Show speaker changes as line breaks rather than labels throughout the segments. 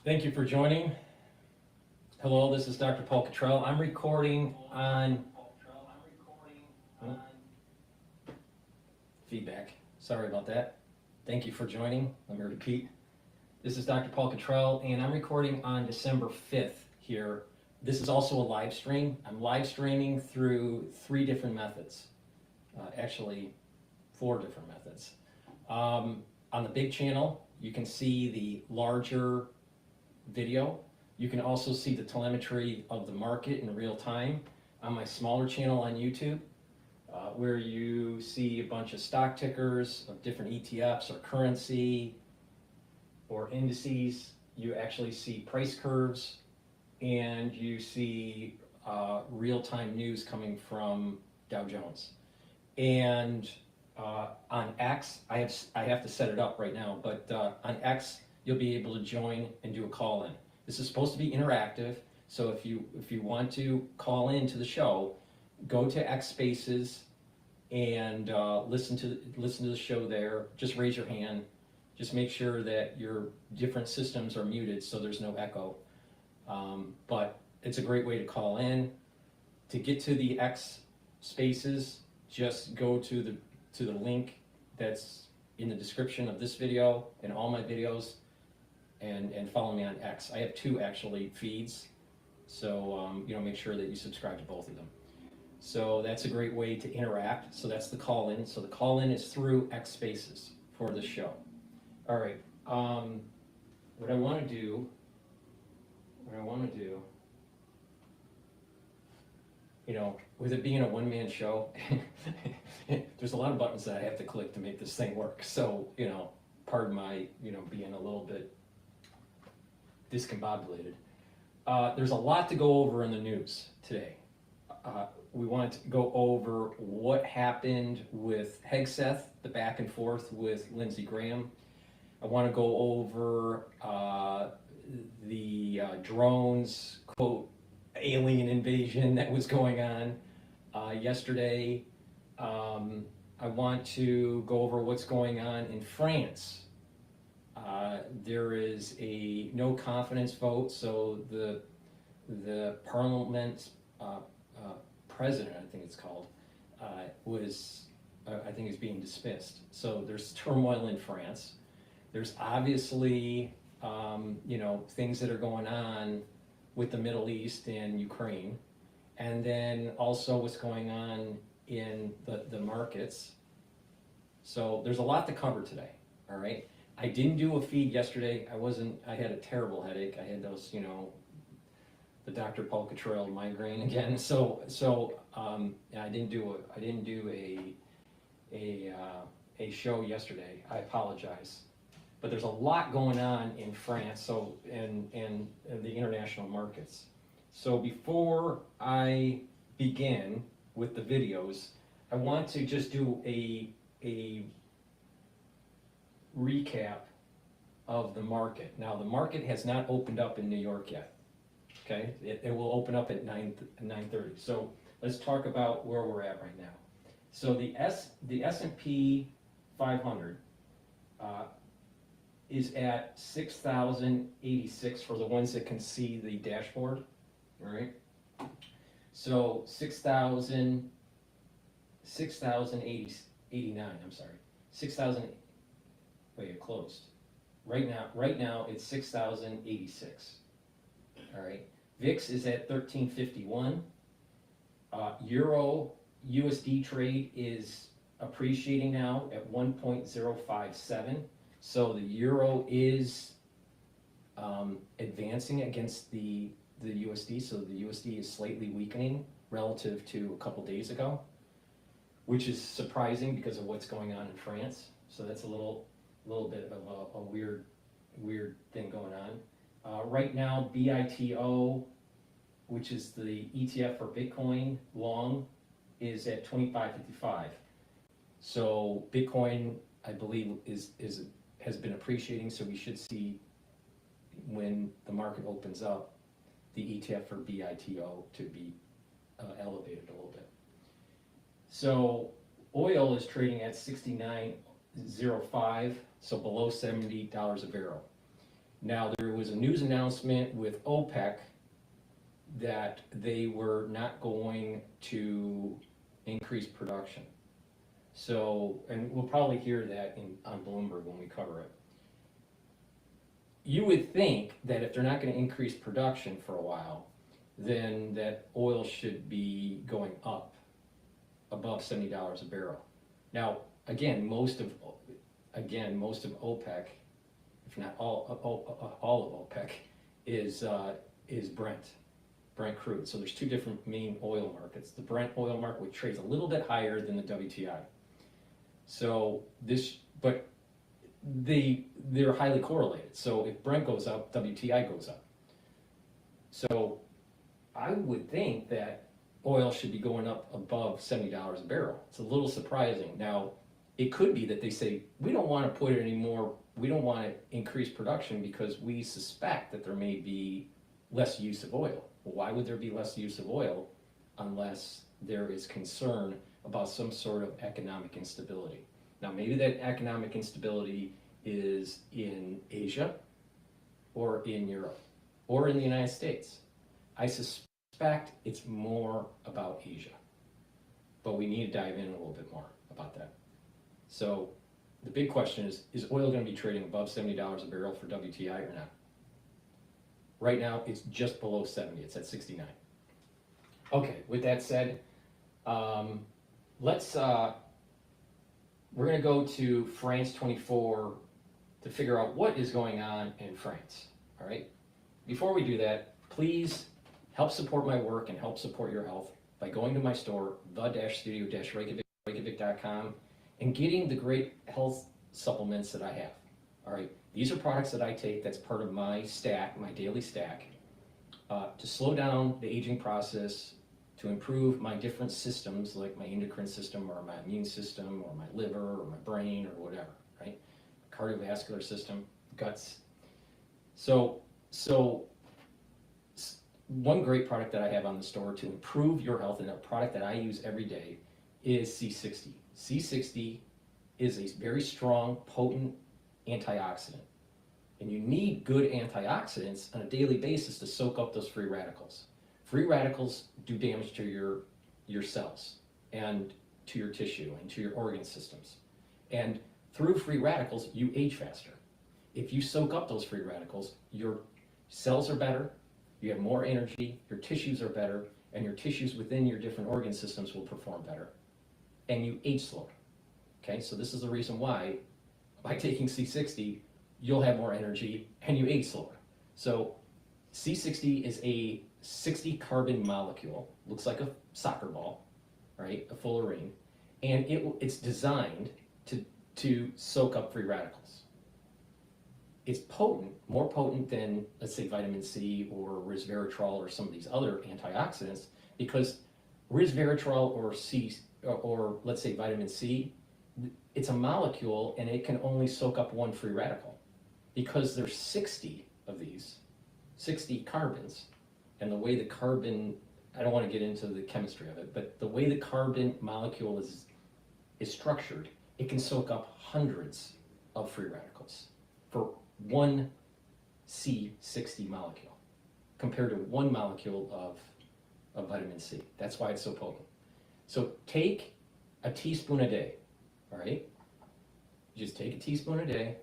Thank you for joining. Hello, this is Dr. Paul Cottrell. I'm recording on feedback. Sorry about that. Thank you for joining. Let me repeat. This is Dr. Paul Cottrell, and I'm recording on December 5th here. This is also a live stream. I'm live streaming through 3 different methods. Actually, 4 different methods. On the big channel, you can see the larger video. You can also see the telemetry of the market in real time on my smaller channel on YouTube, where you see a bunch of stock tickers of different ETFs or currency or indices. You actually see price curves, and you see real-time news coming from Dow Jones. And on X, I have to set it up right now, but on X, you'll be able to join and do a call-in. This is supposed to be interactive, so if you want to call in to the show, go to X Spaces and listen to the show there. Just raise your hand. Just make sure that your different systems are muted so there's no echo. But it's a great way to call in. To get to the X Spaces, just go to the link that's in the description of this video and all my videos, and follow me on X. I have 2 actually feeds, so make sure that you subscribe to both of them. So that's a great way to interact. So that's the call-in. So the call-in is through X Spaces for the show. All right. What I want to do, with it being a one-man show, there's a lot of buttons that I have to click to make this thing work. So, pardon my, being a little bit discombobulated. There's a lot to go over in the news today. We want to go over what happened with Hegseth, the back and forth with Lindsey Graham. I want to go over the drones, quote, alien invasion that was going on yesterday. I want to go over what's going on in France. There is a no confidence vote, so the parliament president, I think it's called, is being dismissed. So there's turmoil in France. There's obviously things that are going on with the Middle East and Ukraine, and then also what's going on in the markets. So there's a lot to cover today, all right? I didn't do a feed yesterday. I had a terrible headache. I had those, the Dr. Paul Cottrell migraine again. So I didn't do a show yesterday. I apologize. But there's a lot going on in France, and the international markets. So before I begin with the videos, I want to just do a recap of the market. Now, the market has not opened up in New York yet. Okay, it will open up at 9:30. So let's talk about where we're at right now. So the S&P 500 is at 6,086 for the ones that can see the dashboard. All right. So 6,089. I'm sorry. 6,000. Wait, it closed. Right now it's 6,086. All right. VIX is at 1351. Euro USD trade is appreciating now at 1.057. So the euro is advancing against the USD. So the USD is slightly weakening relative to a couple days ago, which is surprising because of what's going on in France. So that's a little bit of a weird thing going on. Right now, BITO, which is the ETF for Bitcoin long, is at 25.55. So Bitcoin, I believe, has been appreciating. So we should see, when the market opens up, the ETF for BITO to be elevated a little bit. So oil is trading at 69.05, so below $70 a barrel. Now, there was a news announcement with OPEC that they were not going to increase production. So, and we'll probably hear that on Bloomberg when we cover it. You would think that if they're not going to increase production for a while, then that oil should be going up above $70 a barrel. Now, again, most of OPEC, if not all of OPEC, is Brent crude. So there's two different main oil markets. The Brent oil market, which trades a little bit higher than the WTI. So but they're highly correlated. So if Brent goes up, WTI goes up. So I would think that oil should be going up above $70 a barrel. It's a little surprising. Now, it could be that they say, we don't want to put it anymore, we don't want to increase production because we suspect that there may be less use of oil. Well, why would there be less use of oil unless there is concern about some sort of economic instability? Now, maybe that economic instability is in Asia or in Europe or in the United States. I suspect it's more about Asia, but we need to dive in a little bit more about that. So the big question is oil going to be trading above $70 a barrel for WTI or not? Right now, it's just below 70. It's at 69. Okay, with that said, we're going to go to France 24 to figure out what is going on in France, all right? Before we do that, please help support my work and help support your health by going to my store, the-studio-reykjavik.com, and getting the great health supplements that I have, all right? These are products that I take that's part of my stack, my daily stack, to slow down the aging process, to improve my different systems like my endocrine system or my immune system or my liver or my brain or whatever, right? Cardiovascular system, guts. So one great product that I have on the store to improve your health, and a product that I use every day, is C60. C60 is a very strong, potent antioxidant. And you need good antioxidants on a daily basis to soak up those free radicals. Free radicals do damage to your cells and to your tissue and to your organ systems. And through free radicals, you age faster. If you soak up those free radicals, your cells are better, you have more energy, your tissues are better, and your tissues within your different organ systems will perform better, and you age slower. Okay, so this is the reason why by taking C60, you'll have more energy and you age slower. So C60 is a 60 carbon molecule, looks like a soccer ball, right, a fullerene, and it's designed to soak up free radicals. It's potent, more potent than, let's say, vitamin C or resveratrol or some of these other antioxidants, because resveratrol or let's say vitamin C, it's a molecule and it can only soak up one free radical. Because there's 60 of these, 60 carbons, and the way the carbon, I don't want to get into the chemistry of it, but the way the carbon molecule is structured, it can soak up hundreds of free radicals for one C60 molecule, compared to one molecule of vitamin C. That's why it's so potent. So take a teaspoon a day, all right? Just take a teaspoon a day,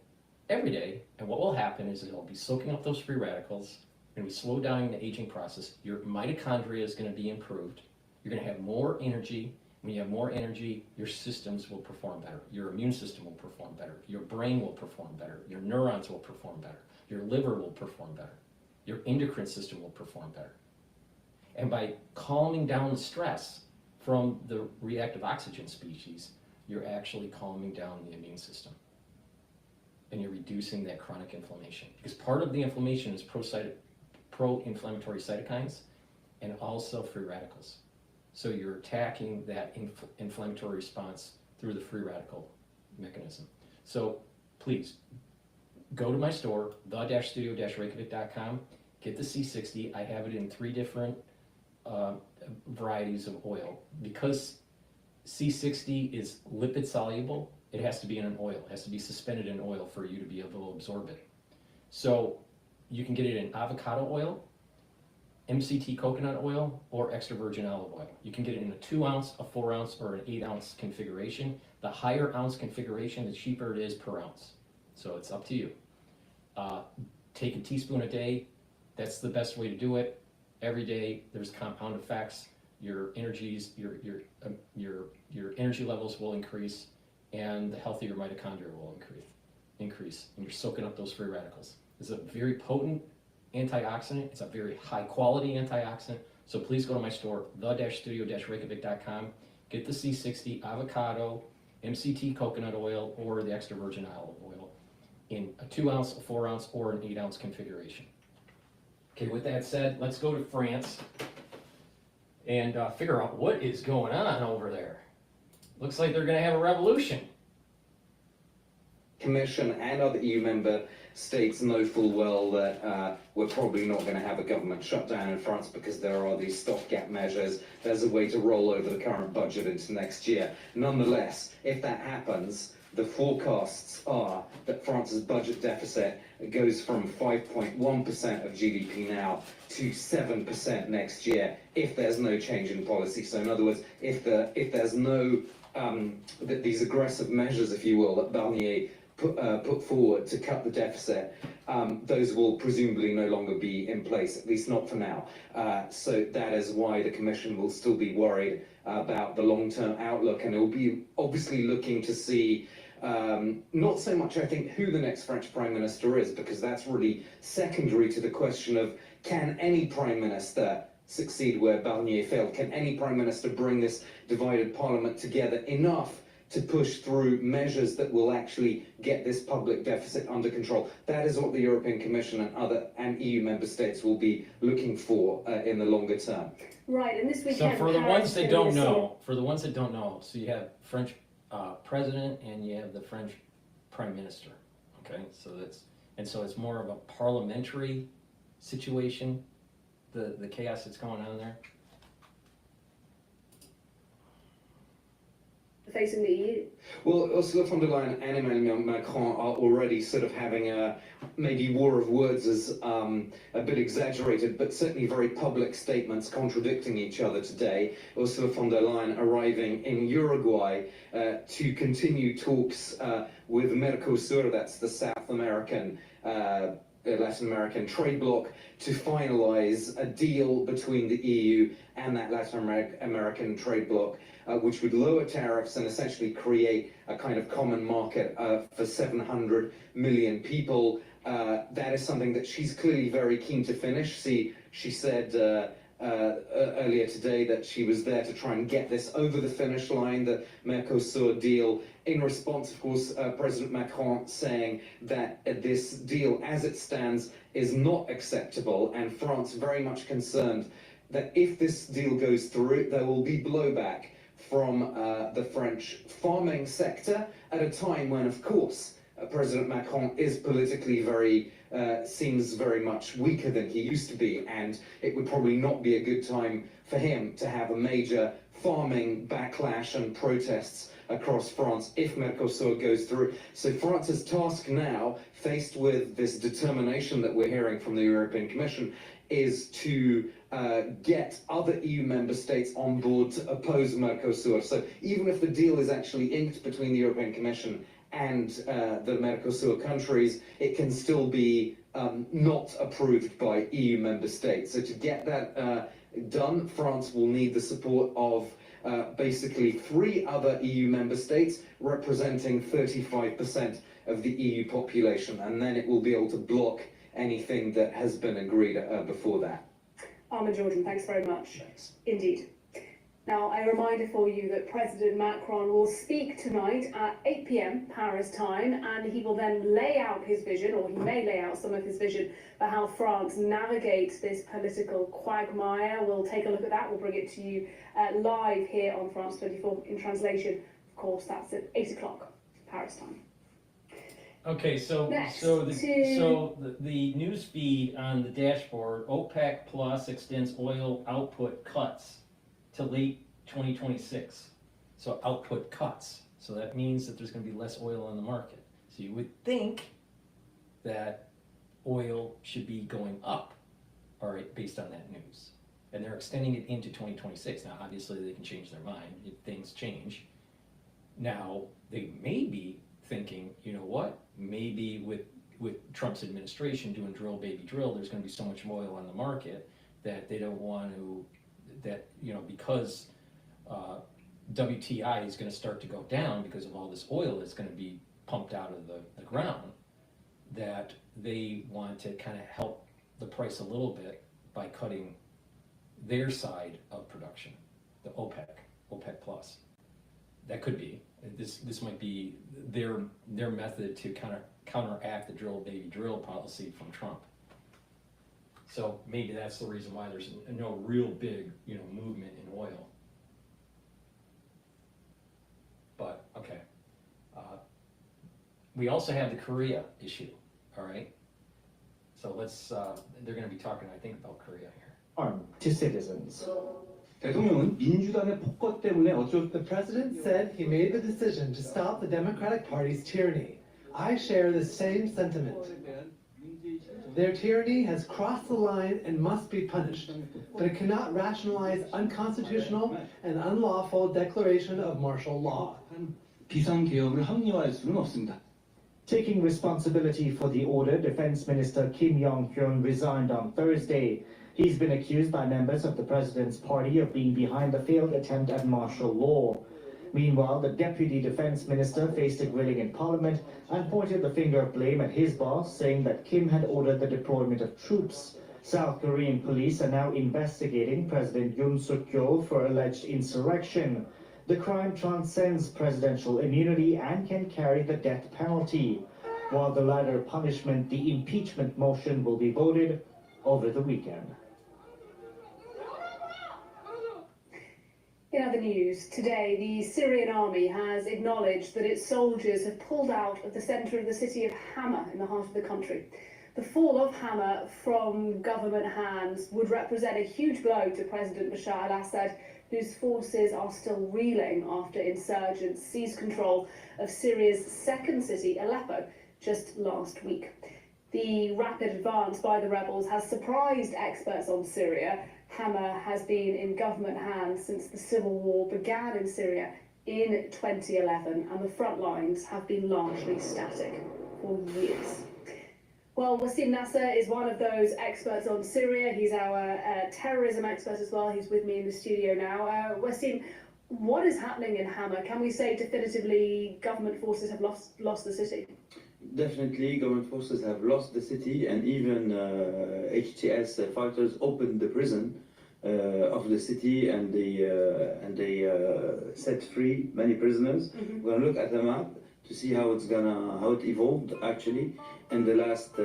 every day, and what will happen is it'll be soaking up those free radicals, and we slow down the aging process. Your mitochondria is going to be improved. You're going to have more energy. When you have more energy, your systems will perform better. Your immune system will perform better. Your brain will perform better. Your neurons will perform better. Your liver will perform better. Your endocrine system will perform better. And by calming down the stress from the reactive oxygen species, you're actually calming down the immune system. And you're reducing that chronic inflammation. Because part of the inflammation is pro-inflammatory cytokines and also free radicals. So you're attacking that inflammatory response through the free radical mechanism. So please, go to my store, the-studio-reykjavik.com, get the C60. I have it in 3 different varieties of oil. Because C60 is lipid soluble, it has to be in an oil. It has to be suspended in oil for you to be able to absorb it. So you can get it in avocado oil, MCT coconut oil, or extra virgin olive oil. You can get it in a 2 ounce, a 4 ounce, or an 8 ounce configuration. The higher ounce configuration, the cheaper it is per ounce. So it's up to you. Take a teaspoon a day. That's the best way to do it. Every day, there's compound effects. Your energies, your energy levels will increase, and the healthier mitochondria will increase, and you're soaking up those free radicals. It's a very potent antioxidant. It's a very high quality antioxidant. So please go to my store, the-studio-reykjavik.com. Get the C60 avocado, MCT coconut oil, or the extra virgin olive oil in a 2 ounce, a 4 ounce, or an 8 ounce configuration. Okay, with that said, let's go to France and figure out what is going on over there. Looks like they're going to have a revolution.
Commission and other EU member states know full well that we're probably not going to have a government shutdown in France because there are these stopgap measures. There's a way to roll over the current budget into next year. Nonetheless, if that happens, the forecasts are that France's budget deficit goes from 5.1% of GDP now to 7% next year if there's no change in policy. So in other words, if there's no these aggressive measures, if you will, that Barnier put forward to cut the deficit, those will presumably no longer be in place, at least not for now. So that is why the Commission will still be worried about the long-term outlook, and it will be obviously looking to see not so much, I think, who the next French Prime Minister is, because that's really secondary to the question of can any Prime Minister succeed where Barnier failed? Can any Prime Minister bring this divided Parliament together enough to push through measures that will actually get this public deficit under control? That is what the European Commission and EU member states will be looking for in the longer term.
Right, and this weekend.
So for the ones that don't know, so you have French president and you have the French prime minister. Okay, so it's more of a parliamentary situation, the chaos that's going on there.
Facing the EU?
Well, Ursula von der Leyen and Emmanuel Macron are already sort of having a maybe war of words is a bit exaggerated, but certainly very public statements contradicting each other today. Ursula von der Leyen arriving in Uruguay to continue talks with Mercosur, that's the South American Latin American trade bloc, to finalize a deal between the EU and that Latin American trade bloc, which would lower tariffs and essentially create a kind of common market for 700 million people. That is something that she's clearly very keen to finish. She said earlier today that she was there to try and get this over the finish line, the Mercosur deal, in response, of course, President Macron saying that this deal as it stands is not acceptable, and France very much concerned that if this deal goes through, there will be blowback from the French farming sector at a time when, of course, President Macron is politically seems very much weaker than he used to be, and it would probably not be a good time for him to have a major farming backlash and protests across France if Mercosur goes through. So France's task now, faced with this determination that we're hearing from the European Commission, is to get other EU member states on board to oppose Mercosur. So even if the deal is actually inked between the European Commission and the Mercosur countries, it can still be not approved by EU member states. So to get that done, France will need the support of basically 3 other EU member states representing 35% of the EU population, and then it will be able to block anything that has been agreed before that.
Armin Jordan, thanks very much.
Thanks.
Indeed. Now, a reminder for you that President Macron will speak tonight at 8 p.m. Paris time, and he will then lay out his vision, or he may lay out some of his vision for how France navigates this political quagmire. We'll take a look at that. We'll bring it to you live here on France 24 in translation. Of course, that's at 8 o'clock Paris time.
Okay, so the news feed on the dashboard, OPEC Plus extends oil output cuts to late 2026. So output cuts. So that means that there's going to be less oil on the market. So you would think that oil should be going up, all right, based on that news. And they're extending it into 2026. Now, obviously, they can change their mind if things change. Now, they may be thinking, you know what, maybe with Trump's administration doing drill, baby, drill, there's gonna be so much oil on the market that they don't want to, that, you know, because WTI is gonna start to go down because of all this oil that's gonna be pumped out of the ground, that they want to kind of help the price a little bit by cutting their side of production, the OPEC plus. That could be. This might be their method to kind of counteract the drill baby drill policy from Trump. So maybe that's the reason why there's no real big, you know, movement in oil. But okay, we also have the Korea issue. All right. So let's. They're going to be talking, I think, about Korea here.
To citizens.
대통령은 민주당의 폭거 때문에 어쩔
The president said he made the decision to stop the Democratic Party's tyranny. I share the same sentiment. Their tyranny has crossed the line and must be punished, but it cannot rationalize unconstitutional and unlawful declaration of martial law.
비상개혁을 합리화할 수는 없습니다.
Taking responsibility for the order, Defense Minister Kim Yong-hyun resigned on Thursday. He's been accused by members of the president's party of being behind the failed attempt at martial law. Meanwhile, the deputy defense minister faced a grilling in parliament and pointed the finger of blame at his boss, saying that Kim had ordered the deployment of troops. South Korean police are now investigating President Yoon Suk-yeol for alleged insurrection. The crime transcends presidential immunity and can carry the death penalty. While the latter punishment, the impeachment motion, will be voted over the weekend.
In other news, today the Syrian army has acknowledged that its soldiers have pulled out of the centre of the city of Hama in the heart of the country. The fall of Hama from government hands would represent a huge blow to President Bashar al-Assad, whose forces are still reeling after insurgents seized control of Syria's second city, Aleppo, just last week. The rapid advance by the rebels has surprised experts on Syria. Hama has been in government hands since the civil war began in Syria in 2011, and the front lines have been largely static for years. Well, Wasim Nasser is one of those experts on Syria. He's our terrorism expert as well. He's with me in the studio now. Wasim, what is happening in Hama? Can we say definitively government forces have lost the city?
Definitely, government forces have lost the city, and even HTS fighters opened the prison of the city, and they set free many prisoners. We're gonna look at the map to see how it evolved actually in the last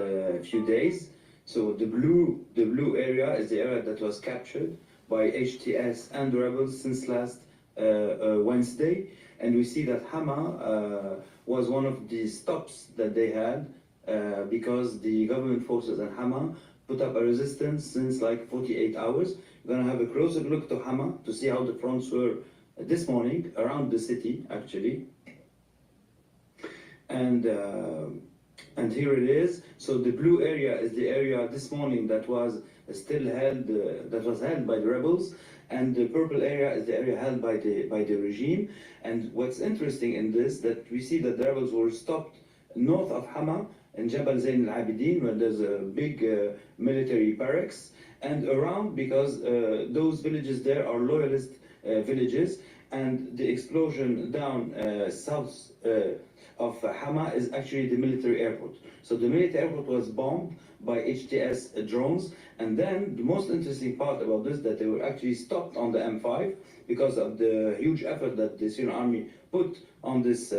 few days. So the blue area is the area that was captured by HTS and the rebels since last Wednesday, and we see that Hama was one of the stops that they had because the government forces in Hama put up a resistance since like 48 hours. We're gonna have a closer look to Hama to see how the fronts were this morning around the city actually. And here it is. So the blue area is the area this morning that was still held, that was held by the rebels, and the purple area is the area held by the regime. And what's interesting in this, that we see that the rebels were stopped north of Hama in Jabal Zain al-Abidin, where there's a big military barracks, and around, because those villages there are loyalist villages, and the explosion down south of Hama is actually the military airport. So the military airport was bombed by HTS drones, and then the most interesting part about this, that they were actually stopped on the M5 because of the huge effort that the Syrian army put on this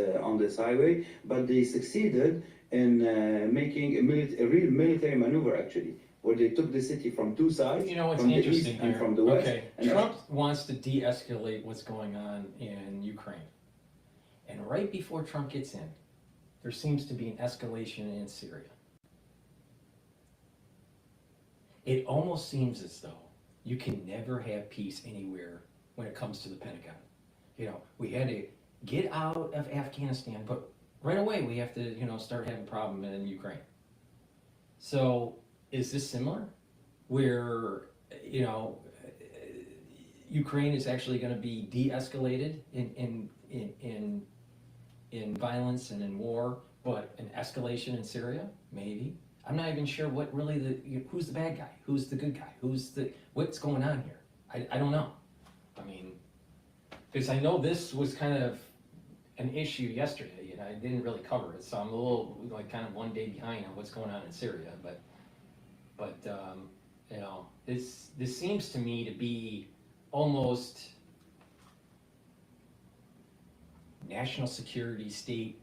highway, but they succeeded in making a real military maneuver actually, where they took the city from two sides,
You know what's
from the
interesting
east
here?
and from the west.
Okay,
And
Trump wants to de-escalate what's going on in Ukraine. And right before Trump gets in, there seems to be an escalation in Syria. It almost seems as though you can never have peace anywhere when it comes to the Pentagon. You know, we had to get out of Afghanistan, but right away we have to, start having a problem in Ukraine. So is this similar? Where, you know, Ukraine is actually going to be de-escalated in violence and in war, but an escalation in Syria, maybe. I'm not even sure what really who's the bad guy, who's the good guy, what's going on here. I don't know. I mean, because I know this was kind of an issue yesterday, and I didn't really cover it, so I'm a little like kind of one day behind on what's going on in Syria. But you know, this seems to me to be almost national security state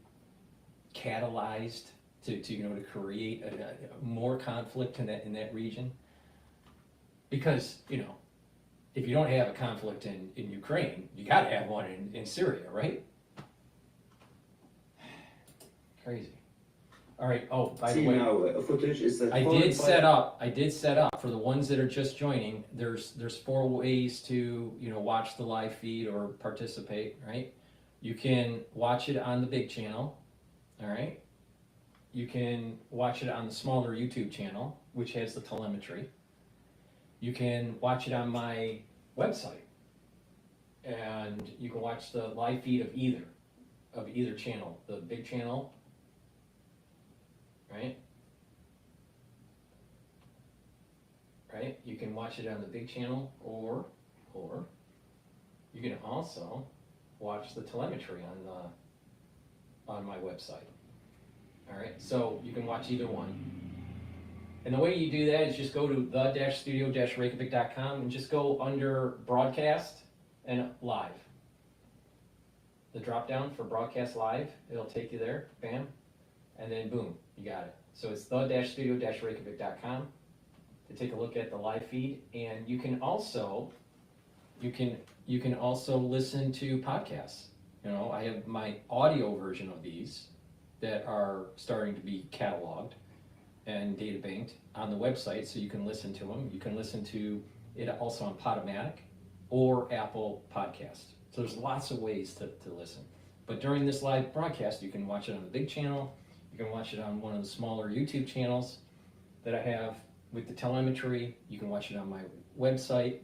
catalyzed to you know, to create a more conflict in that region. Because, you know, if you don't have a conflict in Ukraine, you gotta have one in Syria, right? Crazy. All right. Oh, by the way,
now footage is that
I did set up for the ones that are just joining. There's 4 ways to, you know, watch the live feed or participate. Right. You can watch it on the big channel. All right. You can watch it on the smaller YouTube channel, which has the telemetry. You can watch it on my website, and you can watch the live feed of either channel, the big channel, right? Right? You can watch it on the big channel, or you can also watch the telemetry on my website. All right, so you can watch either one. And the way you do that is just go to the-studio-reykjavik.com and just go under broadcast and live. The drop down for broadcast live, it'll take you there, bam, and then boom, you got it. So it's the-studio-reykjavik.com to take a look at the live feed, and you can also listen to podcasts. You know, I have my audio version of these that are starting to be cataloged and data banked on the website, so you can listen to them. You can listen to it also on Podomatic or Apple Podcast. So there's lots of ways to listen. But during this live broadcast, you can watch it on the big channel. You can watch it on one of the smaller YouTube channels that I have with the telemetry. You can watch it on my website,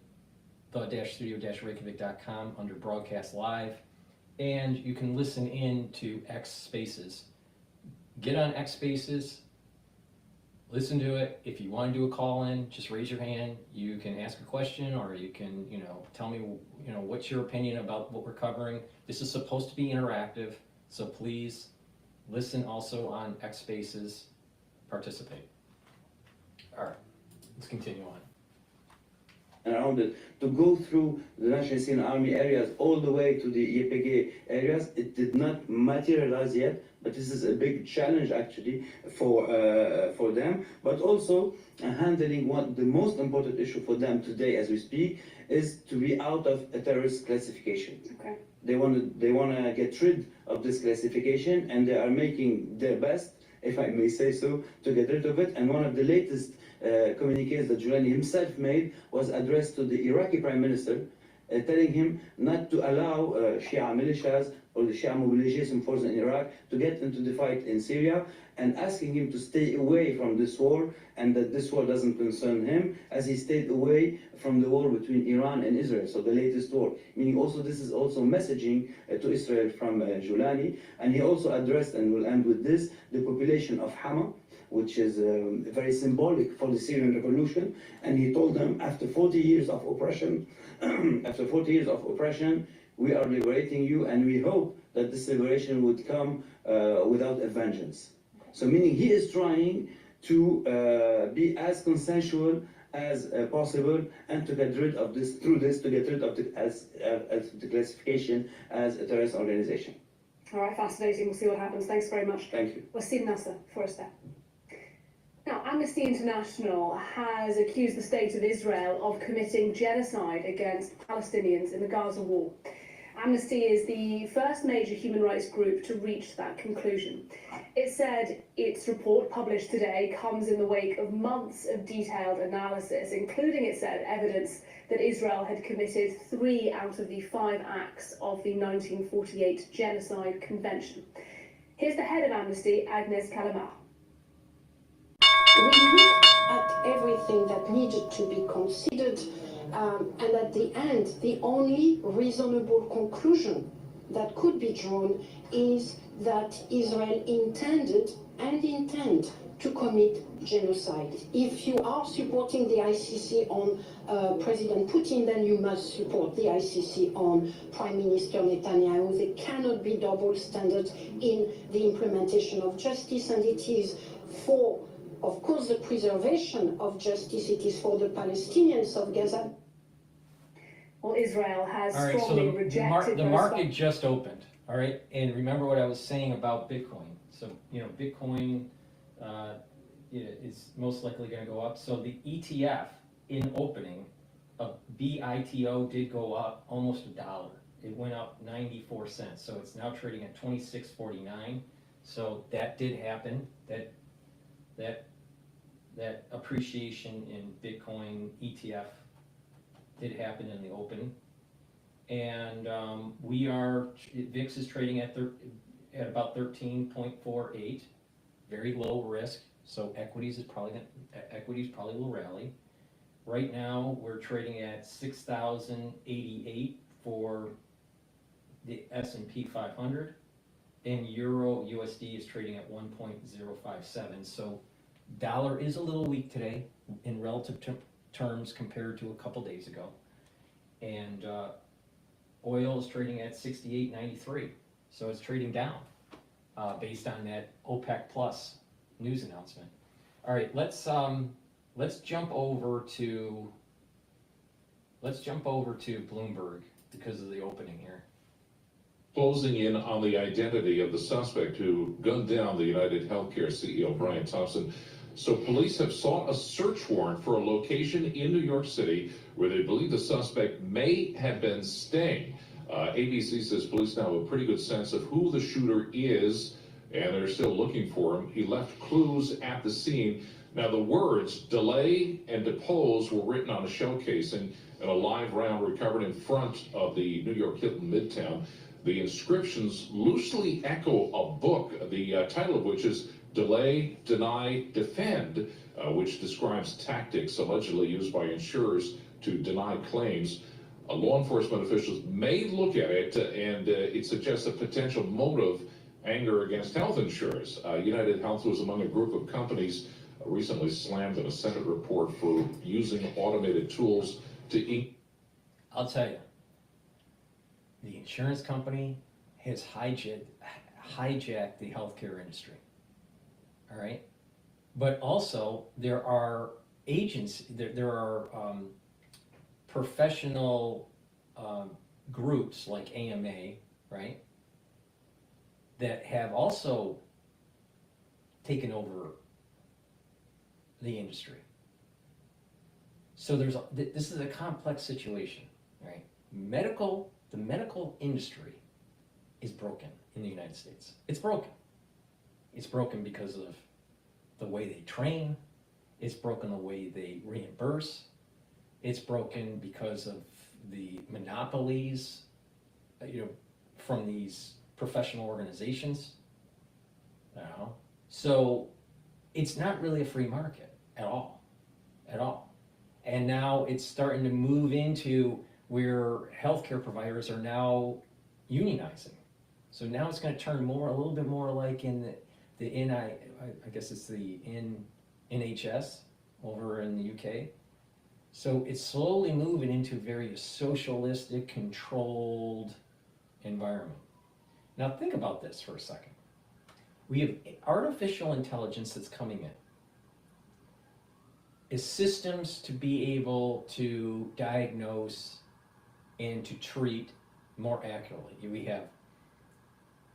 the-studio-reykjavik.com under broadcast live. And you can listen in to X Spaces. Get on X Spaces, listen to it. If you want to do a call in, just raise your hand. You can ask a question, or you can, you know, tell me, you know, what's your opinion about what we're covering. This is supposed to be interactive, so please listen also on X Spaces, participate. All right, let's continue on.
Around it, to go through the National Scene Army areas all the way to the YPG areas, it did not materialize yet, but this is a big challenge actually for them. But also handling the most important issue for them today as we speak is to be out of a terrorist classification.
Okay.
They want to get rid of this classification, and they are making their best, if I may say so, to get rid of it. And one of the latest communiques that Giuliani himself made was addressed to the Iraqi Prime Minister, telling him not to allow Shia militias or the Shia mobilization force in Iraq to get into the fight in Syria, and asking him to stay away from this war, and that this war doesn't concern him, as he stayed away from the war between Iran and Israel, so the latest war. Meaning also this is also messaging to Israel from Giuliani, and he also addressed, and we'll end with this, the population of Hama, which is very symbolic for the Syrian revolution, and he told them after 40 years of oppression, we are liberating you, and we hope that this liberation would come without a vengeance. So meaning he is trying to be as consensual as possible, and to get rid of this, through this, to get rid of the classification as a terrorist organization.
All right, fascinating. We'll see what happens. Thanks very much.
Thank you.
Wasim Nasser for a step. Now, Amnesty International has accused the state of Israel of committing genocide against Palestinians in the Gaza war. Amnesty is the first major human rights group to reach that conclusion. It said its report, published today, comes in the wake of months of detailed analysis, including, it said, evidence that Israel had committed 3 out of the 5 acts of the 1948 Genocide Convention. Here's the head of Amnesty, Agnes Kalamar.
We looked at everything that needed to be considered, and at the end, the only reasonable conclusion that could be drawn is that Israel intended and intend to commit genocide. If you are supporting the ICC on President Putin, then you must support the ICC on Prime Minister Netanyahu. There cannot be double standards in the implementation of justice, and it is for, of course, the preservation of justice. It is for the Palestinians of Gaza.
Well, Israel has
All right, so
strongly rejected
the
those
market just opened, all right? And remember what I was saying about Bitcoin. So, Bitcoin is most likely going to go up. So the ETF in opening of BITO did go up almost $1. It went up 94 cents. So it's now trading at 26.49. So that did happen. That appreciation in Bitcoin ETF did happen in the open, and VIX is trading at about 13.48, very low risk. So equities probably will rally. Right now we're trading at 6,088 for the S&P 500, and Euro USD is trading at 1.057. So dollar is a little weak today in relative terms compared to a couple days ago, and oil is trading at 68.93, so it's trading down based on that OPEC plus news announcement. All right, let's jump over to Bloomberg because of the opening here.
Closing in on the identity of the suspect who gunned down the United Healthcare CEO Brian Thompson. So police have sought a search warrant for a location in New York City where they believe the suspect may have been staying. ABC says police now have a pretty good sense of who the shooter is, and they're still looking for him. He left clues at the scene. Now the words delay and depose were written on a shell casing, and a live round recovered in front of the New York Hilton Midtown. The inscriptions loosely echo a book, the title of which is Delay, Deny, Defend, which describes tactics allegedly used by insurers to deny claims. Law enforcement officials may look at it, and it suggests a potential motive, anger against health insurers. United Health was among a group of companies recently slammed in a Senate report for using automated tools to...
I'll tell you, the insurance company has hijacked the healthcare industry. All right, but also there are agents, there are professional groups like AMA, right, that have also taken over the industry. So this is a complex situation, right? The medical industry is broken in the United States. It's broken. It's broken because of the way they train. It's broken the way they reimburse. It's broken because of the monopolies, from these professional organizations. So it's not really a free market at all. And now it's starting to move into where healthcare providers are now unionizing. So now it's going to turn a little bit more like in I guess it's the NHS over in the UK. So it's slowly moving into a very socialistic, controlled environment. Now think about this for a second. We have artificial intelligence that's coming in. Is systems to be able to diagnose and to treat more accurately.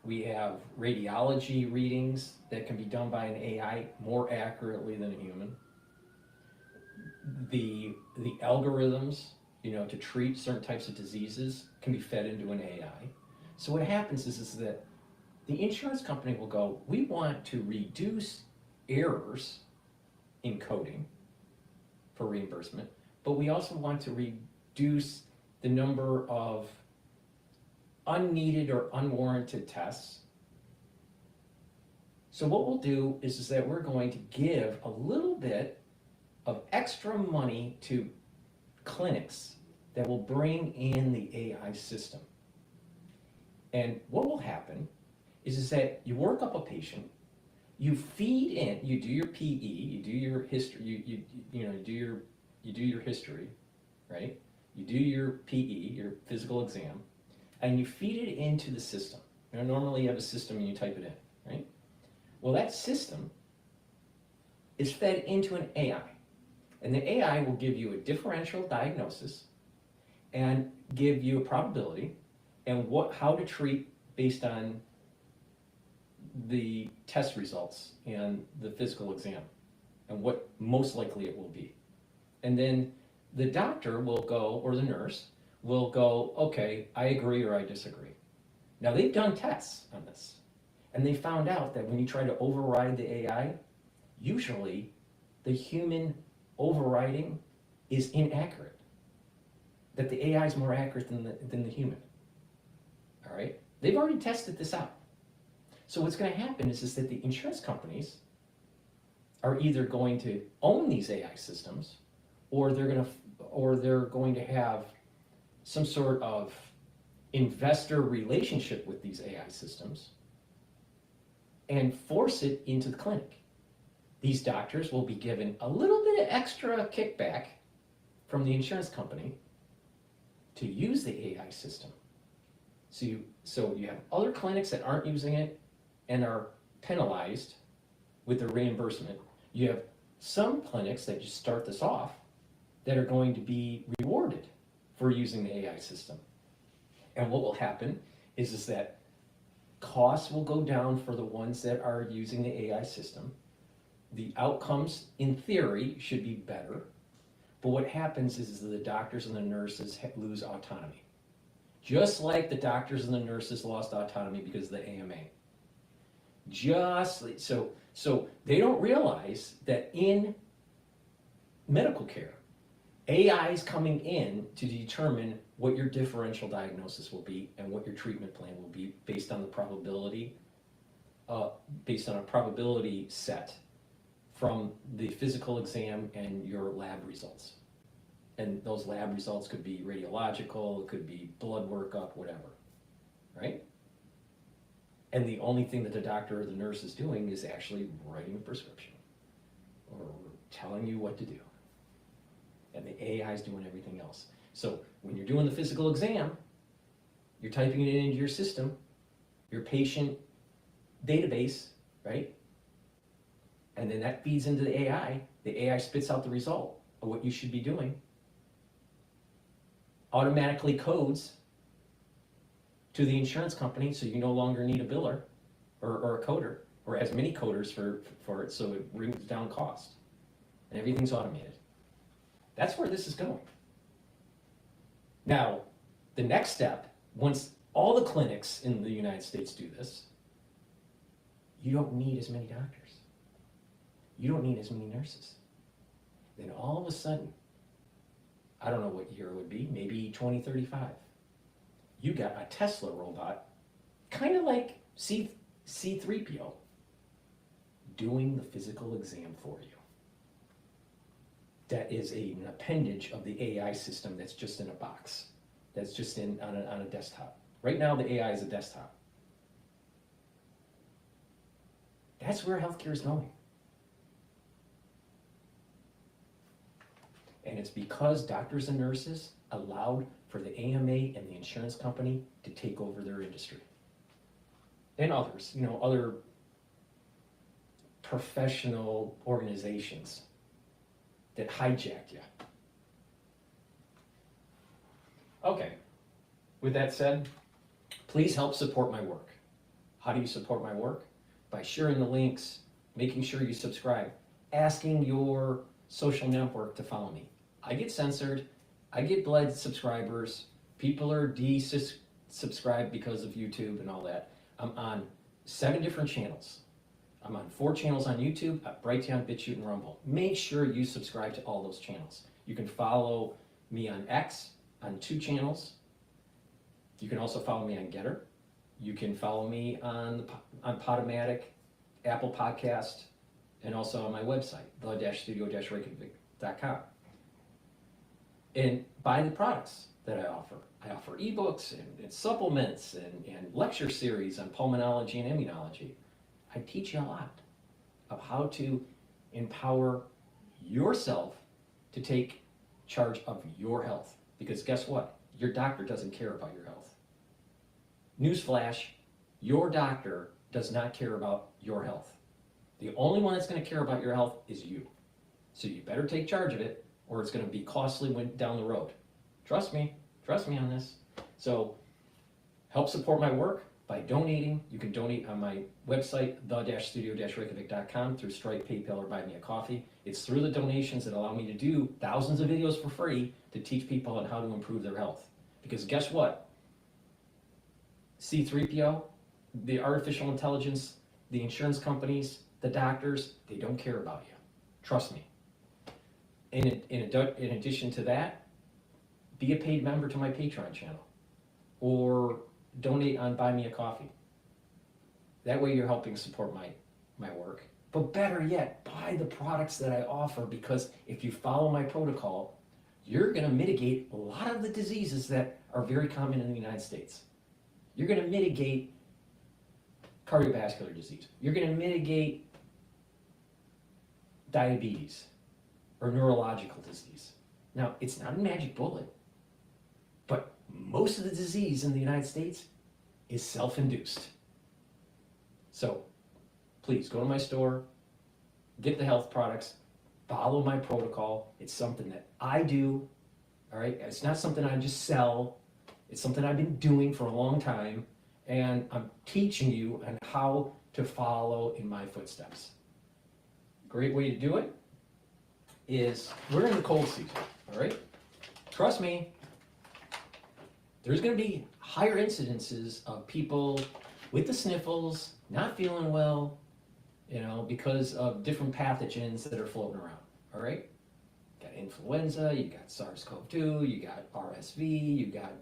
We have radiology readings that can be done by an AI more accurately than a human. The algorithms, to treat certain types of diseases can be fed into an AI. So what happens is that the insurance company will go, we want to reduce errors in coding for reimbursement, but we also want to reduce the number of unneeded or unwarranted tests. So what we'll do is that we're going to give a little bit of extra money to clinics that will bring in the AI system. And what will happen is that you work up a patient, you feed in, you do your PE, you do your history, you do your history, right? You do your PE, your physical exam, and you feed it into the system. You know, normally you have a system and you type it in, right? Well, that system is fed into an AI, and the AI will give you a differential diagnosis and give you a probability and how to treat based on the test results and the physical exam and what most likely it will be. And then the doctor will go, or the nurse will go, okay, I agree or I disagree. Now they've done tests on this, and they found out that when you try to override the AI, usually the human overriding is inaccurate. That the AI is more accurate than the human. All right? They've already tested this out. So what's going to happen is that the insurance companies are either going to own these AI systems, or they're going to have some sort of investor relationship with these AI systems and force it into the clinic. These doctors will be given a little bit of extra kickback from the insurance company to use the AI system. So you have other clinics that aren't using it and are penalized with the reimbursement. You have some clinics that just start this off that are going to be rewarded for using the AI system. And what will happen is that costs will go down for the ones that are using the AI system. The outcomes, in theory, should be better. But what happens is the doctors and the nurses lose autonomy. Just like the doctors and the nurses lost autonomy because of the AMA. So they don't realize that in medical care, AI is coming in to determine what your differential diagnosis will be and what your treatment plan will be based on the probability, based on a probability set from the physical exam and your lab results. And those lab results could be radiological, it could be blood workup, whatever, right? And the only thing that the doctor or the nurse is doing is actually writing a prescription or telling you what to do. And the AI is doing everything else. So when you're doing the physical exam, you're typing it into your system, your patient database, right? And then that feeds into the AI. The AI spits out the result of what you should be doing, automatically codes to the insurance company so you no longer need a biller or a coder, or as many coders for it, so it brings down cost. And everything's automated. That's where this is going. Now, the next step, once all the clinics in the United States do this, you don't need as many doctors. You don't need as many nurses. Then all of a sudden, I don't know what year it would be, maybe 2035, you got a Tesla robot, kind of like C3PO, doing the physical exam for you. That is an appendage of the AI system that's just in a box, that's just on a desktop. Right now, the AI is a desktop. That's where healthcare is going. And it's because doctors and nurses allowed for the AMA and the insurance company to take over their industry. And others, other professional organizations that hijacked you. Okay, with that said, please help support my work. How do you support my work? By sharing the links, making sure you subscribe, asking your social network to follow me. I get censored, I get bled subscribers, people are de-subscribed because of YouTube and all that. I'm on 7 different channels. I'm on 4 channels on YouTube, at Brighteon, Bitchute, and Rumble. Make sure you subscribe to all those channels. You can follow me on X on 2 channels. You can also follow me on GETTR. You can follow me on Podomatic Apple Podcast, and also on my website, the-studio-reykjavik.com. And buy the products that I offer. I offer ebooks and supplements and lecture series on pulmonology and immunology. I teach you a lot of how to empower yourself to take charge of your health. Because guess what? Your doctor doesn't care about your health. Newsflash, your doctor does not care about your health. The only one that's going to care about your health is you. So you better take charge of it, or it's going to be costly down the road. Trust me on this. So help support my work by donating. You can donate on my website, the-studio-reykjavik.com, through Stripe, PayPal, or Buy Me a Coffee. It's through the donations that allow me to do thousands of videos for free to teach people on how to improve their health. Because guess what? C-3PO, the artificial intelligence, the insurance companies, the doctors, they don't care about you. Trust me. In addition to that, be a paid member to my Patreon channel or donate on Buy Me a Coffee. That way you're helping support my work. But better yet, buy the products that I offer, because if you follow my protocol, you're going to mitigate a lot of the diseases that are very common in the United States. You're going to mitigate cardiovascular disease. You're going to mitigate diabetes or neurological disease. Now, it's not a magic bullet, but most of the disease in the United States is self-induced. So please go to my store, get the health products, follow my protocol. It's something that I do, all right? It's not something I just sell. It's something I've been doing for a long time, and I'm teaching you on how to follow in my footsteps. Great way to do it is, we're in the cold season, all right? Trust me, there's going to be higher incidences of people with the sniffles, not feeling well, because of different pathogens that are floating around, all right? You got influenza, you got SARS-CoV-2, you got RSV, you got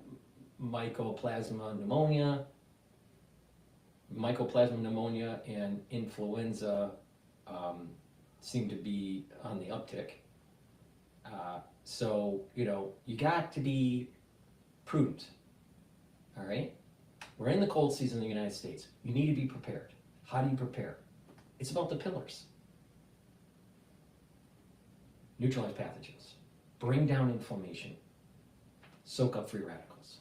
mycoplasma pneumonia. Mycoplasma pneumonia and influenza seem to be on the uptick. So, you got to be prudent, all right? We're in the cold season in the United States. You need to be prepared. How do you prepare? It's about the pillars. Neutralize pathogens, bring down inflammation, soak up free radicals,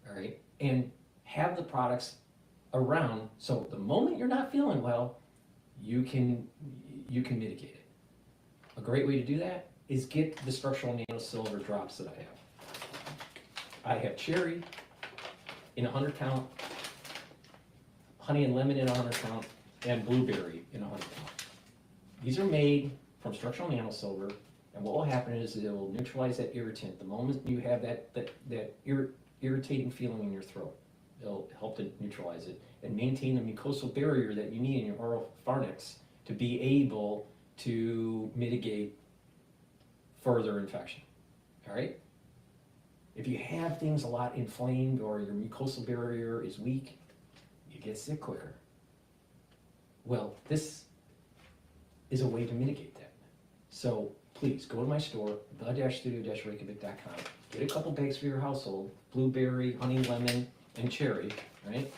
all right? And have the products around, so the moment you're not feeling well, you can mitigate it. A great way to do that is get the structural nano silver drops that I have. I have cherry in 100 count, honey and lemon in 100 count, and blueberry in 100 count. These are made from structural nano silver, and what will happen is it will neutralize that irritant the moment you have that irritating feeling in your throat. It'll help to neutralize it and maintain the mucosal barrier that you need in your oral pharynx to be able to mitigate further infection, all right? If you have things a lot inflamed or your mucosal barrier is weak, you get sick quicker. Well, this is a way to mitigate that. So please go to my store, the-studio-reykjavik.com. Get a couple bags for your household, blueberry, honey, lemon, and cherry, right?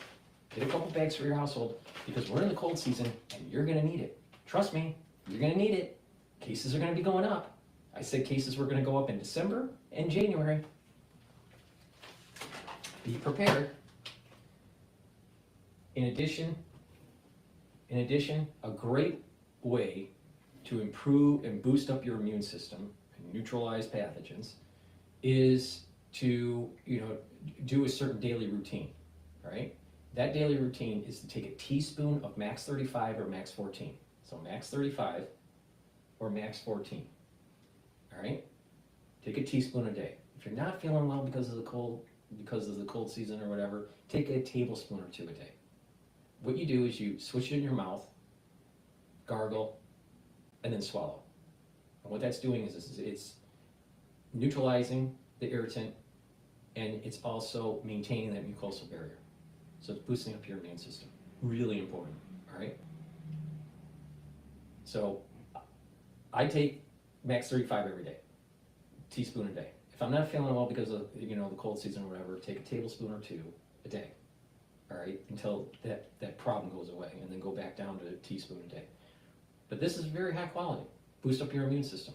Get a couple bags for your household, because we're in the cold season and you're gonna need it. Trust me, you're gonna need it. Cases are gonna be going up. I said cases were gonna go up in December and January. Be prepared. In addition, a great way to improve and boost up your immune system and neutralize pathogens is to do a certain daily routine, all right? That daily routine is to take a teaspoon of Max 35 or Max 14. So Max 35 or Max 14, all right? Take a teaspoon a day. If you're not feeling well because of the cold season or whatever, take a tablespoon or two a day. What you do is you switch it in your mouth, gargle, and then swallow. And what that's doing is it's neutralizing the irritant, and it's also maintaining that mucosal barrier. So it's boosting up your immune system. Really important, all right? So I take max 35 every day, teaspoon a day. If I'm not feeling well because of, the cold season or whatever, take a tablespoon or two a day, all right, until that problem goes away, and then go back down to a teaspoon a day. But this is very high quality. Boost up your immune system.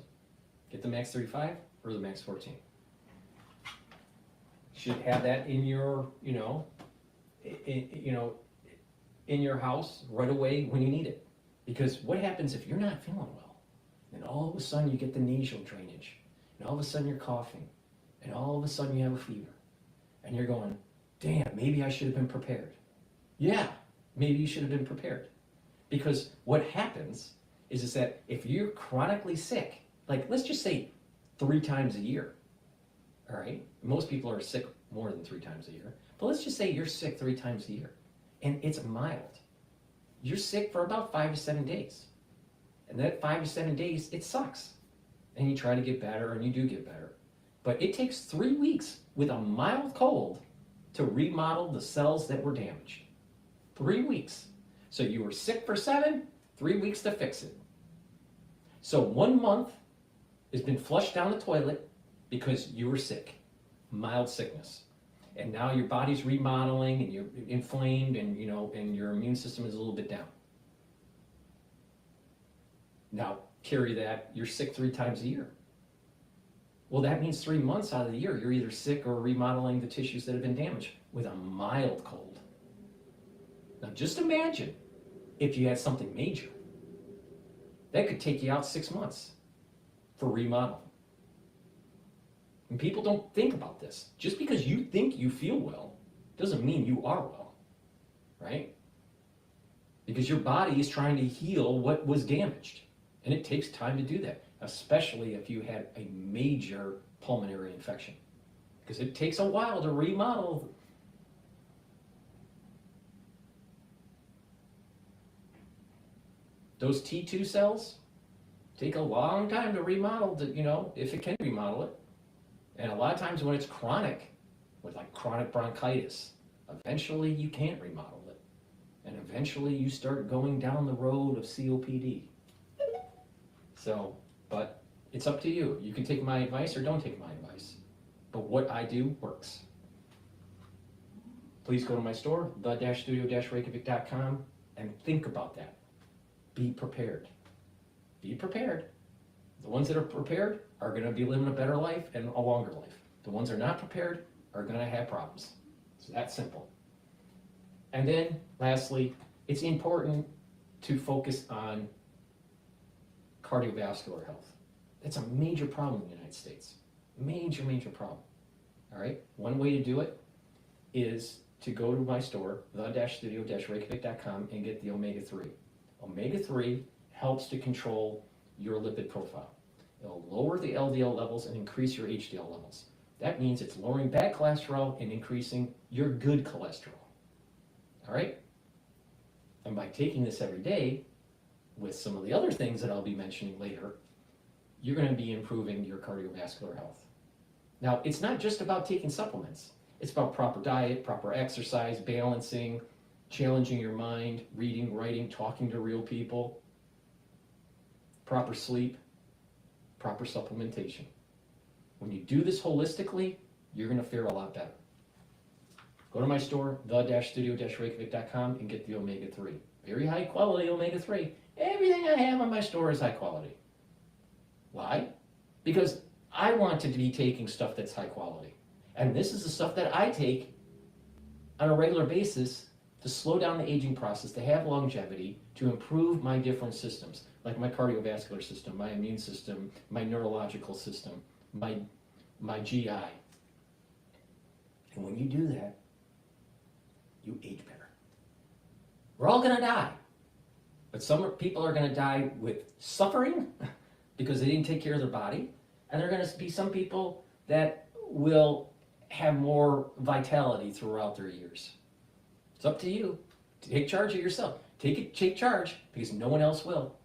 Get the max 35 or the max 14. Should have that in your, in your house right away when you need it. Because what happens if you're not feeling well, and all of a sudden you get the nasal drainage, and all of a sudden you're coughing, and all of a sudden you have a fever, and you're going, damn, maybe I should have been prepared. Yeah, maybe you should have been prepared. Because what happens is that if you're chronically sick, like let's just say 3 times a year, all right? Most people are sick more than 3 times a year, but let's just say you're sick 3 times a year, and it's mild. You're sick for about 5 to 7 days. And that 5 to 7 days, it sucks. And you try to get better, and you do get better. But it takes 3 weeks with a mild cold to remodel the cells that were damaged. 3 weeks. So you were sick for 7, 3 weeks to fix it. So 1 month has been flushed down the toilet because you were sick, mild sickness. And now your body's remodeling, and you're inflamed, and and your immune system is a little bit down. Now carry that, you're sick 3 times a year. Well, that means 3 months out of the year, you're either sick or remodeling the tissues that have been damaged with a mild cold. Now just imagine if you had something major. That could take you out 6 months for remodeling. And people don't think about this. Just because you think you feel well doesn't mean you are well, right? Because your body is trying to heal what was damaged. And it takes time to do that, especially if you had a major pulmonary infection. Because it takes a while to remodel. Those T2 cells take a long time to remodel, if it can remodel it. And a lot of times when it's chronic, with like chronic bronchitis, eventually you can't remodel it. And eventually you start going down the road of COPD. So, but it's up to you. You can take my advice or don't take my advice. But what I do works. Please go to my store, the-studio-reykjavik.com, and think about that. Be prepared. Be prepared. The ones that are prepared are going to be living a better life and a longer life. The ones that are not prepared are going to have problems. It's that simple. And then, lastly, it's important to focus on cardiovascular health. That's a major problem in the United States. Major, major problem. All right? One way to do it is to go to my store, the-studio-reykjavik.com, and get the omega-3. Omega-3 helps to control your lipid profile. It'll lower the LDL levels and increase your HDL levels. That means it's lowering bad cholesterol and increasing your good cholesterol. All right? And by taking this every day, with some of the other things that I'll be mentioning later, you're going to be improving your cardiovascular health. Now, it's not just about taking supplements. It's about proper diet, proper exercise, balancing, challenging your mind, reading, writing, talking to real people, proper sleep, proper supplementation. When you do this holistically, you're going to fare a lot better. Go to my store, the-studio-reykjavik.com, and get the omega-3. Very high quality omega-3. Everything I have on my store is high quality. Why? Because I want to be taking stuff that's high quality. And this is the stuff that I take on a regular basis to slow down the aging process, to have longevity, to improve my different systems, like my cardiovascular system, my immune system, my neurological system, my GI. And when you do that, you age better. We're all going to die. But some people are going to die with suffering because they didn't take care of their body. And there are going to be some people that will have more vitality throughout their years. It's up to you. Take charge of yourself. Take charge, because no one else will.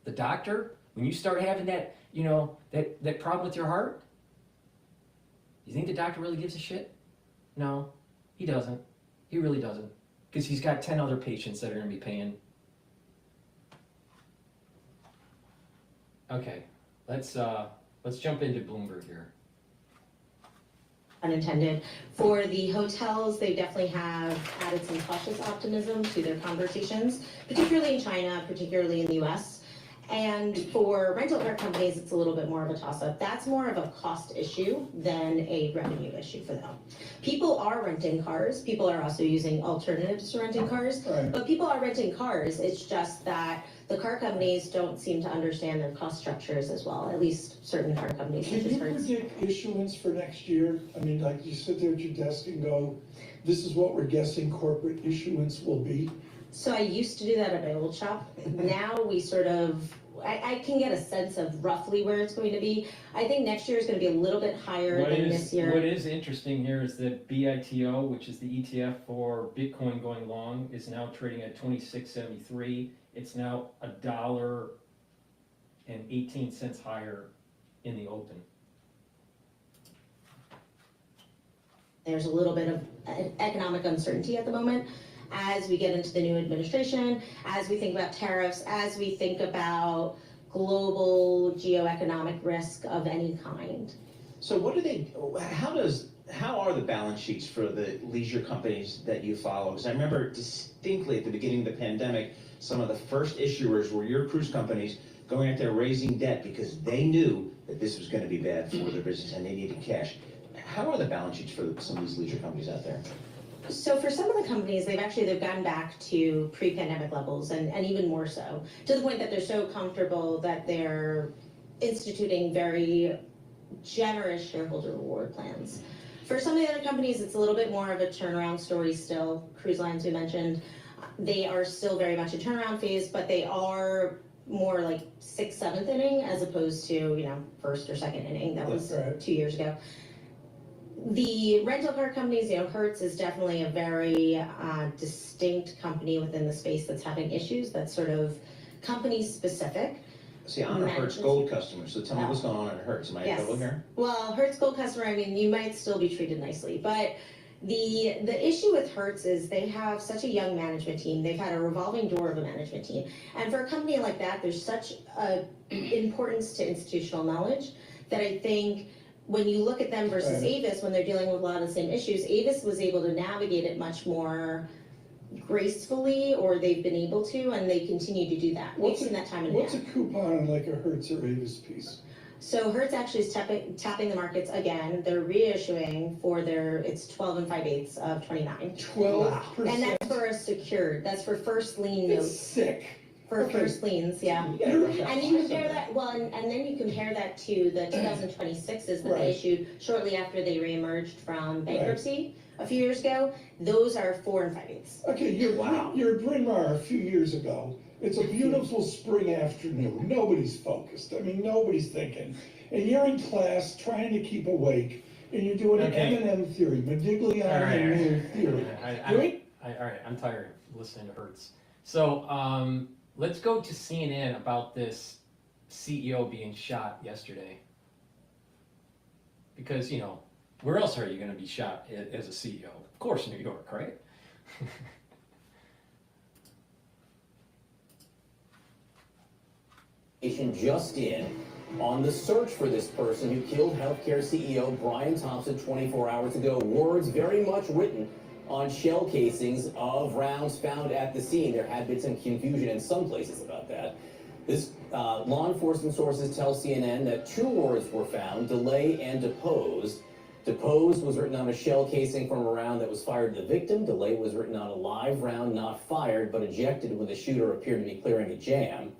The doctor, when you start having that, that problem with your heart, you think the doctor really gives a shit? No, he doesn't. He really doesn't. Because he's got 10 other patients that are going to be paying Okay, let's jump into Bloomberg here.
Unintended. For the hotels, they definitely have added some cautious optimism to their conversations, particularly in China, particularly in the US. And for rental car companies, it's a little bit more of a toss-up. That's more of a cost issue than a revenue issue for them. People are renting cars. People are also using alternatives to renting cars.
Right.
But people are renting cars. It's just that the car companies don't seem to understand their cost structures as well, at least certain car companies.
Can
such as
you
Hertz.
predict issuance for next year? I mean, like you sit there at your desk and go, this is what we're guessing corporate issuance will be?
So I used to do that at my old shop. Now we sort of, I can get a sense of roughly where it's going to be. I think next year is going to be a little bit higher than this year.
What is interesting here is that BITO, which is the ETF for Bitcoin going long, is now trading at 26.73. It's now $1.18 higher in the open.
There's a little bit of economic uncertainty at the moment as we get into the new administration, as we think about tariffs, as we think about global geoeconomic risk of any kind.
So what do they, how are the balance sheets for the leisure companies that you follow? Because I remember distinctly at the beginning of the pandemic, some of the first issuers were your cruise companies going out there raising debt because they knew that this was going to be bad for their business and they needed cash. How are the balance sheets for some of these leisure companies out there?
So for some of the companies, they've gone back to pre-pandemic levels and even more so, to the point that they're so comfortable that they're instituting very generous shareholder reward plans. For some of the other companies, it's a little bit more of a turnaround story still. Cruise lines we mentioned, they are still very much a turnaround phase, but they are more like 6th, 7th inning as opposed to, first or second inning. That was 2 years ago. The rental car companies, Hertz is definitely a very distinct company within the space that's having issues. That's sort of company specific.
See, I'm a Hertz Gold customer, so tell me what's going on at Hertz. Am I in trouble here?
Well, Hertz Gold customer, you might still be treated nicely, but the issue with Hertz is they have such a young management team. They've had a revolving door of a management team. And for a company like that, there's such an importance to institutional knowledge that I think when you look at them versus Avis, when they're dealing with a lot of the same issues, Avis was able to navigate it much more gracefully, or they've been able to, and they continue to do that. We've seen that time and again.
What's a coupon on like a Hertz or Avis piece?
So Hertz actually is tapping the markets again. They're reissuing for it's 12 5/8 of 29.
12%?
And that's for a secured, that's for first lien notes.
It's sick.
For first liens, yeah. And you compare that, and then you compare that to the 2026s that they issued shortly after they reemerged from bankruptcy a few years ago. Those are 4 5/8.
Okay, you're at Bryn Mawr a few years ago. It's a beautiful spring afternoon. Nobody's focused. Nobody's thinking. And you're in class trying to keep awake, and you're doing an M&M theory, Modigliani theory.
All right, I'm tired of listening to Hertz. So, let's go to CNN about this CEO being shot yesterday. Because, where else are you going to be shot as a CEO? Of course, New York, right?
Just in on the search for this person who killed healthcare CEO Brian Thompson 24 hours ago. Words very much written on shell casings of rounds found at the scene. There had been some confusion in some places about that. This law enforcement sources tell CNN that 2 words were found: delay and depose. Depose was written on a shell casing from a round that was fired at the victim. Delay was written on a live round not fired but ejected when the shooter appeared to be clearing a jam.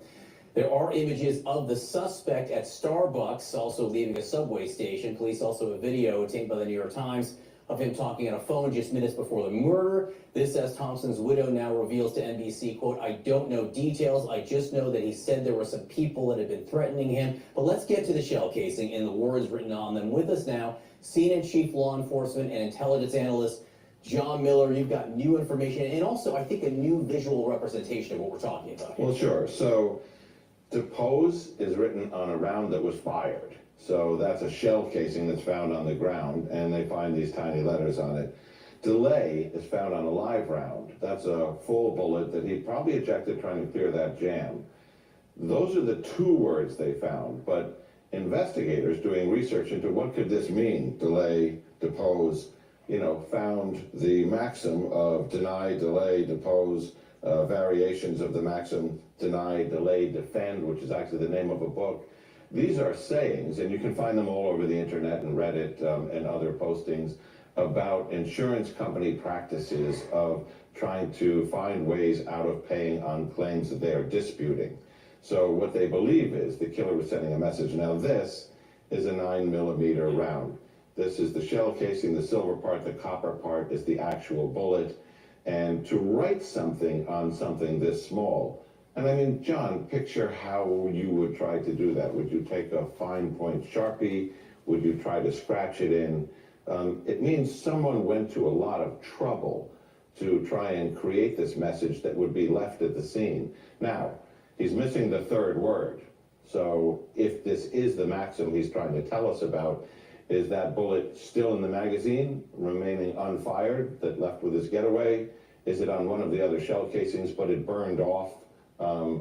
There are images of the suspect at Starbucks, also leaving a subway station. Police also have a video taken by the New York Times of him talking on a phone just minutes before the murder. This, as Thompson's widow now reveals to NBC, quote, "I don't know details. I just know that he said there were some people that had been threatening him." But let's get to the shell casing and the words written on them. With us now, CNN Chief Law Enforcement and Intelligence Analyst John Miller. You've got new information and also, I think, a new visual representation of what we're talking about here.
Well, sure. So, depose is written on a round that was fired. So that's a shell casing that's found on the ground, and they find these tiny letters on it. Delay is found on a live round. That's a full bullet that he probably ejected trying to clear that jam. Those are the two words they found, but investigators doing research into what could this mean, delay, depose, found the maxim of deny, delay, depose, variations of the maxim deny, delay, defend, which is actually the name of a book. These are sayings, and you can find them all over the internet and Reddit and other postings about insurance company practices of trying to find ways out of paying on claims that they are disputing. So what they believe is the killer was sending a message. Now this is a 9mm round. This is the shell casing, the silver part, the copper part is the actual bullet. And to write something on something this small, and I mean, John, picture how you would try to do that. Would you take a fine point Sharpie? Would you try to scratch it in? It means someone went to a lot of trouble to try and create this message that would be left at the scene. Now, he's missing the third word. So if this is the maxim he's trying to tell us about, is that bullet still in the magazine, remaining unfired, that left with his getaway? Is it on one of the other shell casings, but it burned off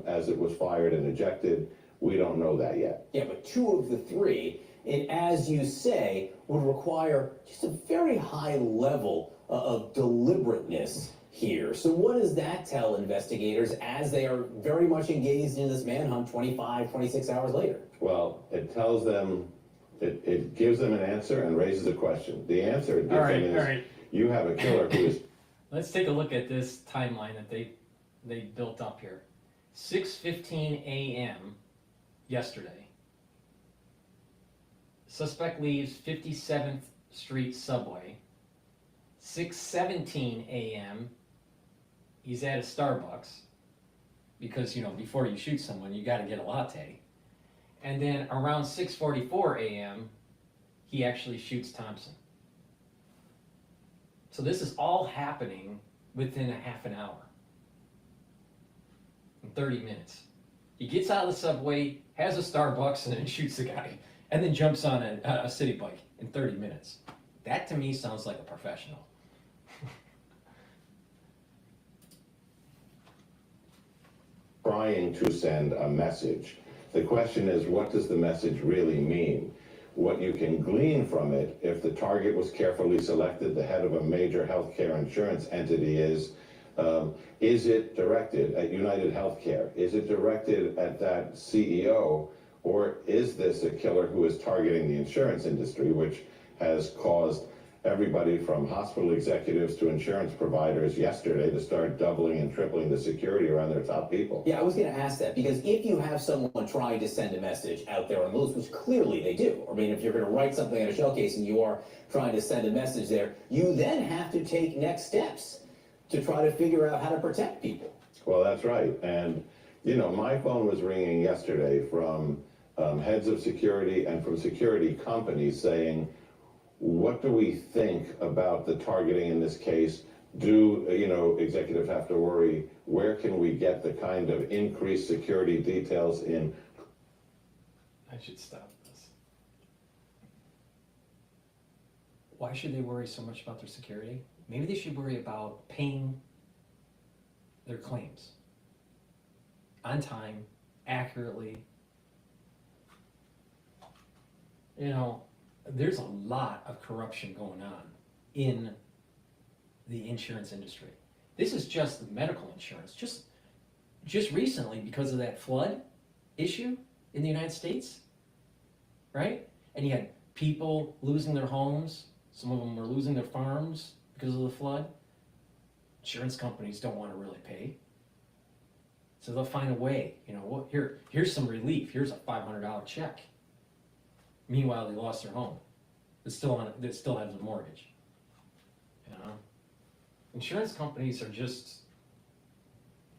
as it was fired and ejected? We don't know that yet.
Yeah, but two of the three, and as you say, would require just a very high level of deliberateness here. So what does that tell investigators as they are very much engaged in this manhunt 25, 26 hours later?
Well, it tells them, it gives them an answer and raises a question. The answer it gives them is, you have a killer who is...
Let's take a look at this timeline that they built up here. 6:15 a.m. yesterday. Suspect leaves 57th Street subway. 6:17 a.m. he's at a Starbucks because, before you shoot someone, you got to get a latte. And then around 6:44 a.m., he actually shoots Thompson. So this is all happening within a half an hour, in 30 minutes. He gets out of the subway, has a Starbucks, and then shoots the guy, and then jumps on a city bike in 30 minutes. That to me sounds like a professional.
Trying to send a message. The question is, what does the message really mean? What you can glean from it, if the target was carefully selected, the head of a major healthcare insurance entity is it directed at United Healthcare? Is it directed at that CEO? Or is this a killer who is targeting the insurance industry, which has caused everybody from hospital executives to insurance providers yesterday to start doubling and tripling the security around their top people?
Yeah, I was going to ask that, because if you have someone trying to send a message out there on the loose, which clearly they do, I mean, if you're going to write something on a shell case and you are trying to send a message there, you then have to take next steps to try to figure out how to protect people.
Well, that's right. And, my phone was ringing yesterday from heads of security and from security companies saying, what do we think about the targeting in this case? Do, executives have to worry? Where can we get the kind of increased security details in?
I should stop this. Why should they worry so much about their security? Maybe they should worry about paying their claims on time, accurately. There's a lot of corruption going on in the insurance industry. This is just the medical insurance. Just recently, because of that flood issue in the United States, right? And you had people losing their homes. Some of them were losing their farms because of the flood. Insurance companies don't want to really pay. So they'll find a way, here's some relief. Here's a $500 check. Meanwhile, they lost their home. It still has a mortgage. Insurance companies are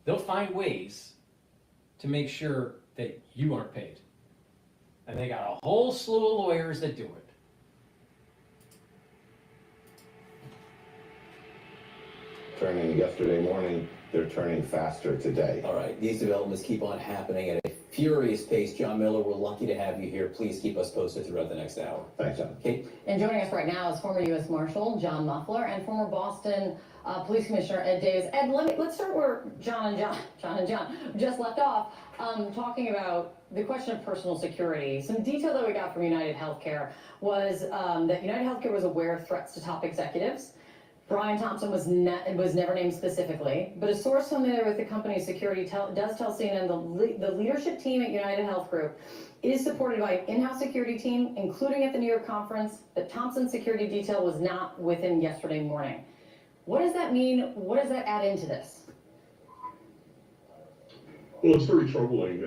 they'll find ways to make sure that you aren't paid. And they got a whole slew of lawyers that do it.
Turning yesterday morning, they're turning faster today.
All right, these developments keep on happening at a furious pace. John Miller, we're lucky to have you here. Please keep us posted throughout the next hour.
Thanks, John.
Kate?
And joining us right now is former U.S. Marshal John Muffler and former Boston Police Commissioner Ed Davis. Ed, let's start where John just left off, talking about the question of personal security. Some detail that we got from United Healthcare was that United Healthcare was aware of threats to top executives. Brian Thompson was never named specifically, but a source familiar with the company's security does tell CNN the leadership team at United Health Group is supported by an in-house security team, including at the New York conference, that Thompson's security detail was not with him yesterday morning. What does that mean? What does that add into this?
Well, it's very troubling.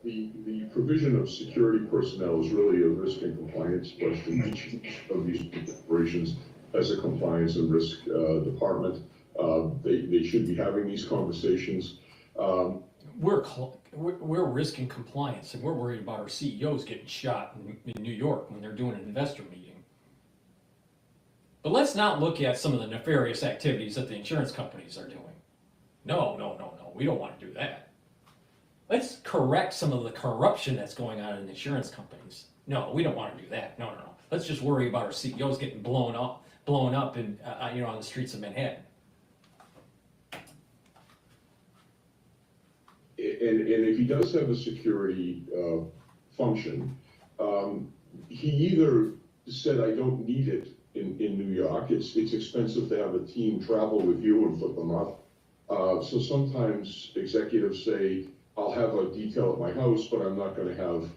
The provision of security personnel is really a risk and compliance question. Each of these operations has a compliance and risk department. They should be having these conversations.
We're risk and compliance, and we're worried about our CEOs getting shot in New York when they're doing an investor meeting. But let's not look at some of the nefarious activities that the insurance companies are doing. No, we don't want to do that. Let's correct some of the corruption that's going on in insurance companies. No, we don't want to do that. No. Let's just worry about our CEOs getting blown up in, on the streets of Manhattan.
And if he does have a security function, he either said, I don't need it in New York. It's expensive to have a team travel with you and put them up. So sometimes executives say, I'll have a detail at my house, but I'm not going to have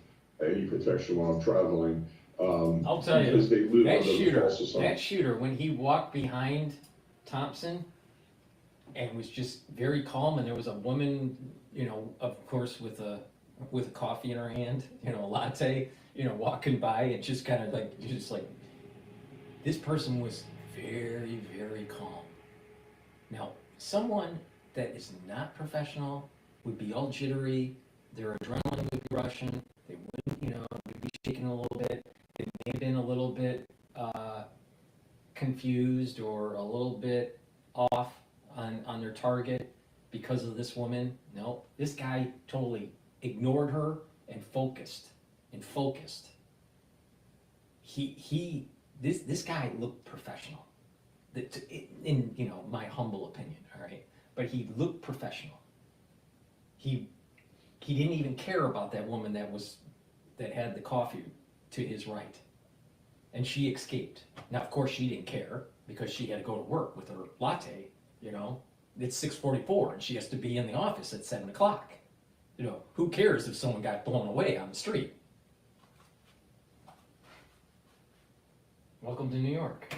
any protection while I'm traveling.
I'll tell you,
they live
that shooter, when he walked behind Thompson and was just very calm, and there was a woman, of course, with a coffee in her hand, a latte, walking by, and just kind of like, this person was very, very calm. Now, someone that is not professional would be all jittery, their adrenaline would be rushing, they wouldn't, they'd be shaking a little bit, they may have been a little bit confused or a little bit off on their target because of this woman. No, this guy totally ignored her and focused. This guy looked professional, in my humble opinion. All right, but he looked professional. He didn't even care about that woman that had the coffee to his right, and she escaped. Now, of course, she didn't care because she had to go to work with her latte. It's 6:44 and she has to be in the office at 7 o'clock. Who cares if someone got blown away on the street? Welcome to New York.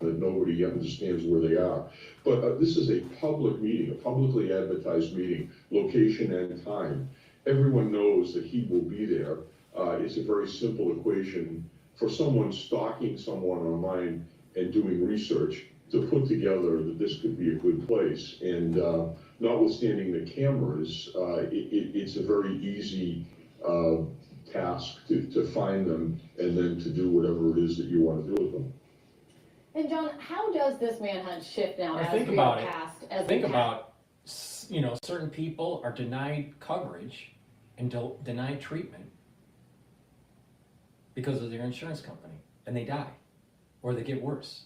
That nobody understands where they are. But this is a public meeting, a publicly advertised meeting, location and time. Everyone knows that he will be there. It's a very simple equation for someone stalking someone online and doing research to put together that this could be a good place. And notwithstanding the cameras, it's a very easy task to find them and then to do whatever it is that you want to do with them.
And John, how does this manhunt shift now as
Think
we
about
are
it.
past?
Think about, certain people are denied coverage and denied treatment because of their insurance company, and they die, or they get worse,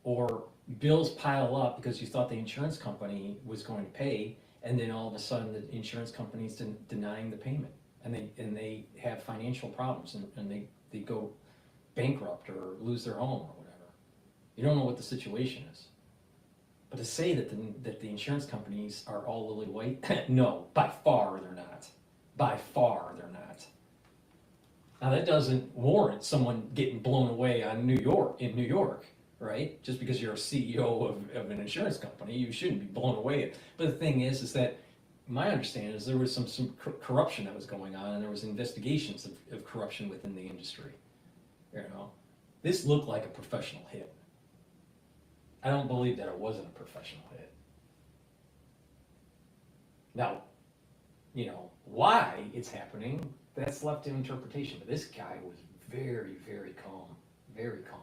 or bills pile up because you thought the insurance company was going to pay, and then all of a sudden the insurance company's denying the payment, and they have financial problems, and they go bankrupt or lose their home or whatever. You don't know what the situation is. But to say that the insurance companies are all lily white, no, by far they're not. By far they're not. Now that doesn't warrant someone getting blown away in New York, right? Just because you're a CEO of an insurance company, you shouldn't be blown away. But the thing is that my understanding is there was some corruption that was going on, and there was investigations of corruption within the industry. This looked like a professional hit. I don't believe that it wasn't a professional hit. Now, why it's happening, that's left to interpretation. But this guy was very, very calm. Very calm.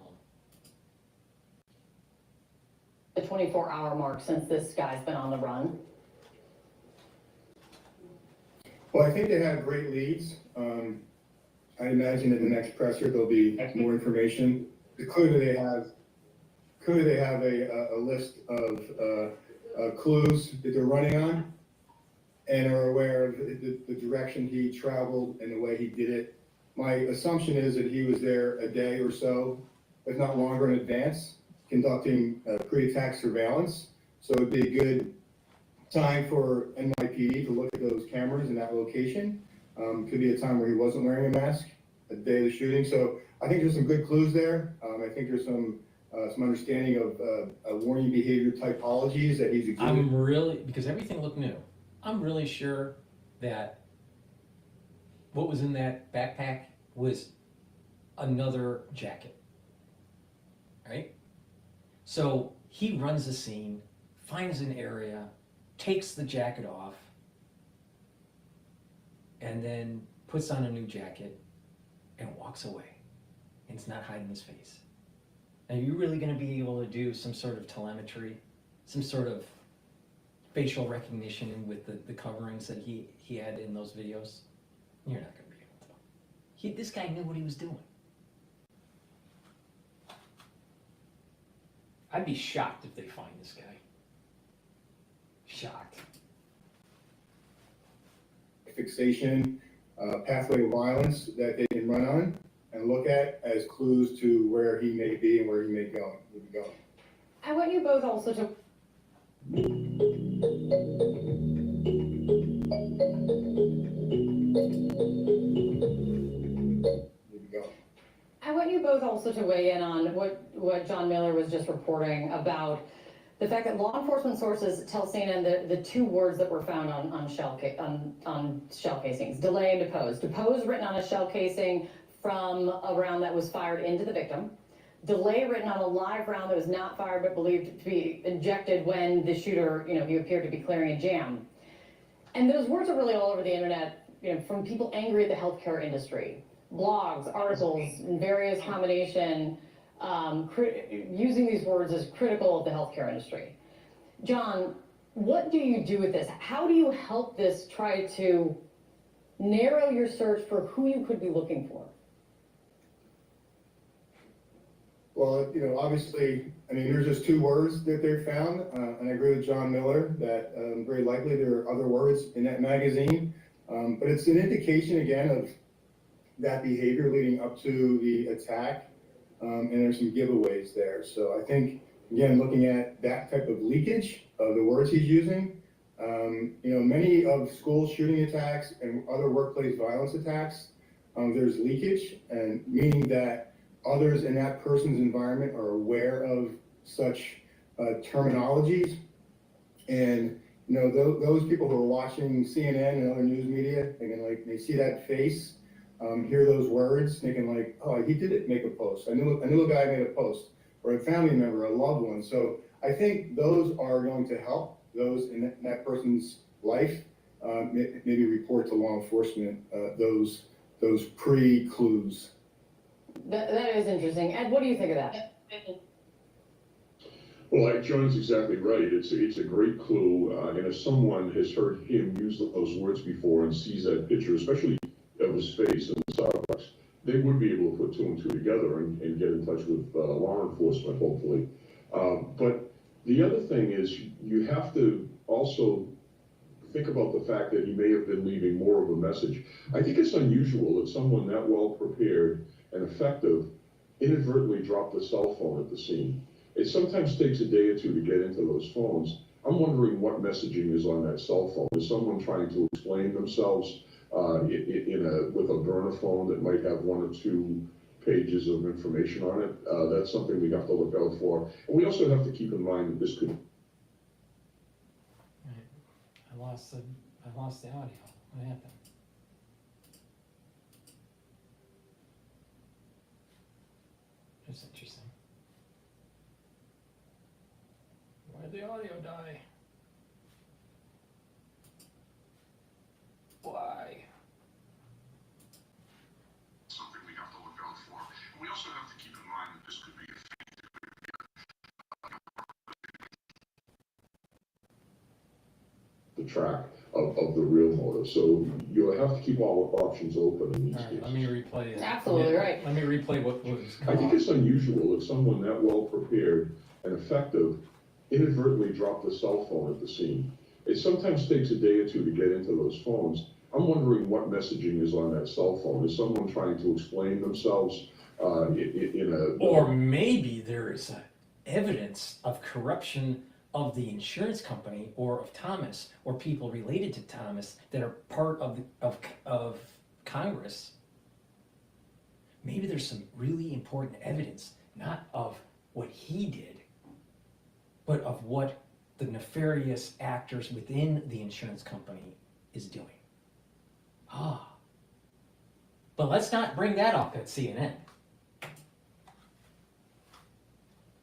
The 24-hour mark since this guy's been on the run.
Well, I think they have great leads. I imagine in the next presser there'll be more information. clearly they have a list of clues that they're running on and are aware of the direction he traveled and the way he did it. My assumption is that he was there a day or so, if not longer in advance, conducting pre-attack surveillance. So it'd be a good time for NYPD to look at those cameras in that location. Could be a time where he wasn't wearing a mask, the day of the shooting. So I think there's some good clues there. I think there's some understanding of warning behavior typologies that he's exhibiting.
Because everything looked new, I'm really sure that what was in that backpack was another jacket, right? So he runs the scene, finds an area, takes the jacket off, and then puts on a new jacket and walks away. And it's not hiding his face. Are you really going to be able to do some sort of telemetry, some sort of facial recognition with the coverings that he had in those videos? You're not going to be able to. This guy knew what he was doing. I'd be shocked if they find this guy. Shocked.
Fixation, pathway of violence that they can run on and look at as clues to where he may be and where he may be going.
I want you both also to weigh in on what John Miller was just reporting about the fact that law enforcement sources tell CNN the two words that were found on shell casings: delay and depose. Depose written on a shell casing from a round that was fired into the victim. Delay written on a live round that was not fired but believed to be ejected when the shooter, he appeared to be clearing a jam. And those words are really all over the internet, from people angry at the healthcare industry. Blogs, articles, in various combination, using these words as critical of the healthcare industry. John, what do you do with this? How do you help this try to narrow your search for who you could be looking for?
Well, obviously, there's just two words that they found, and I agree with John Miller that very likely there are other words in that magazine, but it's an indication, again, of that behavior leading up to the attack, and there's some giveaways there. So I think, again, looking at that type of leakage of the words he's using, many of school shooting attacks and other workplace violence attacks, there's leakage, and meaning that others in that person's environment are aware of such terminologies. And, those people who are watching CNN and other news media, they see that face, hear those words, thinking like, oh, he did make a post. I knew a guy made a post, or a family member, a loved one. So I think those are going to help those in that person's life, maybe report to law enforcement those pre-clues.
That is interesting. Ed, what do you think of that?
Well, John's exactly right. It's a great clue, and if someone has heard him use those words before and sees that picture, especially of his face in the Starbucks, they would be able to put two and two together and get in touch with law enforcement, hopefully. But the other thing is you have to also think about the fact that he may have been leaving more of a message. I think it's unusual that someone that well prepared and effective inadvertently dropped a cell phone at the scene. It sometimes takes a day or two to get into those phones. I'm wondering what messaging is on that cell phone. Is someone trying to explain themselves with a burner phone that might have one or two pages of information on it? That's something we have to look out for. And we also have to keep in mind that this could...
I lost the audio. What happened? That's interesting. Where'd the audio die? Why?
Something we have to look out for. And we also have to keep in mind that this could be a the track. of the real motive. So you have to keep all options open in these
All right,
cases.
let me replay it.
Absolutely right.
Let me replay what was
I think it's unusual if someone that well prepared and effective inadvertently dropped a cell phone at the scene. It sometimes takes a day or two to get into those phones. I'm wondering what messaging is on that cell phone. Is someone trying to explain themselves in a...
Or maybe there is evidence of corruption of the insurance company or of Thomas or people related to Thomas that are part of Congress. Maybe there's some really important evidence, not of what he did, but of what the nefarious actors within the insurance company is doing. But let's not bring that up at CNN.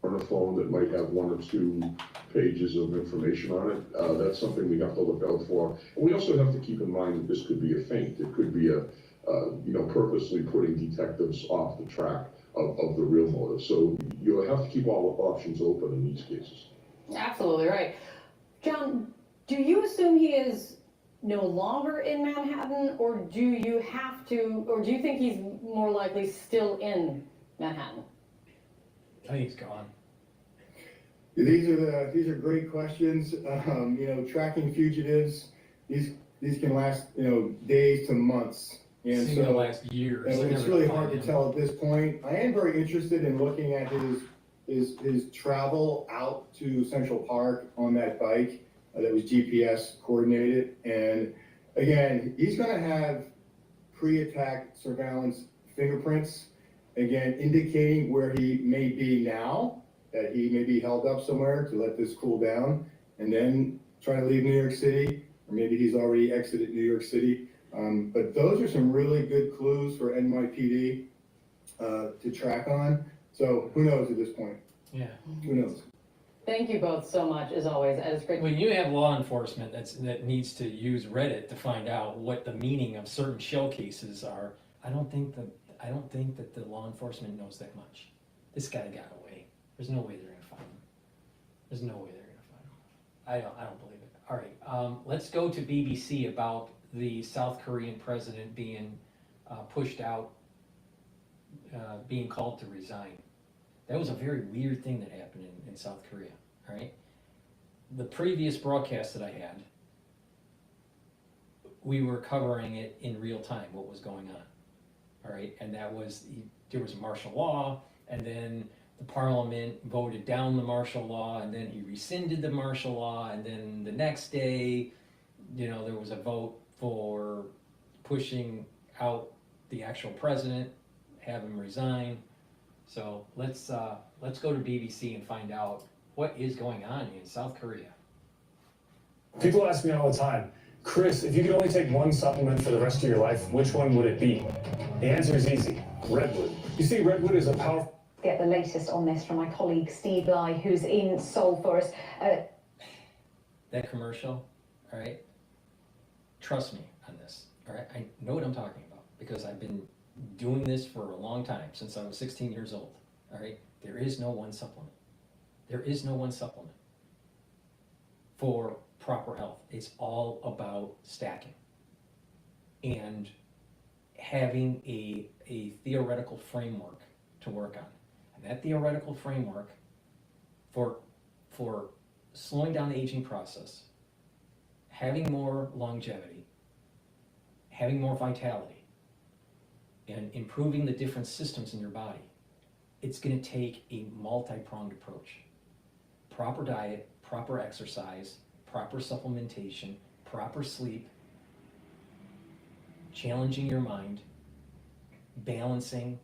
On a phone that might have 1 or 2 pages of information on it. That's something we have to look out for. And we also have to keep in mind that this could be a feint. It could be purposely putting detectives off the track of the real motive. So you have to keep all options open in these cases.
Absolutely right. John, do you assume he is no longer in Manhattan, or do you think he's more likely still in Manhattan?
I think he's gone.
These are great questions. Tracking fugitives, these can last, days to months. And
It's gonna last years.
And it's really hard to tell at this point. I am very interested in looking at his travel out to Central Park on that bike that was GPS coordinated. And again, he's gonna have pre-attack surveillance fingerprints, again, indicating where he may be now, that he may be held up somewhere to let this cool down, and then try to leave New York City, or maybe he's already exited New York City. But those are some really good clues for NYPD to track on. So who knows at this point?
Yeah.
Who knows?
Thank you both so much, as always. It's great.
When you have law enforcement that needs to use Reddit to find out what the meaning of certain shell cases are, I don't think that the law enforcement knows that much. This guy got away. There's no way they're gonna find him. There's no way they're gonna find him. I don't believe it. All right, let's go to BBC about the South Korean president being pushed out, being called to resign. That was a very weird thing that happened in South Korea, all right? The previous broadcast that I had, we were covering it in real time, what was going on, all right? And that was, there was martial law, and then the parliament voted down the martial law, and then he rescinded the martial law, and then the next day, there was a vote for pushing out the actual president, have him resign. So let's go to BBC and find out what is going on in South Korea.
People ask me all the time, Chris, if you could only take one supplement for the rest of your life, which one would it be? The answer is easy, redwood. You see, redwood is a powerful...
Get the latest on this from my colleague Steve Lai, who's in Seoul for us.
That commercial, all right? Trust me on this, all right? I know what I'm talking about because I've been doing this for a long time, since I was 16 years old, all right? There is no one supplement. There is no one supplement for proper health. It's all about stacking and having a theoretical framework to work on. And that theoretical framework for slowing down the aging process, having more longevity, having more vitality, and improving the different systems in your body, it's going to take a multi-pronged approach. Proper diet, proper exercise, proper supplementation, proper sleep, challenging your mind, balancing.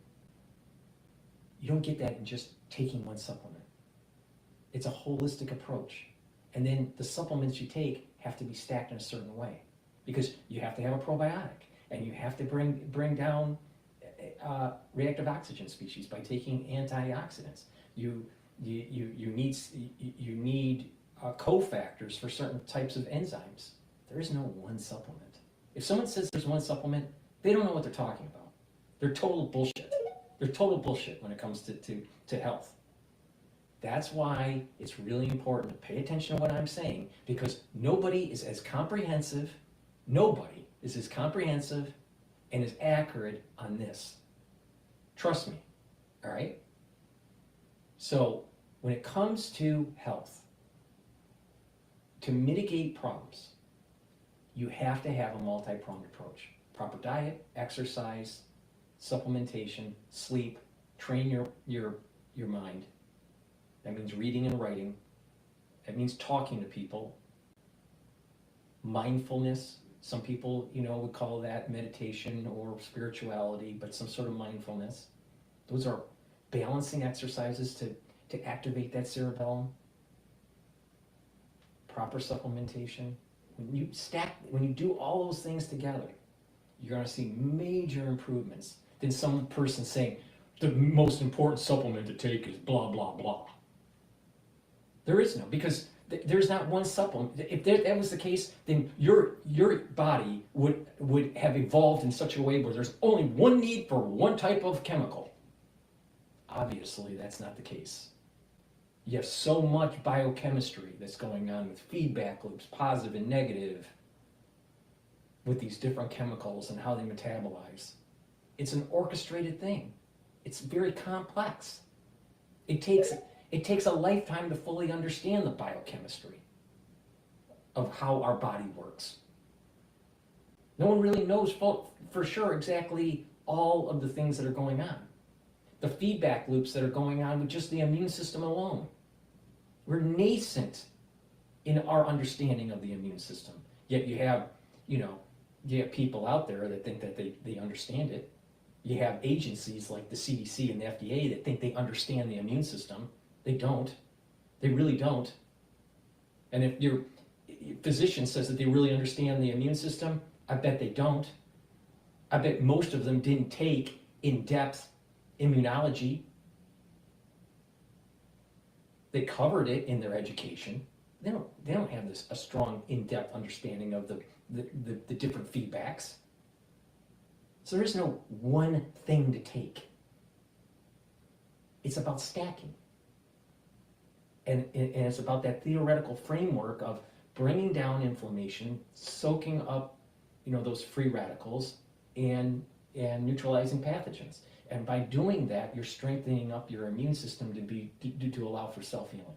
You don't get that in just taking one supplement. It's a holistic approach. And then the supplements you take have to be stacked in a certain way, because you have to have a probiotic, and you have to bring down reactive oxygen species by taking antioxidants. You need cofactors for certain types of enzymes. There is no one supplement. If someone says there's one supplement, they don't know what they're talking about. They're total bullshit. They're total bullshit when it comes to health. That's why it's really important to pay attention to what I'm saying, because nobody is as comprehensive Nobody is as comprehensive and as accurate on this. Trust me, all right? So when it comes to health, to mitigate problems, you have to have a multi-pronged approach. Proper diet, exercise, supplementation, sleep, train your mind. That means reading and writing. That means talking to people. Mindfulness. Some people, would call that meditation or spirituality, but some sort of mindfulness. Those are balancing exercises to activate that cerebellum. Proper supplementation. When you do all those things together, you're going to see major improvements than some person saying, the most important supplement to take is blah, blah, blah. There is no, because there's not one supplement. If that was the case, then your body would have evolved in such a way where there's only one need for one type of chemical. Obviously, that's not the case. You have so much biochemistry that's going on with feedback loops, positive and negative, with these different chemicals and how they metabolize. It's an orchestrated thing. It's very complex. It takes a lifetime to fully understand the biochemistry of how our body works. No one really knows for sure exactly all of the things that are going on. The feedback loops that are going on with just the immune system alone. We're nascent in our understanding of the immune system. Yet you have people out there that think that they understand it. You have agencies like the CDC and the FDA that think they understand the immune system. They don't. They really don't. And if your physician says that they really understand the immune system, I bet they don't. I bet most of them didn't take in-depth immunology. They covered it in their education. They don't have a strong in-depth understanding of the different feedbacks. So there is no one thing to take. It's about stacking. And it's about that theoretical framework of bringing down inflammation, soaking up, those free radicals, and neutralizing pathogens. And by doing that, you're strengthening up your immune system to allow for self-healing.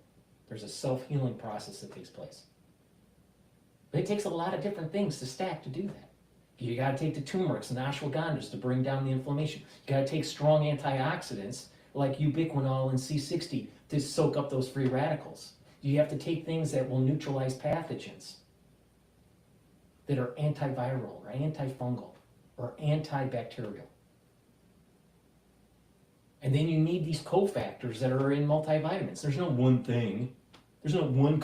There's a self-healing process that takes place. But it takes a lot of different things to stack to do that. You got to take the turmerics and ashwagandhas to bring down the inflammation. You got to take strong antioxidants like ubiquinol and C60 to soak up those free radicals. You have to take things that will neutralize pathogens, that are antiviral or antifungal or antibacterial. And then you need these cofactors that are in multivitamins. There's no one thing. There's not one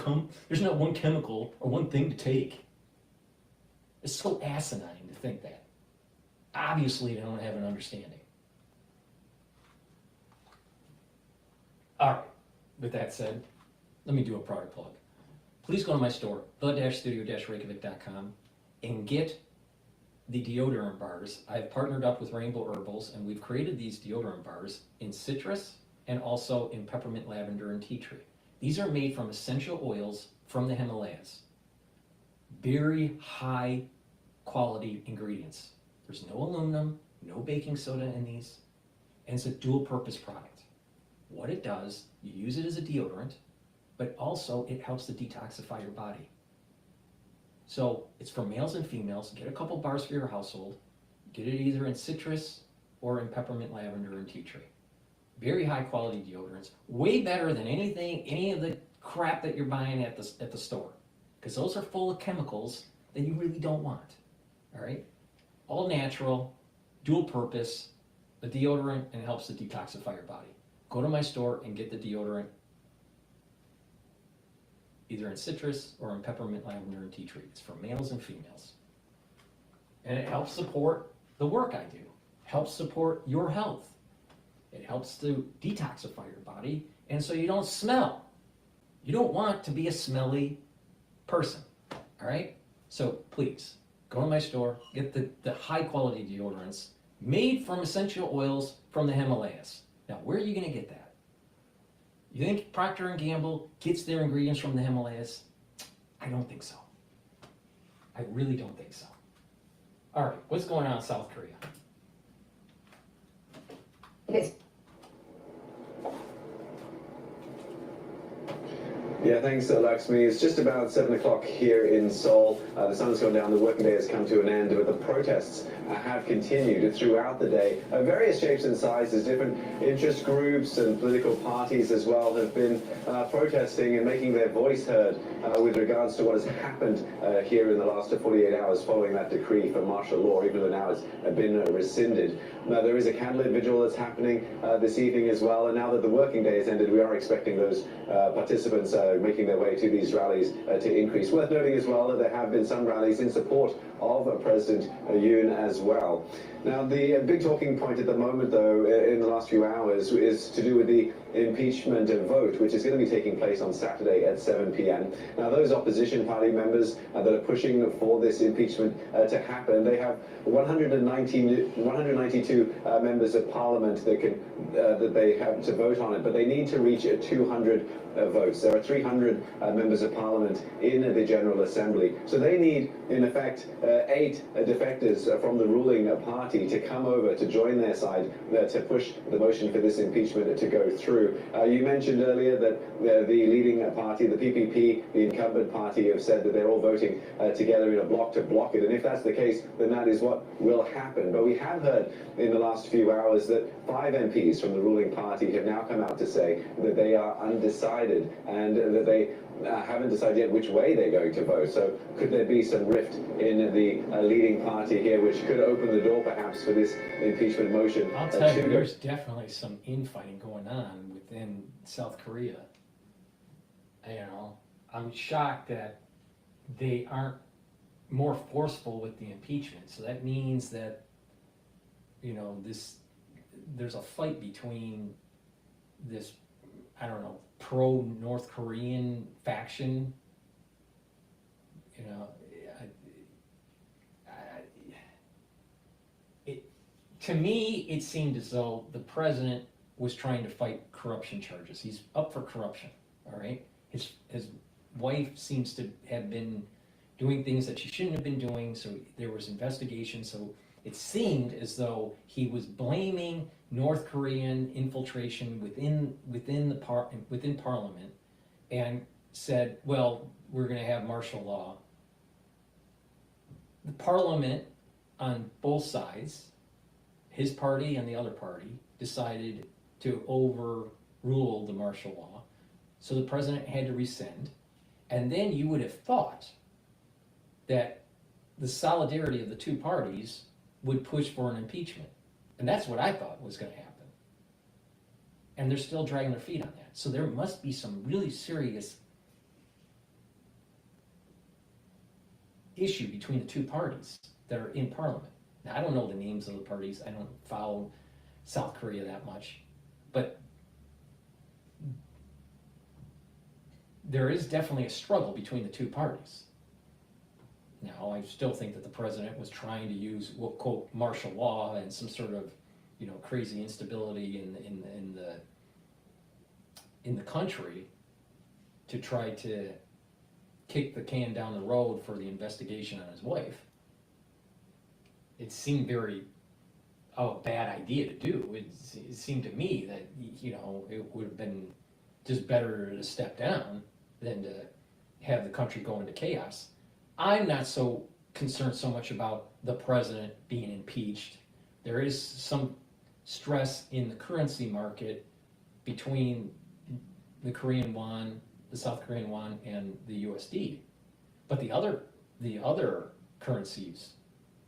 chemical or one thing to take. It's so asinine to think that. Obviously, they don't have an understanding. All right, with that said, let me do a product plug. Please go to my store, the-studio-reykjavik.com, and get the deodorant bars. I've partnered up with Rainbow Herbals, and we've created these deodorant bars in citrus and also in peppermint, lavender, and tea tree. These are made from essential oils from the Himalayas. Very high quality ingredients. There's no aluminum, no baking soda in these, and it's a dual purpose product. What it does, you use it as a deodorant, but also it helps to detoxify your body. So it's for males and females. Get a couple bars for your household. Get it either in citrus or in peppermint, lavender, and tea tree. Very high quality deodorants. Way better than any of the crap that you're buying at the store. Because those are full of chemicals that you really don't want. All right? All natural, dual purpose, a deodorant, and it helps to detoxify your body. Go to my store and get the deodorant either in citrus or in peppermint, lavender, and tea tree. It's for males and females. And it helps support the work I do. Helps support your health. It helps to detoxify your body, and so you don't smell. You don't want to be a smelly person, all right? So please, go to my store, get the high quality deodorants made from essential oils from the Himalayas. Now, where are you gonna get that? You think Procter & Gamble gets their ingredients from the Himalayas? I don't think so. I really don't think so. All right, what's going on in South Korea?
Yeah, thanks, Lakshmi. It's just about 7 o'clock here in Seoul. The sun's gone down, the working day has come to an end, but the protests have continued throughout the day. Various shapes and sizes, different interest groups and political parties as well have been protesting and making their voice heard with regards to what has happened here in the last 48 hours following that decree for martial law, even though now it's been rescinded. Now, there is a candlelit vigil that's happening this evening as well, and now that the working day has ended, we are expecting those participants making their way to these rallies to increase. Worth noting as well that there have been some rallies in support of President Yoon as well. Now, the big talking point at the moment, though, in the last few hours is to do with the impeachment vote, which is going to be taking place on Saturday at 7 p.m. Now, those opposition party members that are pushing for this impeachment to happen, they have 192 members of parliament that they have to vote on it, but they need to reach 200 votes. There are 300 members of parliament in the General Assembly, so they need, in effect, 8 defectors from the ruling party to come over to join their side to push the motion for this impeachment to go through. You mentioned earlier that the leading party, the PPP, the incumbent party, have said that they're all voting together in a block to block it, and if that's the case, then that is what will happen. But we have heard in the last few hours that 5 MPs from the ruling party have now come out to say that they are undecided and that they haven't decided yet which way they're going to vote. So could there be some rift in the leading party here, which could open the door perhaps for this impeachment motion?
I'll tell you, there's definitely some infighting going on within South Korea. You know, I'm shocked that they aren't more forceful with the impeachment. So that means that, you know, there's a fight between this, I don't know, pro-North Korean faction. You know, to me, it seemed as though the president was trying to fight corruption charges. He's up for corruption, all right? His wife seems to have been doing things that she shouldn't have been doing, so there was investigation. So it seemed as though he was blaming North Korean infiltration within Parliament, and said, "Well, we're going to have martial law." The Parliament on both sides, his party and the other party, decided to overrule the martial law, so the president had to rescind. And then you would have thought that the solidarity of the two parties would push for an impeachment. And that's what I thought was going to happen. And they're still dragging their feet on that. So there must be some really serious issue between the two parties that are in Parliament. Now, I don't know the names of the parties. I don't follow South Korea that much. But there is definitely a struggle between the two parties. Now, I still think that the president was trying to use, we'll quote, martial law and some sort of, you know, crazy instability in the country to try to kick the can down the road for the investigation on his wife. It seemed very a bad idea to do. It seemed to me that, you know, it would have been just better to step down than to have the country go into chaos. I'm not so concerned so much about the president being impeached. There is some stress in the currency market between the Korean won, the South Korean won, and the USD. But the other currencies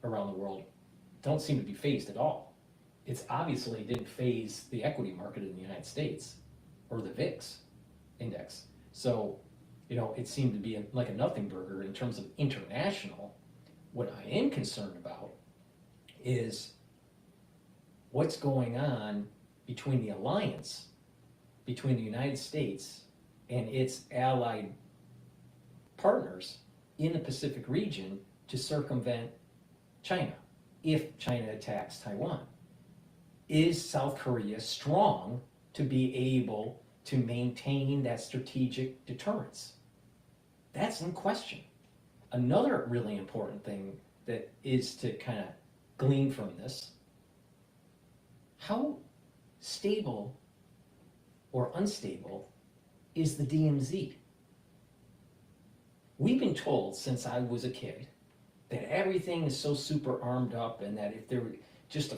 around the world don't seem to be phased at all. It's obviously didn't phase the equity market in the United States or the VIX index. So, you know, it seemed to be like a nothing burger in terms of international. What I am concerned about is what's going on between the alliance between the United States and its allied partners in the Pacific region to circumvent China if China attacks Taiwan. Is South Korea strong to be able to maintain that strategic deterrence? That's in question. Another really important thing that is to kind of glean from this, how stable or unstable is the DMZ? We've been told since I was a kid that everything is so super armed up, and that if there were just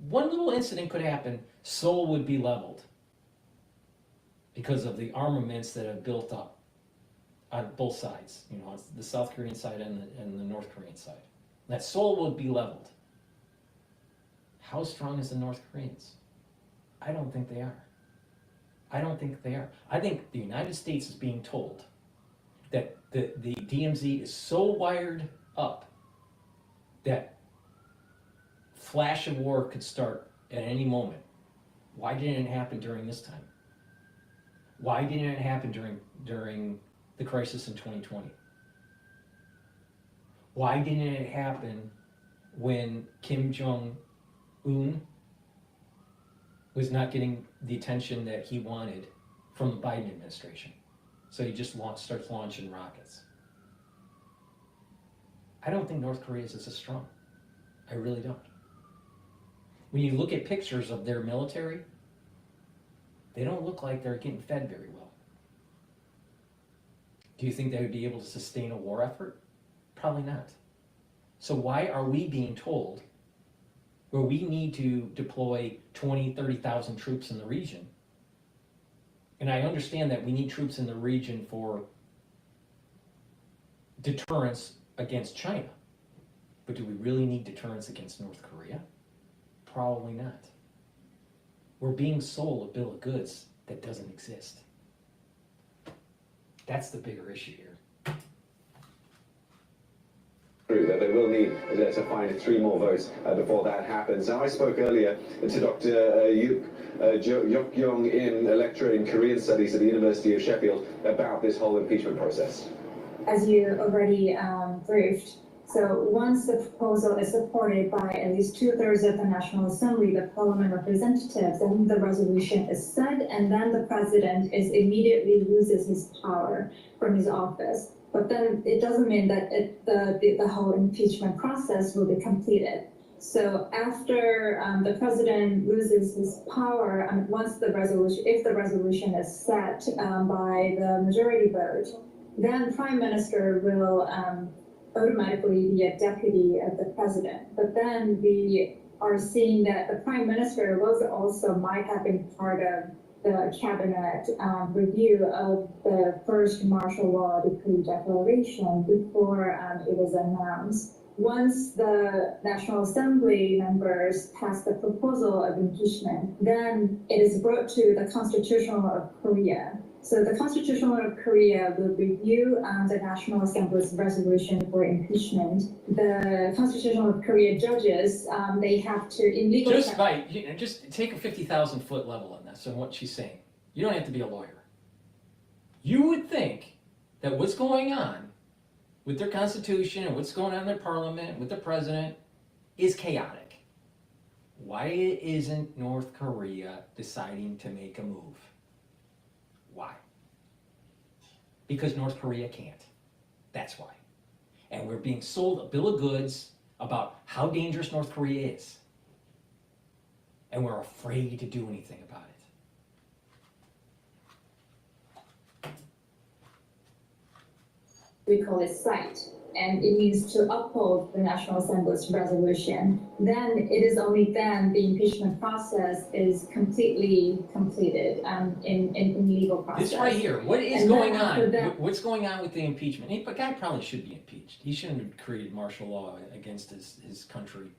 one little incident could happen, Seoul would be leveled because of the armaments that have built up on both sides, you know, the South Korean side and the North Korean side. That Seoul would be leveled. How strong is the North Koreans? I don't think they are. I don't think they are. I think the United States is being told that the DMZ is so wired up that flash of war could start at any moment. Why didn't it happen during this time? Why didn't it happen during the crisis in 2020? Why didn't it happen when Kim Jong-un was not getting the attention that he wanted from the Biden administration? So he just starts launching rockets. I don't think North Korea is as strong. I really don't. When you look at pictures of their military, they don't look like they're getting fed very well. Do you think they would be able to sustain a war effort? Probably not. So why are we being told where we need to deploy 20, 30,000 troops in the region? And I understand that we need troops in the region for deterrence against China. But do we really need deterrence against North Korea? Probably not. We're being sold a bill of goods that doesn't exist. That's the bigger issue here.
That they will need to find 3 more votes before that happens. Now, I spoke earlier to Dr. Yok Yong-in, a lecturer in Korean Studies at the University of Sheffield, about this whole impeachment process.
As you already briefed, so once the proposal is supported by at least 2/3 of the National Assembly, the Parliament representatives, then the resolution is set, and then the president immediately loses his power from his office. But then it doesn't mean that the whole impeachment process will be completed. So after the president loses his power, once the resolution, if the resolution is set by the majority vote, then Prime Minister will automatically be a deputy of the president. But then we are seeing that the Prime Minister might have been part of the cabinet review of the first martial law decree declaration before it was announced. Once the National Assembly members pass the proposal of impeachment, then it is brought to the Constitutional of Korea. So the Constitutional of Korea will review the National Assembly's resolution for impeachment. The Constitutional of Korea judges, they have to, in legal
just take a 50,000 foot level on this and what she's saying. You don't have to be a lawyer. You would think that what's going on with their constitution and what's going on in their parliament with the president is chaotic. Why isn't North Korea deciding to make a move? Why? Because North Korea can't. That's why. And we're being sold a bill of goods about how dangerous North Korea is. And we're afraid to do anything about it.
We call it cite, and it means to uphold the National Assembly's resolution. Then it is only then the impeachment process is completely completed in legal process.
This right here, what is going on? What's going on with the impeachment? The guy probably should be impeached. He shouldn't have created martial law against his countrymen,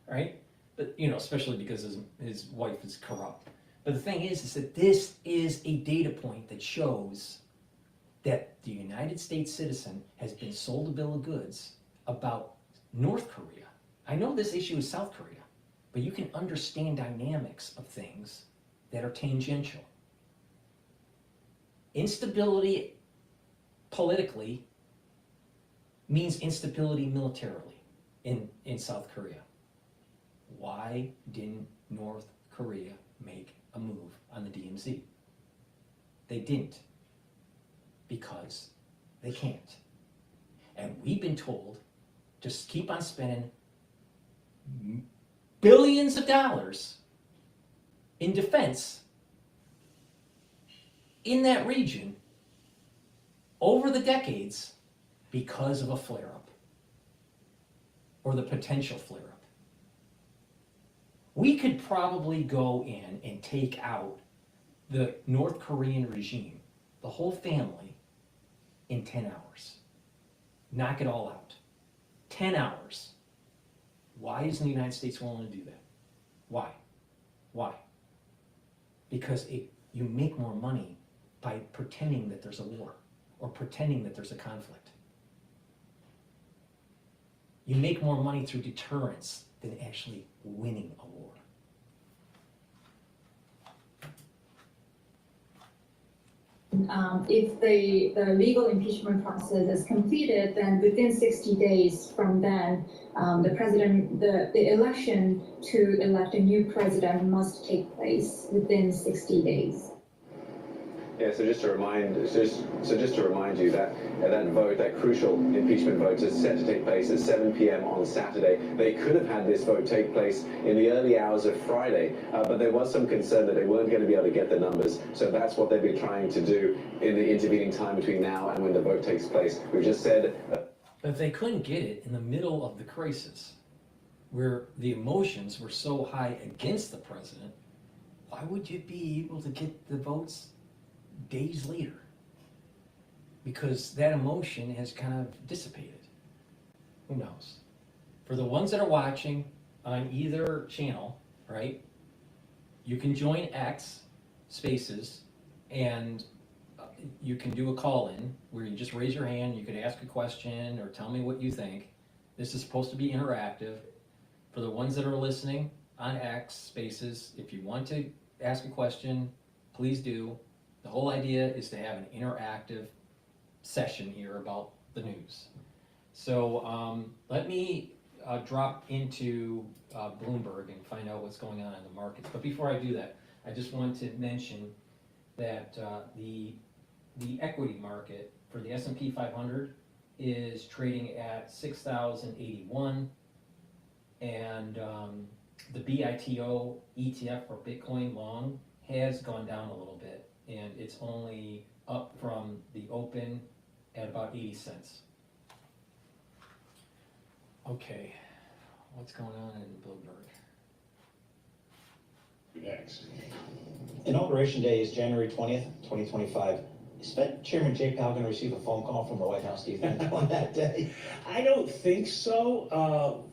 right? But especially because his wife is corrupt. But the thing is that this is a data point that shows that the United States citizen has been sold a bill of goods about North Korea. I know this issue is South Korea, but you can understand dynamics of things that are tangential. Instability politically means instability militarily in South Korea. Why didn't North Korea make a move on the DMZ? They didn't. Because they can't. And we've been told to just keep on spending billions of dollars in defense in that region over the decades because of a flare-up or the potential flare-up. We could probably go in and take out the North Korean regime, the whole family, in 10 hours. Knock it all out. 10 hours. Why isn't the United States willing to do that? Why? Why? Because you make more money by pretending that there's a war or pretending that there's a conflict. You make more money through deterrence than actually winning a war.
If the legal impeachment process is completed, then within 60 days from then, the election to elect a new president must take place within 60 days.
Yeah, so just to remind you that that vote, that crucial impeachment vote, is set to take place at 7 p.m. on Saturday. They could have had this vote take place in the early hours of Friday, but there was some concern that they weren't going to be able to get the numbers. So that's what they've been trying to do in the intervening time between now and when the vote takes place. We've just said.
But if they couldn't get it in the middle of the crisis, where the emotions were so high against the president, why would you be able to get the votes days later? Because that emotion has kind of dissipated. Who knows? For the ones that are watching on either channel, right, you can join X Spaces and you can do a call-in where you just raise your hand, you could ask a question or tell me what you think. This is supposed to be interactive. For the ones that are listening on X Spaces, if you want to ask a question, please do. The whole idea is to have an interactive session here about the news. So let me drop into Bloomberg and find out what's going on in the markets. But before I do that, I just want to mention that the equity market for the S&P 500 is trading at 6,081, and the BITO ETF for Bitcoin long has gone down a little bit, and it's only up from the open at about 80 cents. Okay, what's going on in Bloomberg?
Next. Inauguration Day is January 20th, 2025. Is Fed Chairman Jay Powell going to receive a phone call from the White House, do you think, on that day?
I don't think so.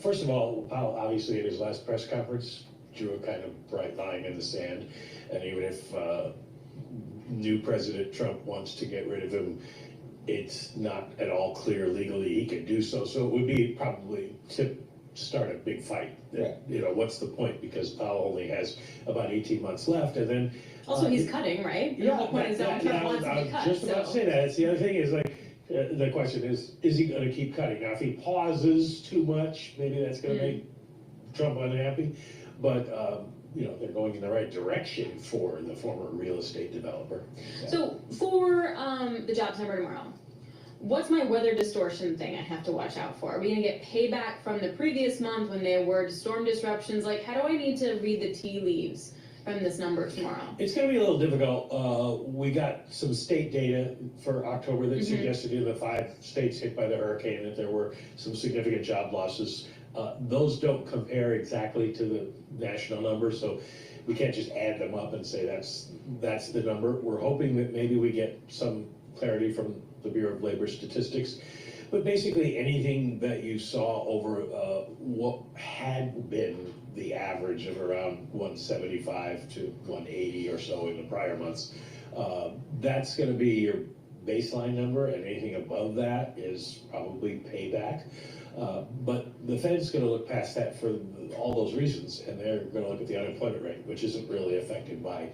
First of all, Powell obviously at his last press conference drew a kind of bright line in the sand, and even if new President Trump wants to get rid of him, it's not at all clear legally he can do so. So it would be probably to start a big fight. That, you know, what's the point? Because Powell only has about 18 months left, and then
also he's cutting, right?
Yeah,
the whole point is Donald Trump wants to be cut.
Just about to say that. It's the other thing is like the question is he going to keep cutting? Now, if he pauses too much, maybe that's going to make Trump unhappy. But you know, they're going in the right direction for the former real estate developer.
So for the jobs number tomorrow, what's my weather distortion thing I have to watch out for? Are we going to get payback from the previous month when there were storm disruptions? Like, how do I need to read the tea leaves from this number tomorrow?
It's going to be a little difficult. We got some state data for October that suggested in the 5 states hit by the hurricane that there were some significant job losses. Those don't compare exactly to the national number, so we can't just add them up and say that's the number. We're hoping that maybe we get some clarity from the Bureau of Labor Statistics. But basically anything that you saw over what had been the average of around 175 to 180 or so in the prior months, that's going to be your baseline number, and anything above that is probably payback. But the Fed's going to look past that for all those reasons, and they're going to look at the unemployment rate, which isn't really affected by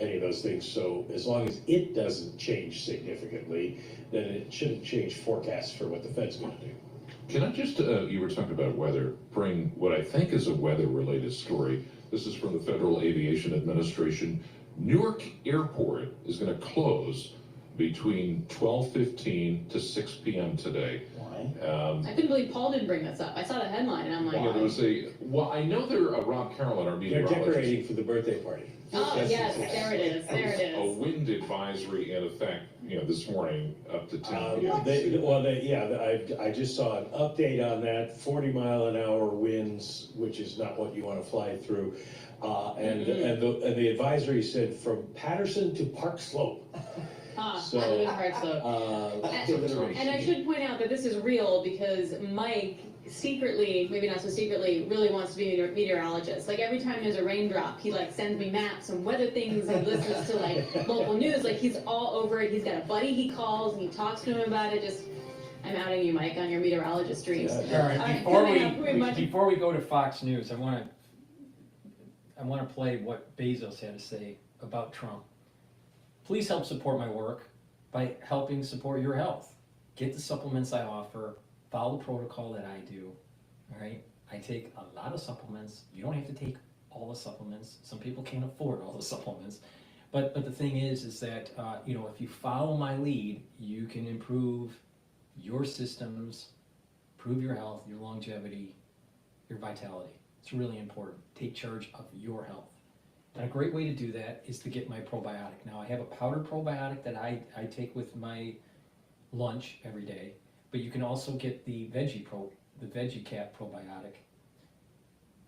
any of those things. So as long as it doesn't change significantly, then it shouldn't change forecasts for what the Fed's going to do.
Can I just, you were talking about weather, bring what I think is a weather-related story. This is from the Federal Aviation Administration. Newark Airport is going to close between 12:15 to 6 p.m. today.
Why?
I couldn't believe Paul didn't bring this up. I saw the headline and I'm like,
Yeah, there was well, I know Rob Carroll, our
They're
meteorologist.
decorating for the birthday party.
oh yes, there it is, there it
A
is.
wind advisory in effect, this morning up to 10
I just saw an update on that, 40-mile-an-hour winds, which is not what you want to fly through. And the advisory said from Patterson to Park Slope.
So, I live in Park Slope. And I should point out that this is real because Mike secretly, maybe not so secretly, really wants to be a meteorologist. Like every time there's a raindrop, he like sends me maps and weather things and listens to like local news. Like he's all over it. He's got a buddy he calls and he talks to him about it. Just, I'm outing you, Mike, on your meteorologist dreams.
All right, before we go to Fox News, I want to play what Bezos had to say about Trump. Please help support my work by helping support your health. Get the supplements I offer, follow the protocol that I do, all right? I take a lot of supplements. You don't have to take all the supplements. Some people can't afford all the supplements. But the thing is that, if you follow my lead, you can improve your systems, improve your health, your longevity, your vitality. It's really important. Take charge of your health. And a great way to do that is to get my probiotic. Now I have a powdered probiotic that I take with my lunch every day, but you can also get the VeggieCap probiotic.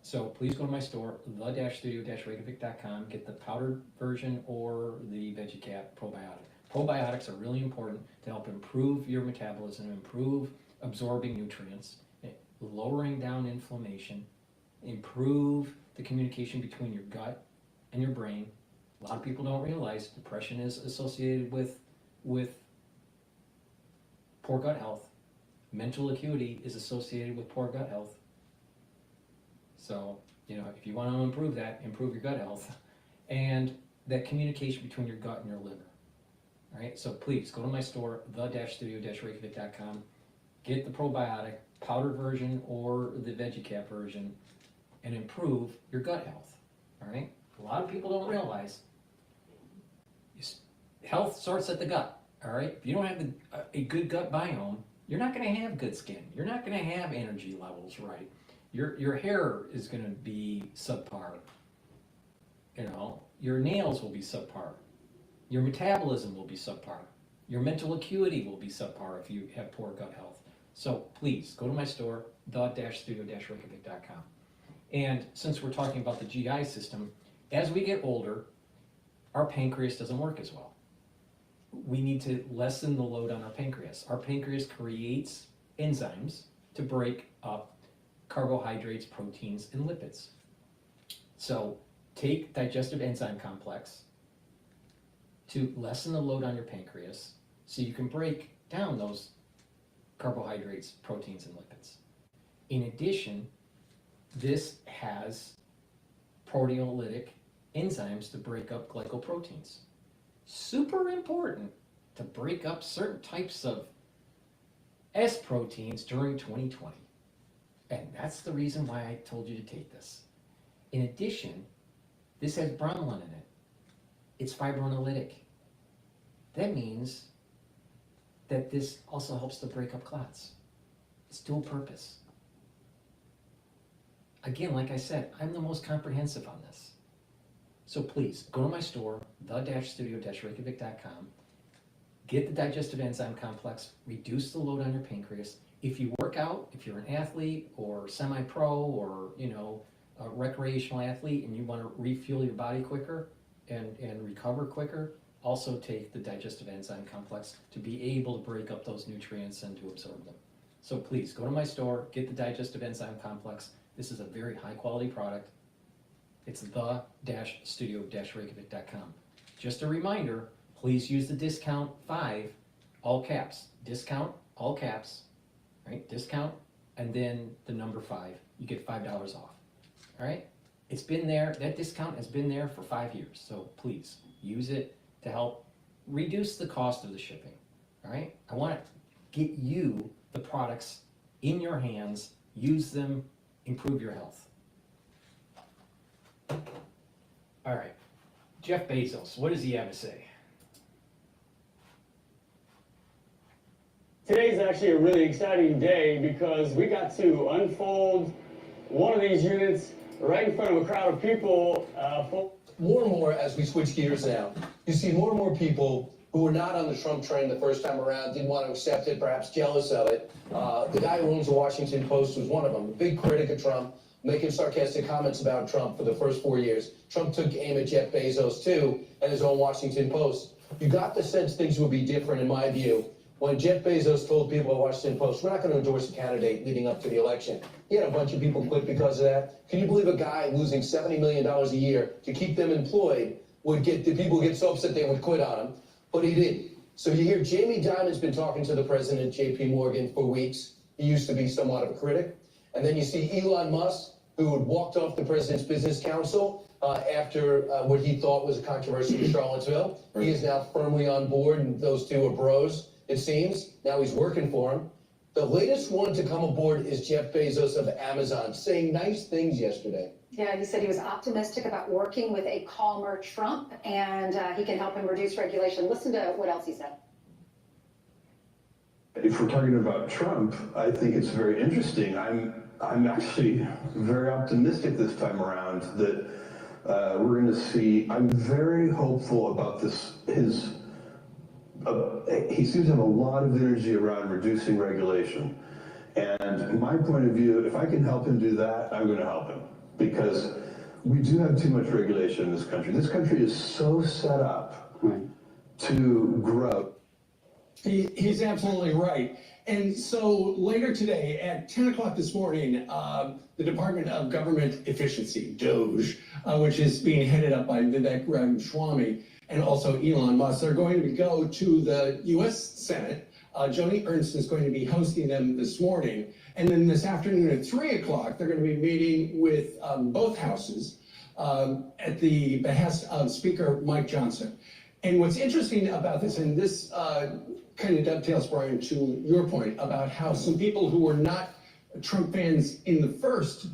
So please go to my store, the-studio-reykjavik.com, get the powdered version or the VeggieCap probiotic. Probiotics are really important to help improve your metabolism, improve absorbing nutrients, lowering down inflammation, improve the communication between your gut and your brain. A lot of people don't realize depression is associated with poor gut health. Mental acuity is associated with poor gut health. So, if you want to improve your gut health and that communication between your gut and your liver. All right, so please go to my store, the-studio-reykjavik.com, get the probiotic, powdered version or the VeggieCap version, and improve your gut health. All right? A lot of people don't realize health starts at the gut. All right? If you don't have a good gut biome, you're not going to have good skin. You're not going to have energy levels right. Your hair is going to be subpar. Your nails will be subpar. Your metabolism will be subpar. Your mental acuity will be subpar if you have poor gut health. So please go to my store, the-studio-reykjavik.com. And since we're talking about the GI system, as we get older, our pancreas doesn't work as well. We need to lessen the load on our pancreas. Our pancreas creates enzymes to break up carbohydrates, proteins, and lipids. So take digestive enzyme complex to lessen the load on your pancreas so you can break down those carbohydrates, proteins, and lipids. In addition, this has proteolytic enzymes to break up glycoproteins. Super important to break up certain types of S proteins during 2020. And that's the reason why I told you to take this. In addition, this has bromelain in it. It's fibrinolytic. That means that this also helps to break up clots. It's dual purpose. Again, like I said, I'm the most comprehensive on this. So please, go to my store, the-studio-reykjavik.com, get the digestive enzyme complex, reduce the load on your pancreas. If you work out, if you're an athlete or semi-pro or, a recreational athlete and you want to refuel your body quicker and recover quicker, also take the digestive enzyme complex to be able to break up those nutrients and to absorb them. So please, go to my store, get the digestive enzyme complex. This is a very high quality product. It's the-studio-reykjavik.com. Just a reminder, please use the discount 5, all caps. Discount, all caps, right? Discount, and then the number 5. You get $5 off, all right? It's been there, that discount has been there for 5 years. So please, use it to help reduce the cost of the shipping, all right? I want to get you the products in your hands, use them, improve your health. All right, Jeff Bezos, what does he have to say?
Today's actually a really exciting day because we got to unfold one of these units right in front of a crowd of people.
More and more, as we switch gears now, you see more and more people who were not on the Trump train the first time around, didn't want to accept it, perhaps jealous of it. The guy who owns the Washington Post was one of them, a big critic of Trump, making sarcastic comments about Trump for the first 4 years. Trump took aim at Jeff Bezos, too, and his own Washington Post. You got the sense things would be different, in my view, when Jeff Bezos told people at Washington Post, we're not going to endorse a candidate leading up to the election. He had a bunch of people quit because of that. Can you believe a guy losing $70 million a year to keep them employed would get the people get so upset they would quit on him? But he didn't. So you hear Jamie Dimon's been talking to the president at J.P. Morgan for weeks. He used to be somewhat of a critic. And then you see Elon Musk, who had walked off the president's business council after what he thought was a controversy in Charlottesville. He is now firmly on board, and those two are bros, it seems. Now he's working for him. The latest one to come aboard is Jeff Bezos of Amazon, saying nice things yesterday.
Yeah, he said he was optimistic about working with a calmer Trump, and he can help him reduce regulation. Listen to what else he said.
If we're talking about Trump, I think it's very interesting. I'm actually very optimistic this time around that we're going to see. I'm very hopeful about this. He seems to have a lot of energy around reducing regulation. And my point of view, if I can help him do that, I'm going to help him. Because we do have too much regulation in this country. This country is so set up to grow.
He's absolutely right. And so later today at 10 o'clock this morning, the Department of Government Efficiency, DOGE, which is being headed up by Vivek Ramaswamy and also Elon Musk, they're going to go to the U.S. Senate. Joni Ernst is going to be hosting them this morning. And then this afternoon at 3 o'clock, they're going to be meeting with both houses at the behest of Speaker Mike Johnson. And what's interesting about this, and this kind of dovetails, Brian, to your point about how some people who were not Trump fans in the first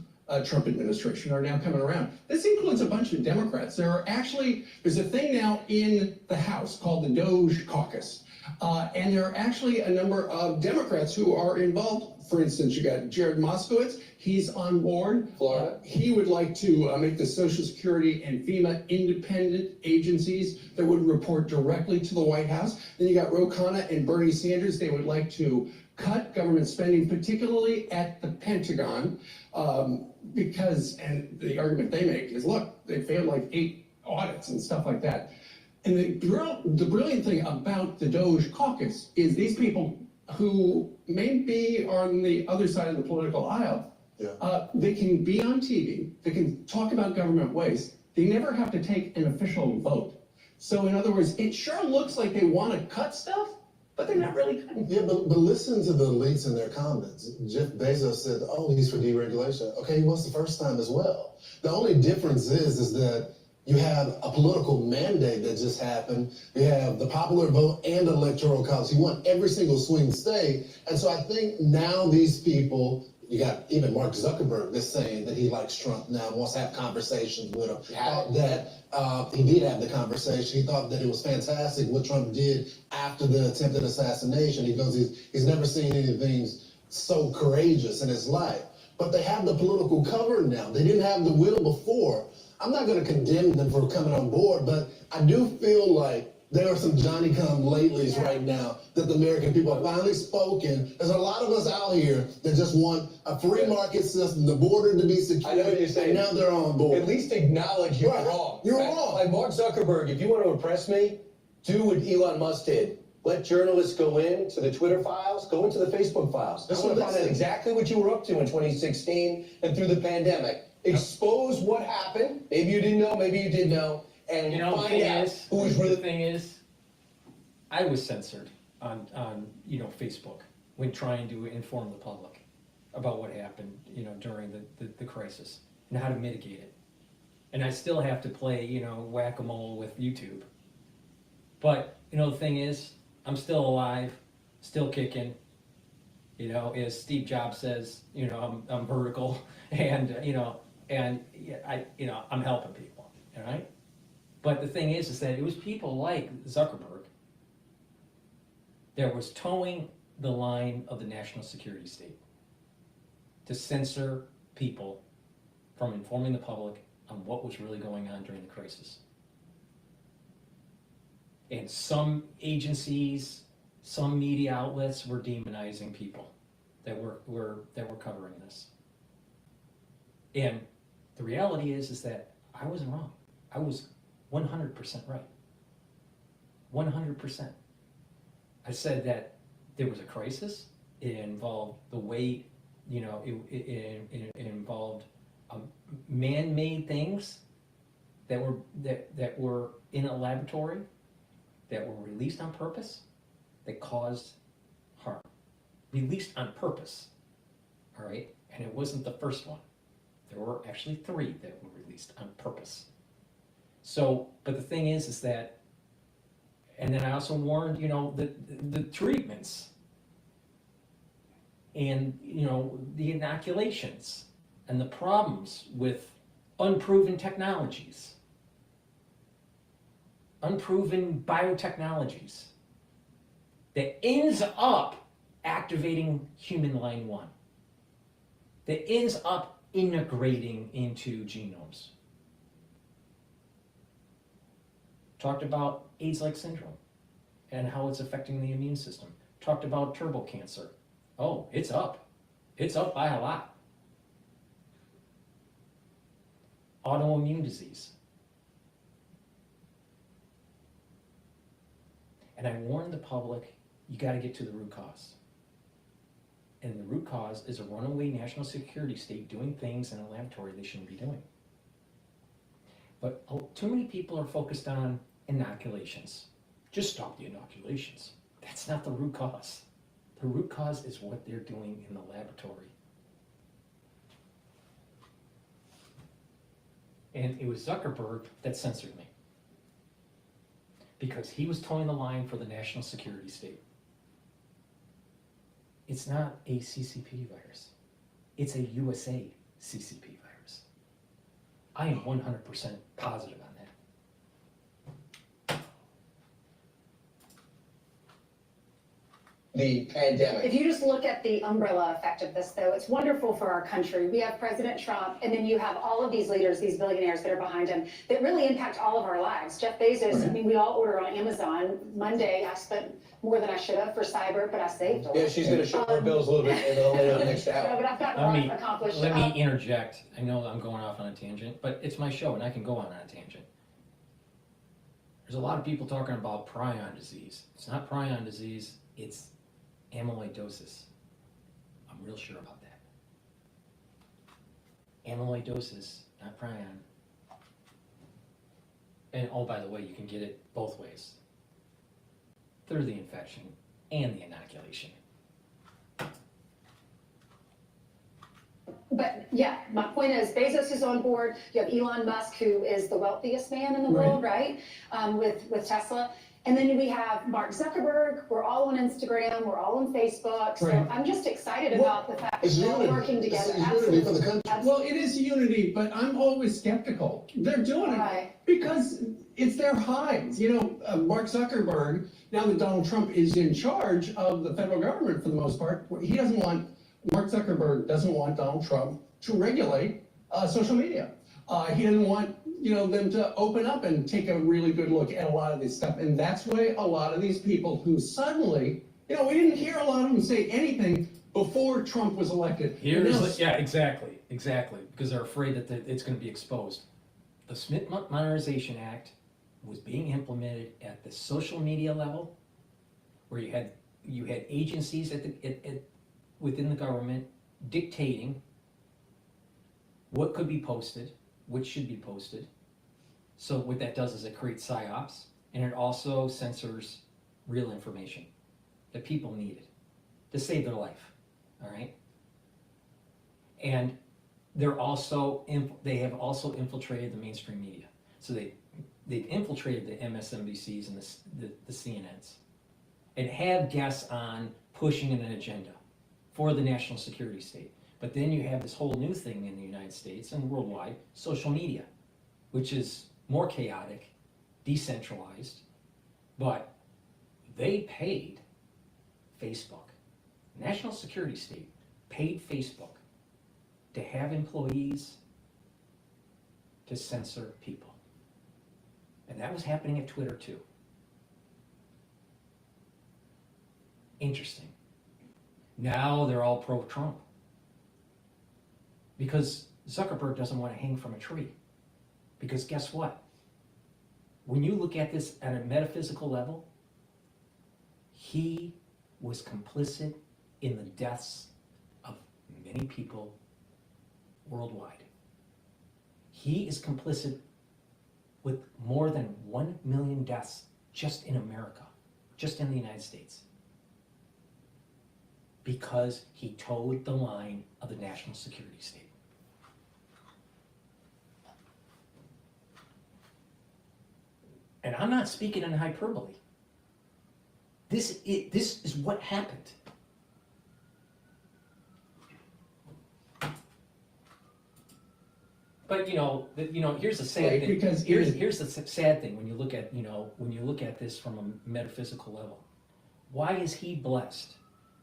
Trump administration are now coming around. This includes a bunch of Democrats. There's a thing now in the House called the DOGE caucus. And there are actually a number of Democrats who are involved. For instance, you got Jared Moskowitz. He's on board. Florida. He would like to make the Social Security and FEMA independent agencies that would report directly to the White House. Then you got Ro Khanna and Bernie Sanders. They would like to cut government spending, particularly at the Pentagon, and the argument they make is, look, they failed like 8 audits and stuff like that. And the brilliant thing about the DOGE caucus is these people who may be on the other side of the political aisle, they can be on TV, they can talk about government waste, they never have to take an official vote. So in other words, it sure looks like they want to cut stuff, but they're not really cutting.
Yeah, but listen to the elites in their comments. Jeff Bezos said, oh, he's for deregulation. Okay, he was the first time as well. The only difference is that you have a political mandate that just happened. You have the popular vote and electoral college. You want every single swing state. And so I think now these people, you got even Mark Zuckerberg that's saying that he likes Trump now, wants to have conversations with him. Thought that he did have the conversation. He thought that it was fantastic what Trump did after the attempted assassination. He goes, he's never seen anything so courageous in his life. But they have the political cover now. They didn't have the will before. I'm not going to condemn them for coming on board, but I do feel like there are some Johnny-come-latelys right now that the American people have finally spoken. There's a lot of us out here that just want a free market system, the border to be secure.
I know what you're saying.
And now they're on board.
At least acknowledge you're wrong.
You're wrong.
Like Mark Zuckerberg, if you want to impress me, do what Elon Musk did. Let journalists go into the Twitter files, go into the Facebook files. I want to find out exactly what you were up to in 2016 and through the pandemic. Expose what happened. Maybe you didn't know, maybe you did know, and find out who was really.
The thing is, I was censored on Facebook when trying to inform the public about what happened, during the crisis and how to mitigate it. And I still have to play, whack-a-mole with YouTube. But, the thing is, I'm still alive, still kicking. As Steve Jobs says, I'm vertical, and I'm helping people, all right? But the thing is that it was people like Zuckerberg that was towing the line of the national security state, to censor people from informing the public on what was really going on during the crisis. And some agencies, some media outlets were demonizing people that were covering this. And the reality is that I wasn't wrong. I was 100% right. 100%. I said that there was a crisis. It involved the way, it involved man-made things that were in a laboratory, that were released on purpose, that caused harm. Released on purpose, all right? And it wasn't the first one. There were actually 3 that were released on purpose. So, but the thing is that, and then I also warned, the treatments and, the inoculations and the problems with unproven technologies, unproven biotechnologies that ends up activating human line 1, that ends up integrating into genomes. Talked about AIDS-like syndrome and how it's affecting the immune system. Talked about turbo cancer. Oh, it's up. It's up by a lot. Autoimmune disease. And I warned the public, you got to get to the root cause. And the root cause is a runaway national security state doing things in a laboratory they shouldn't be doing. But too many people are focused on inoculations. Just stop the inoculations. That's not the root cause. The root cause is what they're doing in the laboratory. And it was Zuckerberg that censored me, because he was towing the line for the national security state. It's not a CCP virus. It's a USA CCP virus. I am 100% positive on that.
The pandemic.
If you just look at the umbrella effect of this, though, it's wonderful for our country. We have President Trump, and then you have all of these leaders, these billionaires that are behind him, that really impact all of our lives. Jeff Bezos, I mean, we all order on Amazon. Monday, I spent more than I should have for cyber, but I saved a lot.
Yeah, she's going to show her bills a little bit later next hour.
No, but I've got a lot accomplished.
Let me interject. I know I'm going off on a tangent, but it's my show and I can go on a tangent. There's a lot of people talking about prion disease. It's not prion disease, it's amyloidosis. I'm real sure about that. Amyloidosis, not prion. And oh, by the way, you can get it both ways. Through the infection and the inoculation.
But yeah, my point is Bezos is on board. You have Elon Musk, who is the wealthiest man in the world, right? With Tesla. And then we have Mark Zuckerberg. We're all on Instagram. We're all on Facebook. So I'm just excited about the fact that we're all working together.
Unity for the country.
Well, it is unity, but I'm always skeptical. They're doing it because it's their hides. Mark Zuckerberg, now that Donald Trump is in charge of the federal government for the most part, Mark Zuckerberg doesn't want Donald Trump to regulate social media. He doesn't want them to open up and take a really good look at a lot of this stuff. And that's why a lot of these people who suddenly, we didn't hear a lot of them say anything before Trump was elected.
Yeah, exactly, because they're afraid that it's going to be exposed. The Smith Modernization Act was being implemented at the social media level, where you had agencies within the government dictating what could be posted, which should be posted. So what that does is it creates psyops, and it also censors real information that people needed to save their life, all right? And they have also infiltrated the mainstream media. So they've infiltrated the MSNBCs and the CNNs, and have guests on pushing an agenda for the national security state. But then you have this whole new thing in the United States and worldwide, social media, which is more chaotic, decentralized, but they paid Facebook national security state paid Facebook to have employees to censor people. And that was happening at Twitter too. Interesting. Now they're all pro-Trump. Because Zuckerberg doesn't want to hang from a tree. Because guess what? When you look at this at a metaphysical level, he was complicit in the deaths of many people worldwide. He is complicit with more than 1 million deaths just in America, just in the United States, because he towed the line of the national security state. And I'm not speaking in hyperbole. This is what happened. But here's the sad thing.
Because
here's the sad thing when you look at this from a metaphysical level. Why is he blessed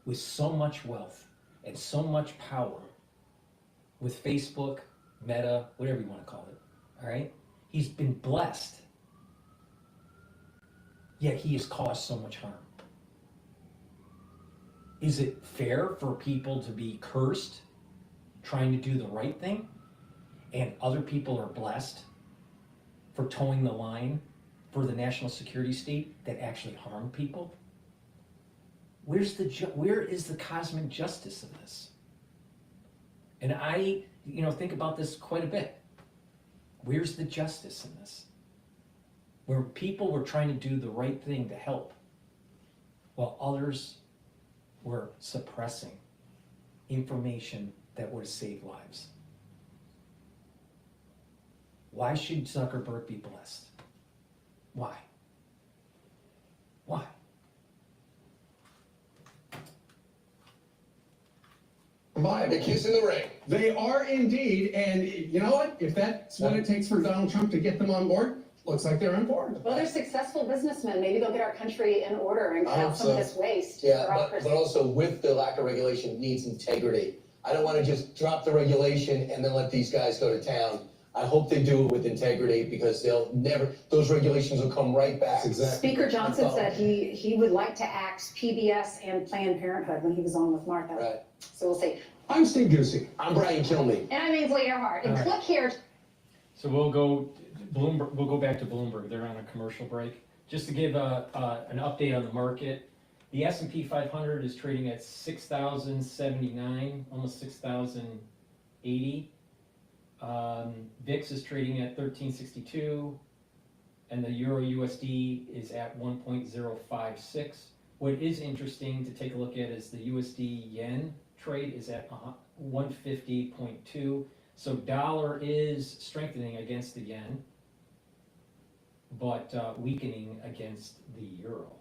with so much wealth and so much power with Facebook, Meta, whatever you want to call it? All right, he's been blessed, yet he has caused so much harm. Is it fair for people to be cursed trying to do the right thing, and other people are blessed for towing the line for the national security state that actually harm people? Where is the cosmic justice of this? And I, think about this quite a bit. Where's the justice in this? Where people were trying to do the right thing to help, while others were suppressing information that would save lives. Why should Zuckerberg be blessed? Why? Why?
Why? The kiss in the ring.
They are indeed, and you know what? If that's what it takes for Donald Trump to get them on board, looks like they're on board.
Well, they're successful businessmen. Maybe they'll get our country in order and cut out some of this waste.
Yeah, but also with the lack of regulation needs integrity. I don't want to just drop the regulation and then let these guys go to town. I hope they do it with integrity, because those regulations will come right back.
Speaker Johnson said he would like to axe PBS and Planned Parenthood when he was on with Martha.
Right.
So we'll see.
I'm Steve Ducey.
I'm Brian Kilmeade.
And I'm Ainsley Earhart. And click here.
So we'll go back to Bloomberg. They're on a commercial break. Just to give an update on the market, the S&P 500 is trading at 6,079, almost 6,080. VIX is trading at 1362, and the Euro USD is at 1.056. What is interesting to take a look at is the USD yen trade is at 150.2. So dollar is strengthening against the yen, but weakening against the euro.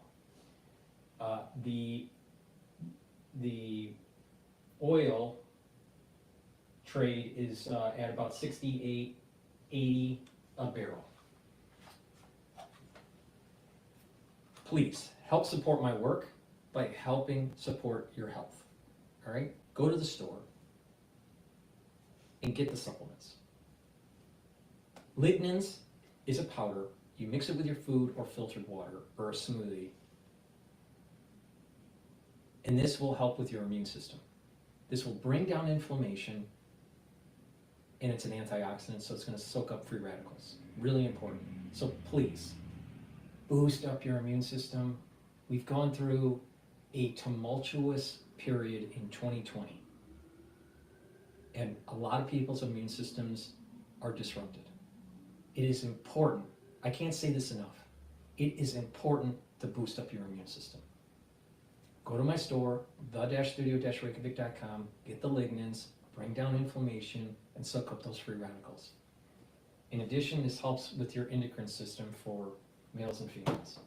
The oil trade is at about 68.80 a barrel. Please help support my work by helping support your health. All right, go to the store and get the supplements. Lignans is a powder. You mix it with your food or filtered water or a smoothie, and this will help with your immune system. This will bring down inflammation, and it's an antioxidant, so it's going to soak up free radicals. Really important. So please, boost up your immune system. We've gone through a tumultuous period in 2020, and a lot of people's immune systems are disrupted. It is important, I can't say this enough, it is important to boost up your immune system. Go to my store, the-studio-reykjavik.com, get the lignans, bring down inflammation, and soak up those free radicals. In addition, this helps with your endocrine system for males and females.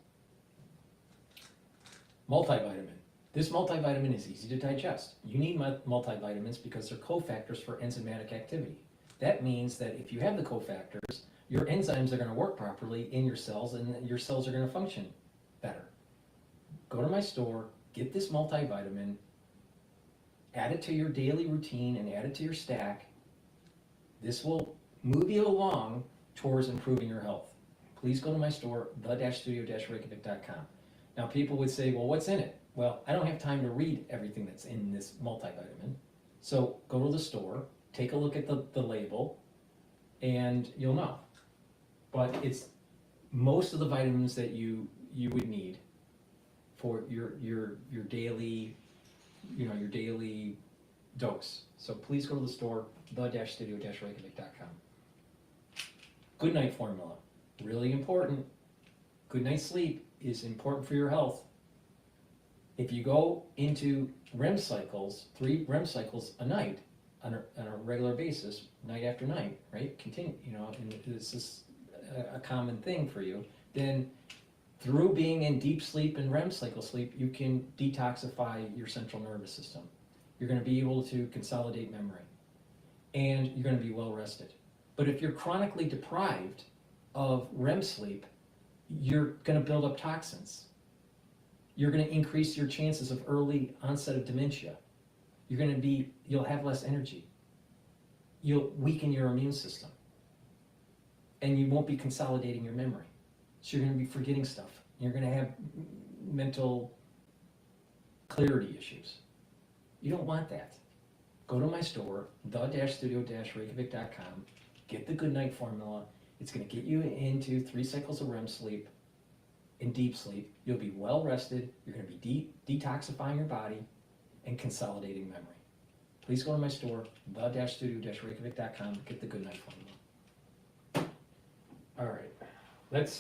Multivitamin. This multivitamin is easy to digest. You need multivitamins because they're cofactors for enzymatic activity. That means that if you have the cofactors, your enzymes are going to work properly in your cells, and your cells are going to function better. Go to my store, get this multivitamin, add it to your daily routine and add it to your stack. This will move you along towards improving your health. Please go to my store, the-studio-reykjavik.com. Now people would say, well, what's in it? Well, I don't have time to read everything that's in this multivitamin. So go to the store, take a look at the label, and you'll know. But it's most of the vitamins that you would need for your daily, your daily dose. So please go to the store, the-studio-reykjavik.com. Good night formula, really important. Good night's sleep is important for your health. If you go into REM cycles, 3 REM cycles a night on a regular basis, night after night, right? Continue, and this is a common thing for you, then through being in deep sleep and REM cycle sleep, you can detoxify your central nervous system. You're going to be able to consolidate memory, and you're going to be well rested. But if you're chronically deprived of REM sleep, you're going to build up toxins. You're going to increase your chances of early onset of dementia. You'll have less energy. You'll weaken your immune system. And you won't be consolidating your memory. So you're going to be forgetting stuff. You're going to have mental clarity issues. You don't want that. Go to my store, the-studio-reykjavik.com, get the Good Night formula. It's going to get you into 3 cycles of REM sleep and deep sleep. You'll be well rested. You're going to be detoxifying your body and consolidating memory. Please go to my store, the-studio-reykjavik.com, get the Good Night formula. All right, let's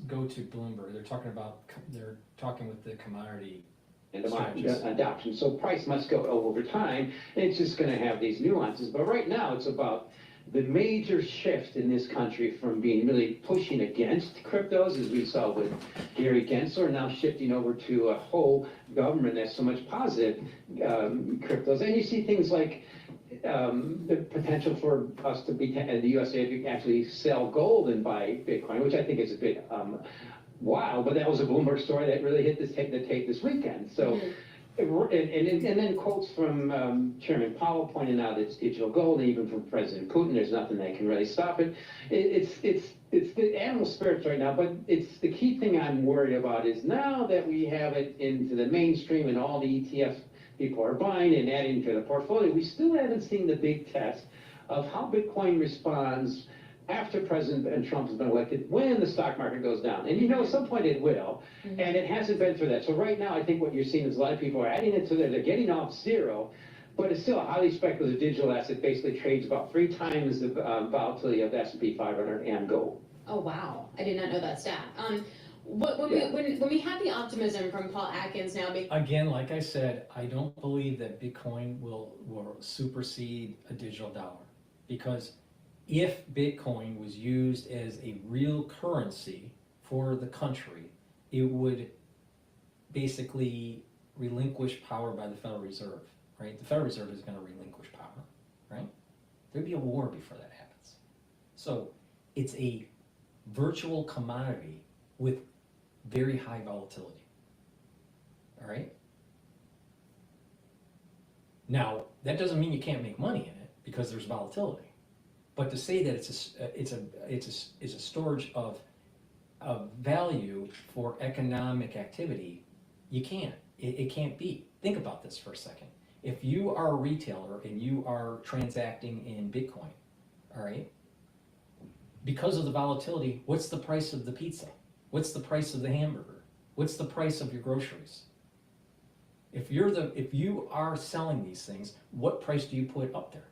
go to Bloomberg. They're talking with the commodity
and adoption. So price must go over time. It's just going to have these nuances. But right now, it's about the major shift in this country from being really pushing against cryptos, as we saw with Gary Gensler, now shifting over to a whole government that's so much positive cryptos. And you see things like the potential for us to be, the USA to actually sell gold and buy Bitcoin, which I think is a bit wild, but that was a Bloomberg story that really hit the tape this weekend. So, and then quotes from Chairman Powell pointing out it's digital gold, and even from President Putin, there's nothing that can really stop it. It's the animal spirits right now, but it's the key thing I'm worried about is now that we have it into the mainstream and all the ETFs people are buying and adding to the portfolio, we still haven't seen the big test of how Bitcoin responds after President Trump has been elected, when the stock market goes down. And at some point it will, and it hasn't been through that. So right now, I think what you're seeing is a lot of people are adding it to they're getting off zero, but it's still a highly speculative digital asset, basically trades about 3 times the volatility of the S&P 500 and gold.
Oh, wow. I did not know that stat. When we have the optimism from Paul Atkins now...
Again, like I said, I don't believe that Bitcoin will supersede a digital dollar, because if Bitcoin was used as a real currency for the country, it would basically relinquish power by the Federal Reserve, right? The Federal Reserve is going to relinquish power, right? There'd be a war before that happens. So it's a virtual commodity with very high volatility, all right? Now, that doesn't mean you can't make money in it because there's volatility. But to say that it's a storage of value for economic activity, you can't. It can't be. Think about this for a second. If you are a retailer and you are transacting in Bitcoin, all right, because of the volatility, what's the price of the pizza? What's the price of the hamburger? What's the price of your groceries? If you are selling these things, what price do you put up there?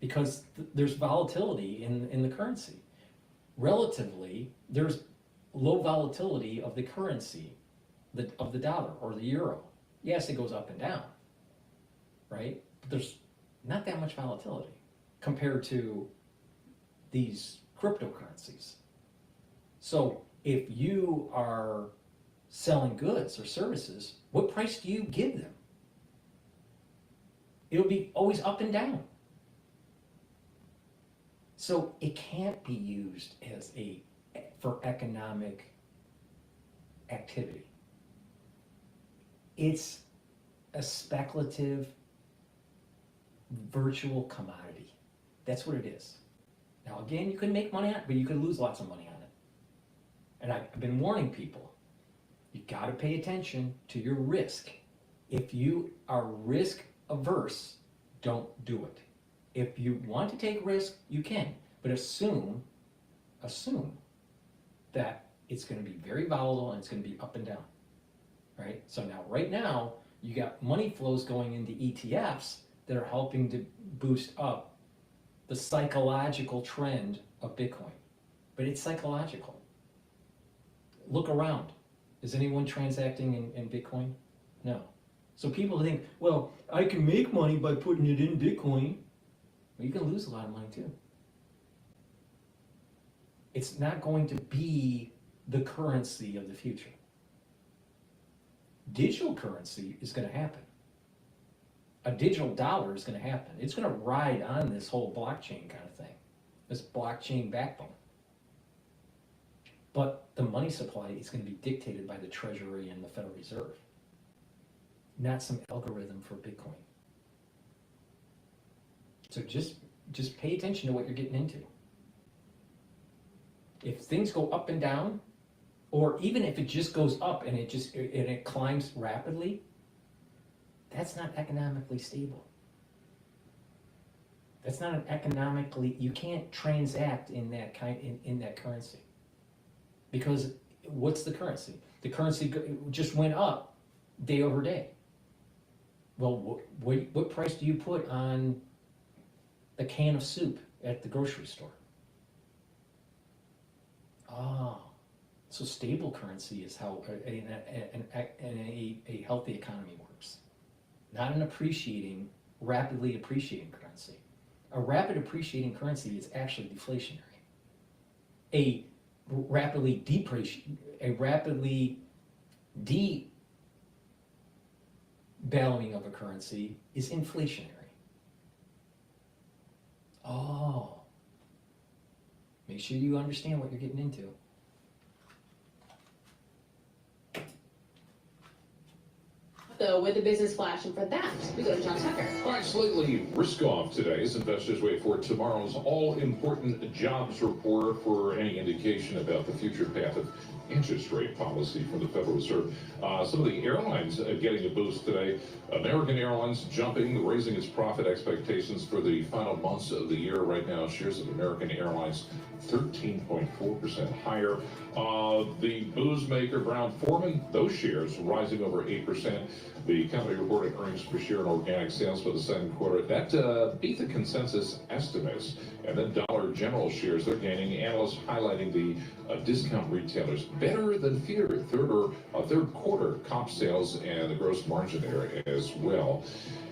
Because there's volatility in the currency. Relatively, there's low volatility of the currency, of the dollar or the euro. Yes, it goes up and down, right? But there's not that much volatility compared to these cryptocurrencies. So if you are selling goods or services, what price do you give them? It'll be always up and down. So it can't be used as for economic activity. It's a speculative virtual commodity. That's what it is. Now again, you can make money on it, but you can lose lots of money on it. And I've been warning people, you gotta pay attention to your risk. If you are risk averse, don't do it. If you want to take risk, you can, but assume that it's gonna be very volatile and it's gonna be up and down, right? So now, right now, you got money flows going into ETFs that are helping to boost up the psychological trend of Bitcoin. But it's psychological. Look around. Is anyone transacting in Bitcoin? No. So people think, well, I can make money by putting it in Bitcoin. Well, you can lose a lot of money too. It's not going to be the currency of the future. Digital currency is going to happen. A digital dollar is going to happen. It's going to ride on this whole blockchain kind of thing, this blockchain backbone. But the money supply is going to be dictated by the Treasury and the Federal Reserve, not some algorithm for Bitcoin. So just pay attention to what you're getting into. If things go up and down, or even if it just goes up and it climbs rapidly, that's not economically stable. That's not an economically, you can't transact in that in that currency. Because what's the currency? The currency just went up day over day. Well, what price do you put on a can of soup at the grocery store? Oh, so stable currency is how a healthy economy works. Not an rapidly appreciating currency. A rapid appreciating currency is actually deflationary. A rapidly devaluing of a currency is inflationary. Oh, make sure you understand what you're getting into.
So with the business flash, and for that, we go to John Tucker.
All right, slightly risk off today as investors wait for tomorrow's all-important jobs report for any indication about the future path of interest rate policy from the Federal Reserve. Some of the airlines getting a boost today. American Airlines jumping, raising its profit expectations for the final months of the year. Right now, shares of American Airlines 13.4% higher. The booze maker Brown-Forman, those shares rising over 8%. The company reported earnings per share and organic sales for the second quarter. That beat the consensus estimates. And then Dollar General shares, they're gaining. Analysts highlighting the discount retailers better than feared. Third quarter comp sales and the gross margin there as well.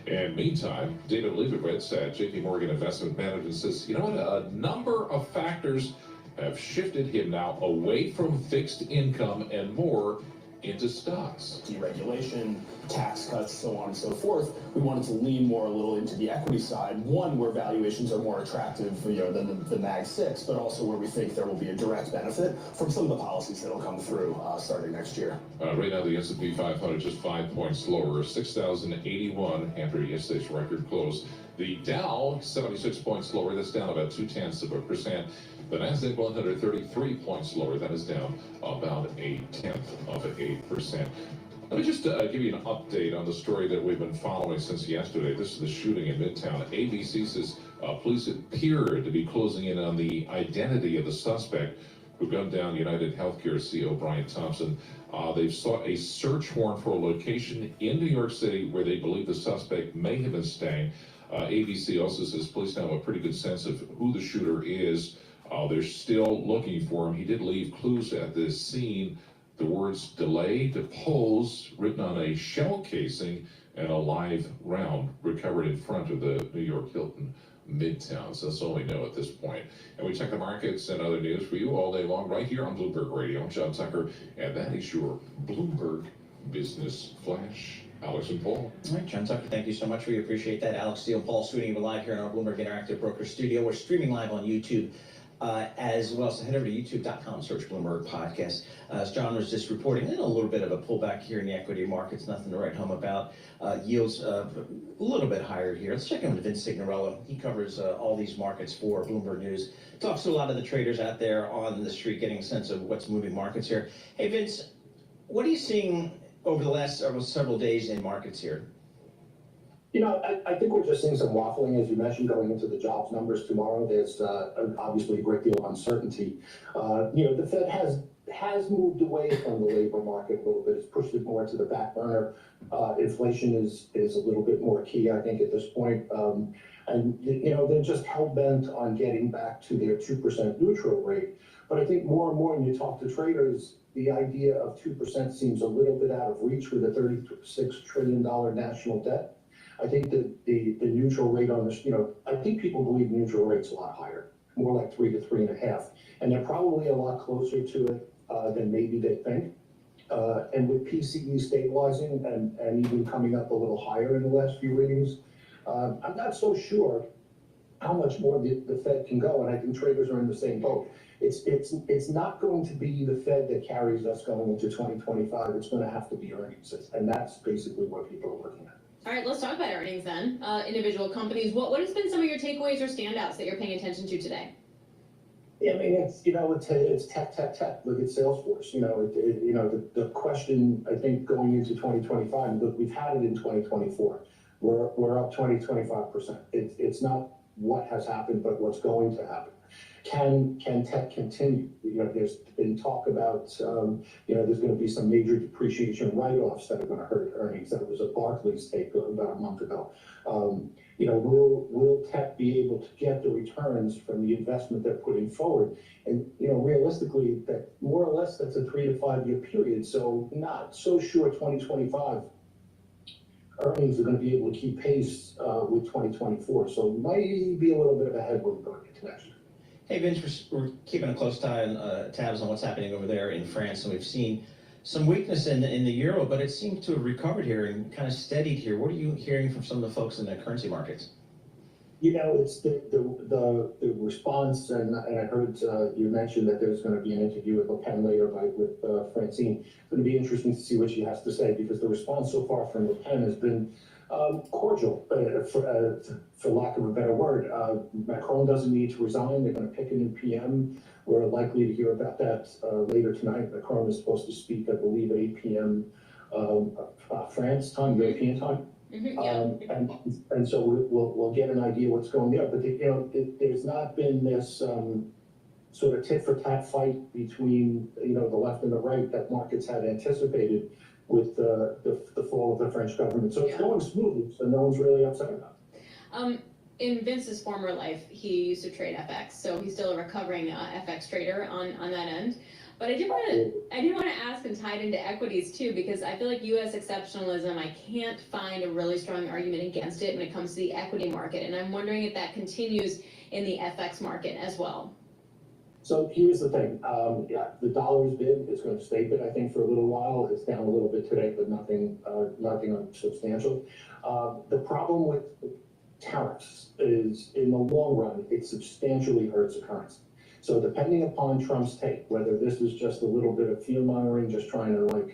And meantime, David Leibowitz at JP Morgan Investment Management says, you know what, a number of factors have shifted him now away from fixed income and more into stocks.
Deregulation, tax cuts, so on and so forth. We wanted to lean more a little into the equity side, one where valuations are more attractive, than the Mag 6, but also where we think there will be a direct benefit from some of the policies that will come through starting next year.
Right now, the S&P 500 just 5 points lower, 6,081 after yesterday's record close. The Dow 76 points lower. That's down about 0.2%. The Nasdaq 133 points lower. That is down about 0.1%. Let me just give you an update on the story that we've been following since yesterday. This is the shooting in Midtown. ABC says police appear to be closing in on the identity of the suspect who gunned down United Healthcare CEO Brian Thompson. They've sought a search warrant for a location in New York City where they believe the suspect may have been staying. ABC also says police now have a pretty good sense of who the shooter is. They're still looking for him. He did leave clues at this scene. The words delay to pose written on a shell casing and a live round recovered in front of the New York Hilton Midtown. So that's all we know at this point. And we check the markets and other news for you all day long right here on Bloomberg Radio. I'm John Tucker, and that is your Bloomberg Business Flash. Alex and Paul.
All right, John Tucker, thank you so much. We appreciate that. Alex Steele, Paul Sweeney, we're live here in our Bloomberg Interactive Broker Studio. We're streaming live on YouTube as well. So head over to youtube.com, search Bloomberg Podcast. As John was just reporting, a little bit of a pullback here in the equity markets, nothing to write home about. Yields a little bit higher here. Let's check in with Vince Signorello. He covers all these markets for Bloomberg News. Talks to a lot of the traders out there on the street, getting a sense of what's moving markets here. Hey, Vince, what are you seeing over the last several days in markets here?
You know, I think we're just seeing some waffling, as you mentioned, going into the jobs numbers tomorrow. There's obviously a great deal of uncertainty. The Fed has moved away from the labor market a little bit. It's pushed it more to the back burner. Inflation is a little bit more key, I think, at this point. They're just hell-bent on getting back to their 2% neutral rate. But I think more and more when you talk to traders, the idea of 2% seems a little bit out of reach with a $36 trillion national debt. I think that the neutral rate on this, I think people believe the neutral rate's a lot higher, more like 3 to 3.5. And they're probably a lot closer to it than maybe they think. And with PCE stabilizing and even coming up a little higher in the last few readings, I'm not so sure how much more the Fed can go. And I think traders are in the same boat. It's not going to be the Fed that carries us going into 2025. It's going to have to be earnings. And that's basically what people are looking at.
All right, let's talk about earnings then. Individual companies. What has been some of your takeaways or standouts that you're paying attention to today?
Yeah, I mean, it's tech. Look at Salesforce. The question I think going into 2025. Look, we've had it in 2024. We're up 25%. It's not what has happened, but what's going to happen. Can tech continue? There's been talk about, there's going to be some major depreciation write-offs that are going to hurt earnings. That was a Barclays take about a month ago. Will tech be able to get the returns from the investment they're putting forward? And, realistically, that more or less that's a 3 to 5 year period. So not so sure 2025 earnings are going to be able to keep pace with 2024. So might be a little bit of a headwind going into next year.
Hey, Vince, we're keeping a close tabs on what's happening over there in France, and we've seen some weakness in the euro, but it seems to have recovered here and kind of steadied here. What are you hearing from some of the folks in the currency markets?
It's the response, and I heard you mention that there's going to be an interview with Le Pen later with Francine. It's going to be interesting to see what she has to say, because the response so far from Le Pen has been cordial, for lack of a better word. Macron doesn't need to resign. They're going to pick a new PM. We're likely to hear about that later tonight. Macron is supposed to speak, I believe, at 8 p.m. France time, European time. And so we'll get an idea what's going there. But there's not been this sort of tit for tat fight between the left and the right that markets had anticipated with the fall of the French government. So it's going smoothly, so no one's really upset about it.
In Vince's former life, he used to trade FX, so he's still a recovering FX trader on that end. But I did want to ask and tie it into equities too, because I feel like U.S. exceptionalism, I can't find a really strong argument against it when it comes to the equity market, and I'm wondering if that continues in the FX market as well.
So here's the thing. The dollar's bid. It's going to stay bid, I think, for a little while. It's down a little bit today, but nothing substantial. The problem with tariffs is, in the long run, it substantially hurts the currency. So depending upon Trump's take, whether this is just a little bit of fear-mongering, just trying to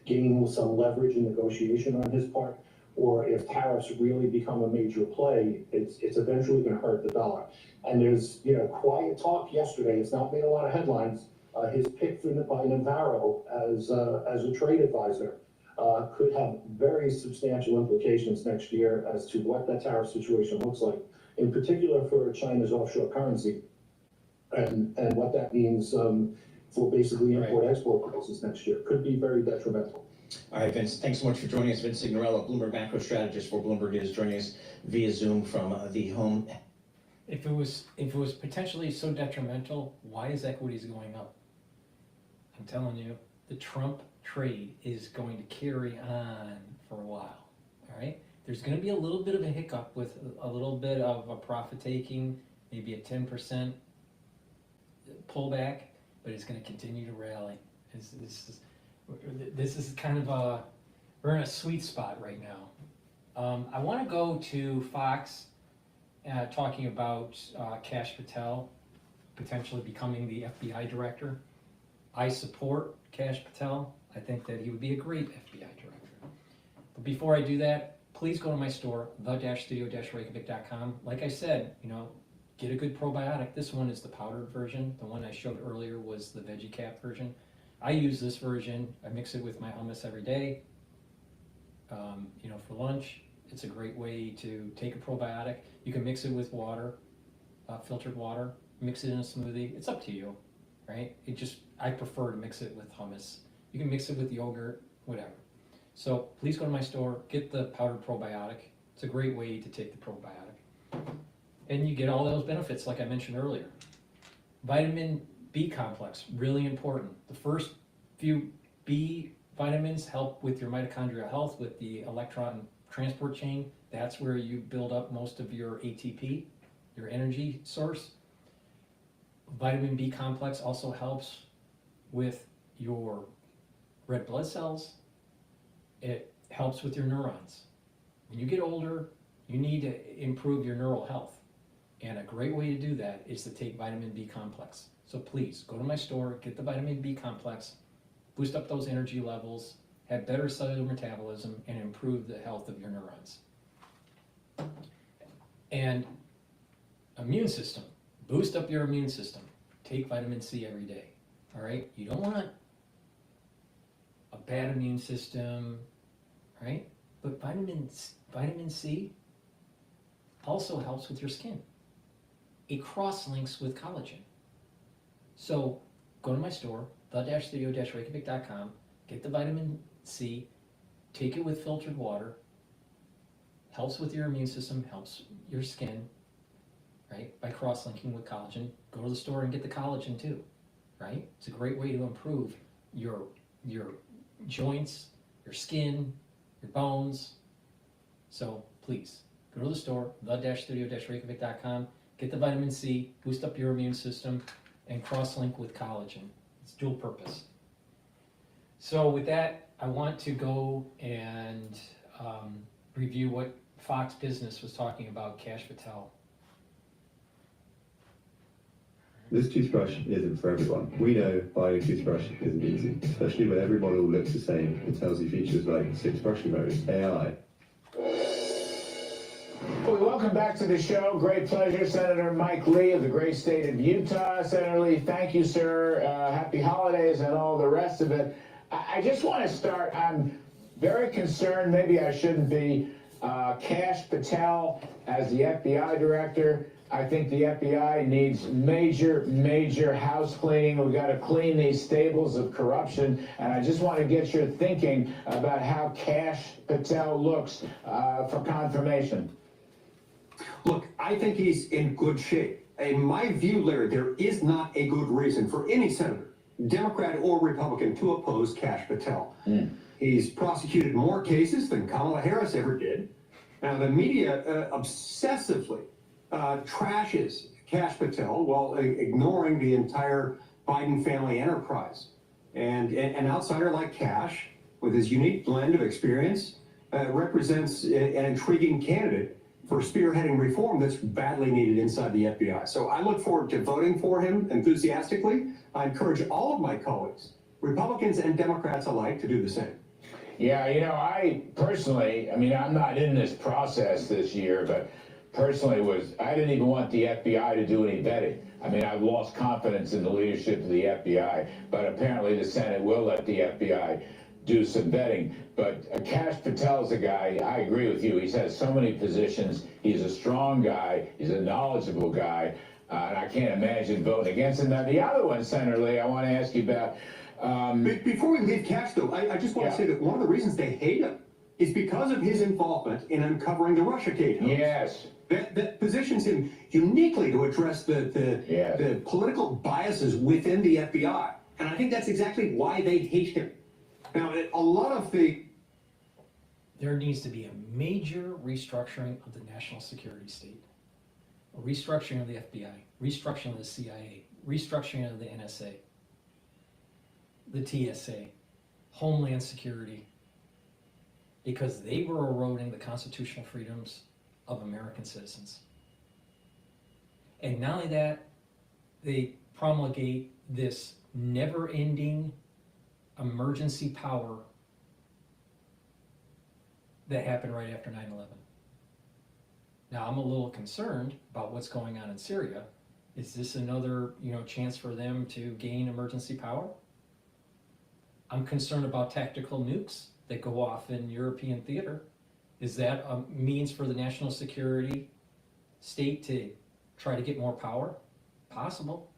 gain some leverage in negotiation on his part, or if tariffs really become a major play, it's eventually going to hurt the dollar. And there's quiet talk yesterday. It's not made a lot of headlines. His pick by Navarro as a trade advisor could have very substantial implications next year as to what that tariff situation looks like, in particular for China's offshore currency, and what that means for basically import-export prices next year. Could be very detrimental.
All right, Vince, thanks so much for joining us. Vince Signorello, Bloomberg macro strategist for Bloomberg News, joining us via Zoom from the home.
If it was potentially so detrimental, why is equities going up? I'm telling you, the Trump trade is going to carry on for a while. All right, there's going to be a little bit of a hiccup with a little bit of a profit taking, maybe a 10% pullback, but it's going to continue to rally. This is kind of we're in a sweet spot right now. I want to go to Fox talking about Kash Patel. potentially becoming the FBI director. I support Kash Patel. I think that he would be a great FBI director. But before I do that, please go to my store, the-studio-reykjavik.com. Like I said, get a good probiotic. This one is the powdered version. The one I showed earlier was the veggie cap version. I use this version. I mix it with my hummus every day. For lunch, it's a great way to take a probiotic. You can mix it with water, filtered water, mix it in a smoothie. It's up to you, right? I prefer to mix it with hummus. You can mix it with yogurt, whatever. So please go to my store, get the powdered probiotic. It's a great way to take the probiotic. And you get all those benefits like I mentioned earlier. Vitamin B complex, really important. The first few B vitamins help with your mitochondrial health, with the electron transport chain. That's where you build up most of your ATP, your energy source. Vitamin B complex also helps with your red blood cells. It helps with your neurons. When you get older, you need to improve your neural health. And a great way to do that is to take vitamin B complex. So please, go to my store, get the vitamin B complex, boost up those energy levels, have better cellular metabolism, and improve the health of your neurons. And immune system, boost up your immune system. Take vitamin C every day, all right? You don't want a bad immune system, right? But vitamin C also helps with your skin. It cross-links with collagen. So go to my store, the-studio-reykjavik.com, get the vitamin C, take it with filtered water, helps with your immune system, helps your skin, right? By cross-linking with collagen. Go to the store and get the collagen too, right? It's a great way to improve your joints, your skin, your bones. So please, go to the store, the-studio-reykjavik.com, get the vitamin C, boost up your immune system, and cross-link with collagen. It's dual purpose. So with that, I want to go and review what Fox Business was talking about Kash Patel.
This toothbrush isn't for everyone. We know buying a toothbrush isn't easy, especially when every model looks the same and tells you features like 6 brushing modes, AI.
Well, welcome back to the show. Great pleasure, Senator Mike Lee of the great state of Utah. Senator Lee, thank you, sir. Happy holidays and all the rest of it. I just want to start. I'm very concerned, maybe I shouldn't be, Kash Patel as the FBI director. I think the FBI needs major house cleaning. We've got to clean these stables of corruption. And I just want to get your thinking about how Kash Patel looks for confirmation.
Look, I think he's in good shape. In my view, Larry, there is not a good reason for any senator, Democrat or Republican, to oppose Kash Patel. He's prosecuted more cases than Kamala Harris ever did. Now, the media obsessively trashes Kash Patel while ignoring the entire Biden family enterprise. And an outsider like Kash, with his unique blend of experience, represents an intriguing candidate for spearheading reform that's badly needed inside the FBI. So I look forward to voting for him enthusiastically. I encourage all of my colleagues, Republicans and Democrats alike, to do the same.
Yeah, I personally, I'm not in this process this year, but personally I didn't even want the FBI to do any vetting. I've lost confidence in the leadership of the FBI, but apparently the Senate will let the FBI do some vetting. But Kash Patel is a guy, I agree with you, he's had so many positions, he's a strong guy, he's a knowledgeable guy, and I can't imagine voting against him. Now the other one, Senator Lee, I want to ask you about.
Before we leave Kash, though, I just want to say that one of the reasons they hate him is because of his involvement in uncovering the Russiagate hoax.
Yes.
That positions him uniquely to address the political biases within the FBI. And I think that's exactly why they hate him. Now, a lot of
There needs to be a major restructuring of the national security state. A restructuring of the FBI, restructuring of the CIA, restructuring of the NSA, the TSA, Homeland Security, because they were eroding the constitutional freedoms of American citizens. And not only that, they promulgate this never-ending emergency power that happened right after 9/11. Now, I'm a little concerned about what's going on in Syria. Is this another, chance for them to gain emergency power? I'm concerned about tactical nukes that go off in European theater. Is that a means for the national security state to try to get more power? Possible.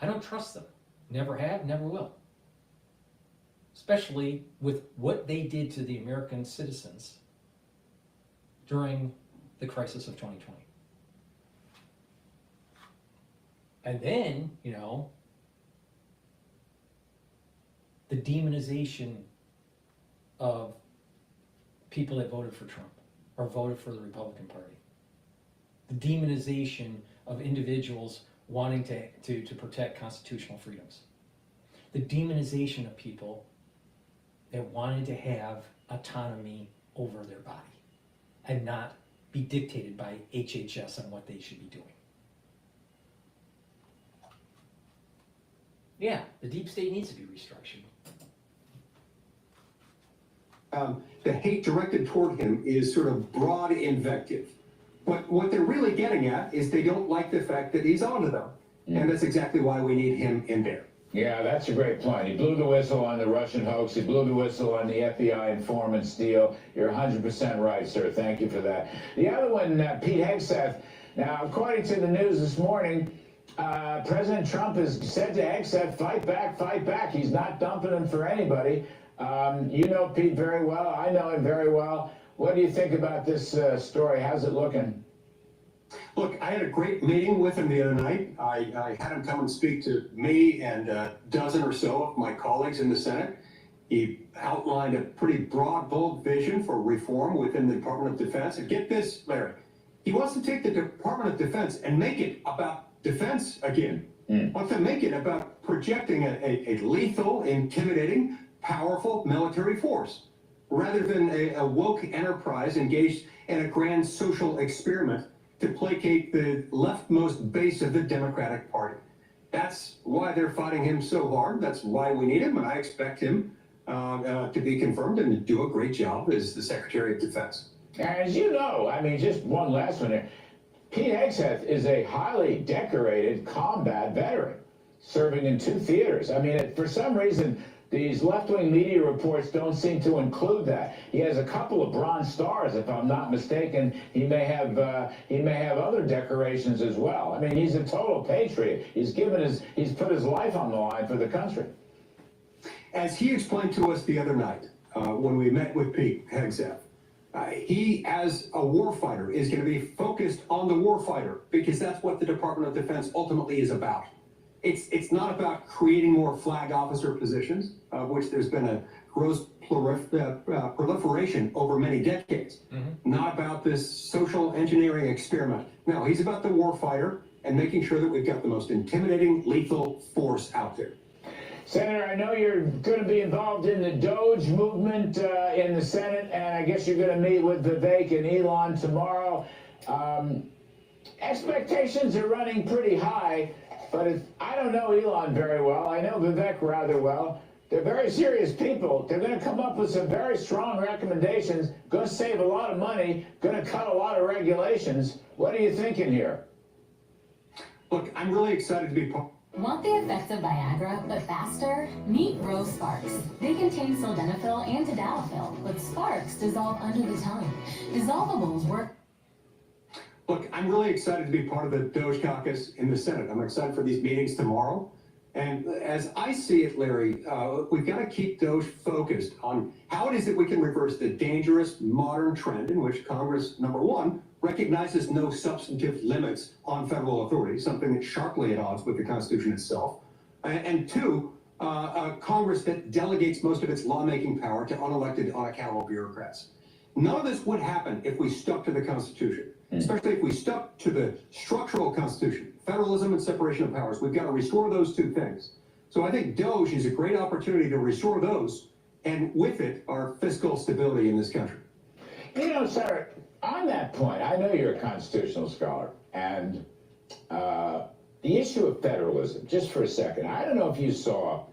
I don't trust them. Never have, never will. Especially with what they did to the American citizens during the crisis of 2020. And then, the demonization of people that voted for Trump or voted for the Republican Party. The demonization of individuals wanting to protect constitutional freedoms. The demonization of people that wanted to have autonomy over their body and not be dictated by HHS on what they should be doing. Yeah, the deep state needs to be restructured.
The hate directed toward him is sort of broad invective. But what they're really getting at is they don't like the fact that he's onto them. And that's exactly why we need him in there.
Yeah, that's a great point. He blew the whistle on the Russian hoax. He blew the whistle on the FBI informant's deal. You're 100% right, sir. Thank you for that. The other one, Pete Hegseth. Now, according to the news this morning, President Trump has said to Hegseth, fight back, fight back. He's not dumping him for anybody. You know Pete very well. I know him very well. What do you think about this story? How's it looking?
Look, I had a great meeting with him the other night. I had him come and speak to me and a dozen or so of my colleagues in the Senate. He outlined a pretty broad, bold vision for reform within the Department of Defense. And get this, Larry, he wants to take the Department of Defense and make it about defense again. Wants to make it about projecting a lethal, intimidating, powerful military force, rather than a woke enterprise engaged in a grand social experiment to placate the leftmost base of the Democratic Party. That's why they're fighting him so hard. That's why we need him, and I expect him to be confirmed and to do a great job as the Secretary of Defense.
As you know, I mean, just one last one here. Pete Hegseth is a highly decorated combat veteran, serving in 2 theaters. I mean, for some reason, these left-wing media reports don't seem to include that. He has a couple of Bronze Stars, if I'm not mistaken. He may have other decorations as well. I mean, he's a total patriot. He's put his life on the line for the country.
As he explained to us the other night, when we met with Pete Hegseth, he, as a warfighter, is going to be focused on the warfighter, because that's what the Department of Defense ultimately is about. It's not about creating more flag officer positions, of which there's been a gross proliferation over many decades. Not about this social engineering experiment. No, he's about the warfighter and making sure that we've got the most intimidating, lethal force out there.
Senator, I know you're going to be involved in the DOGE movement in the Senate, and I guess you're going to meet with Vivek and Elon tomorrow. Expectations are running pretty high, but I don't know Elon very well. I know Vivek rather well. They're very serious people. They're going to come up with some very strong recommendations, going to save a lot of money, going to cut a lot of regulations. What are you thinking here?
Look, I'm really excited to be part.
Want the effects of Viagra, but faster? Meet Rose Sparks. They contain sildenafil and tadalafil, but Sparks dissolve under the tongue. Dissolvables work.
Look, I'm really excited to be part of the DOGE caucus in the Senate. I'm excited for these meetings tomorrow. And as I see it, Larry, we've got to keep DOGE focused on how it is that we can reverse the dangerous modern trend in which Congress, number one, recognizes no substantive limits on federal authority, something that's sharply at odds with the Constitution itself. And two, a Congress that delegates most of its lawmaking power to unelected, unaccountable bureaucrats. None of this would happen if we stuck to the Constitution, especially if we stuck to the structural Constitution, federalism and separation of powers. We've got to restore those two things. So I think DOGE is a great opportunity to restore those, and with it, our fiscal stability in this country.
You know, sir, on that point, I know you're a constitutional scholar, and the issue of federalism, just for a second. I don't know if you saw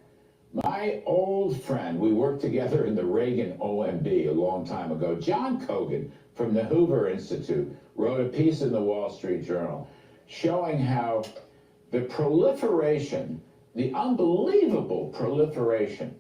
my old friend, we worked together in the Reagan OMB a long time ago, John Cogan from the Hoover Institute, wrote a piece in the Wall Street Journal showing how the proliferation, the unbelievable proliferation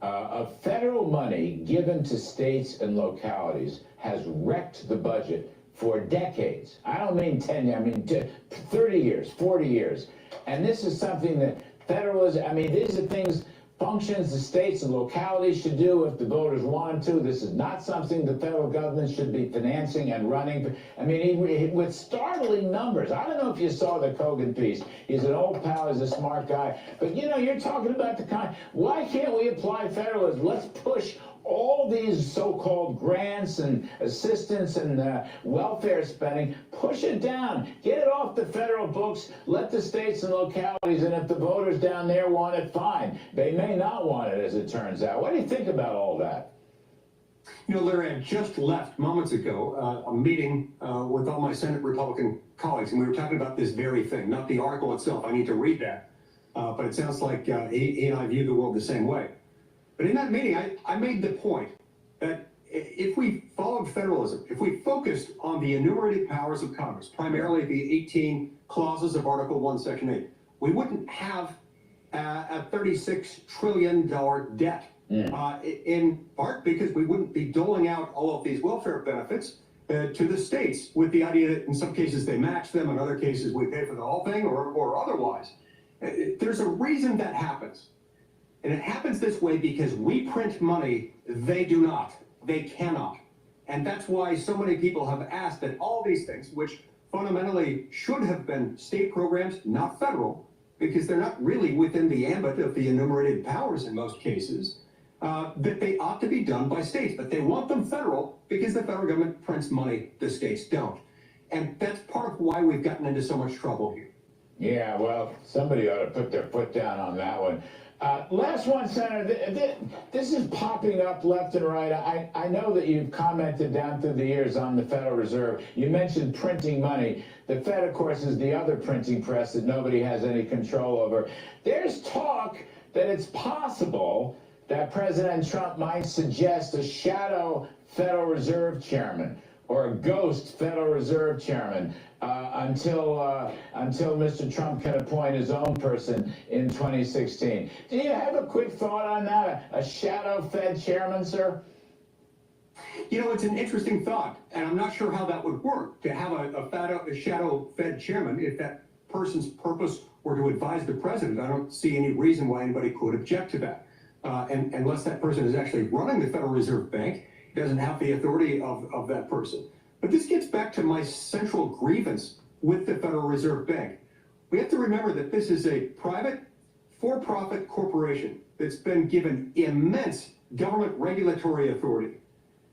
of federal money given to states and localities has wrecked the budget for decades. I don't mean 10, I mean 30 years, 40 years. And this is something that federalism, I mean, these are things, functions the states and localities should do if the voters want to. This is not something the federal government should be financing and running. I mean, with startling numbers. I don't know if you saw the Kogan piece. He's an old pal, he's a smart guy. But you know, you're talking about the kind, why can't we apply federalism? Let's push all these so-called grants and assistance and welfare spending, push it down, get it off the federal books, let the states and localities, and if the voters down there want it, fine. They may not want it, as it turns out. What do you think about all that?
You know, Larry, I just left moments ago a meeting with all my Senate Republican colleagues, and we were talking about this very thing, not the article itself. I need to read that. But it sounds like he and I view the world the same way. But in that meeting, I made the point that if we followed federalism, if we focused on the enumerated powers of Congress, primarily the 18 clauses of Article 1, Section 8, we wouldn't have a $36 trillion debt, in part because we wouldn't be doling out all of these welfare benefits to the states with the idea that in some cases they match them, in other cases we pay for the whole thing or otherwise. There's a reason that happens. And it happens this way because we print money, they do not, they cannot. And that's why so many people have asked that all these things, which fundamentally should have been state programs, not federal, because they're not really within the ambit of the enumerated powers in most cases, that they ought to be done by states. But they want them federal because the federal government prints money, the states don't. And that's part of why we've gotten into so much trouble here.
Yeah, well, somebody ought to put their foot down on that one. Last one, Senator, this is popping up left and right. I know that you've commented down through the years on the Federal Reserve. You mentioned printing money. The Fed, of course, is the other printing press that nobody has any control over. There's talk that it's possible that President Trump might suggest a shadow Federal Reserve chairman or a ghost Federal Reserve chairman until Mr. Trump can appoint his own person in 2016. Do you have a quick thought on that? A shadow Fed chairman, sir?
You know, it's an interesting thought, and I'm not sure how that would work, to have a shadow Fed chairman. If that person's purpose were to advise the president, I don't see any reason why anybody could object to that. And unless that person is actually running the Federal Reserve Bank, he doesn't have the authority of that person. But this gets back to my central grievance with the Federal Reserve Bank. We have to remember that this is a private, for-profit corporation that's been given immense government regulatory authority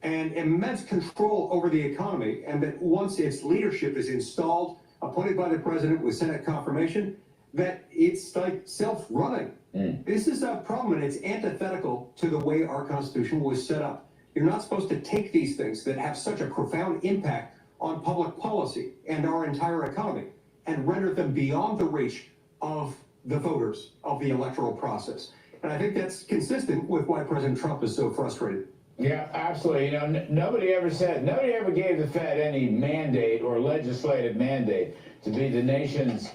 and immense control over the economy, and that once its leadership is installed, appointed by the president with Senate confirmation, that it's like self-running. This is a problem, and it's antithetical to the way our Constitution was set up. You're not supposed to take these things that have such a profound impact on public policy and our entire economy and render them beyond the reach of the voters of the electoral process. And I think that's consistent with why President Trump is so frustrated.
Yeah, absolutely. You know, nobody ever gave the Fed any mandate or legislative mandate to be the nation's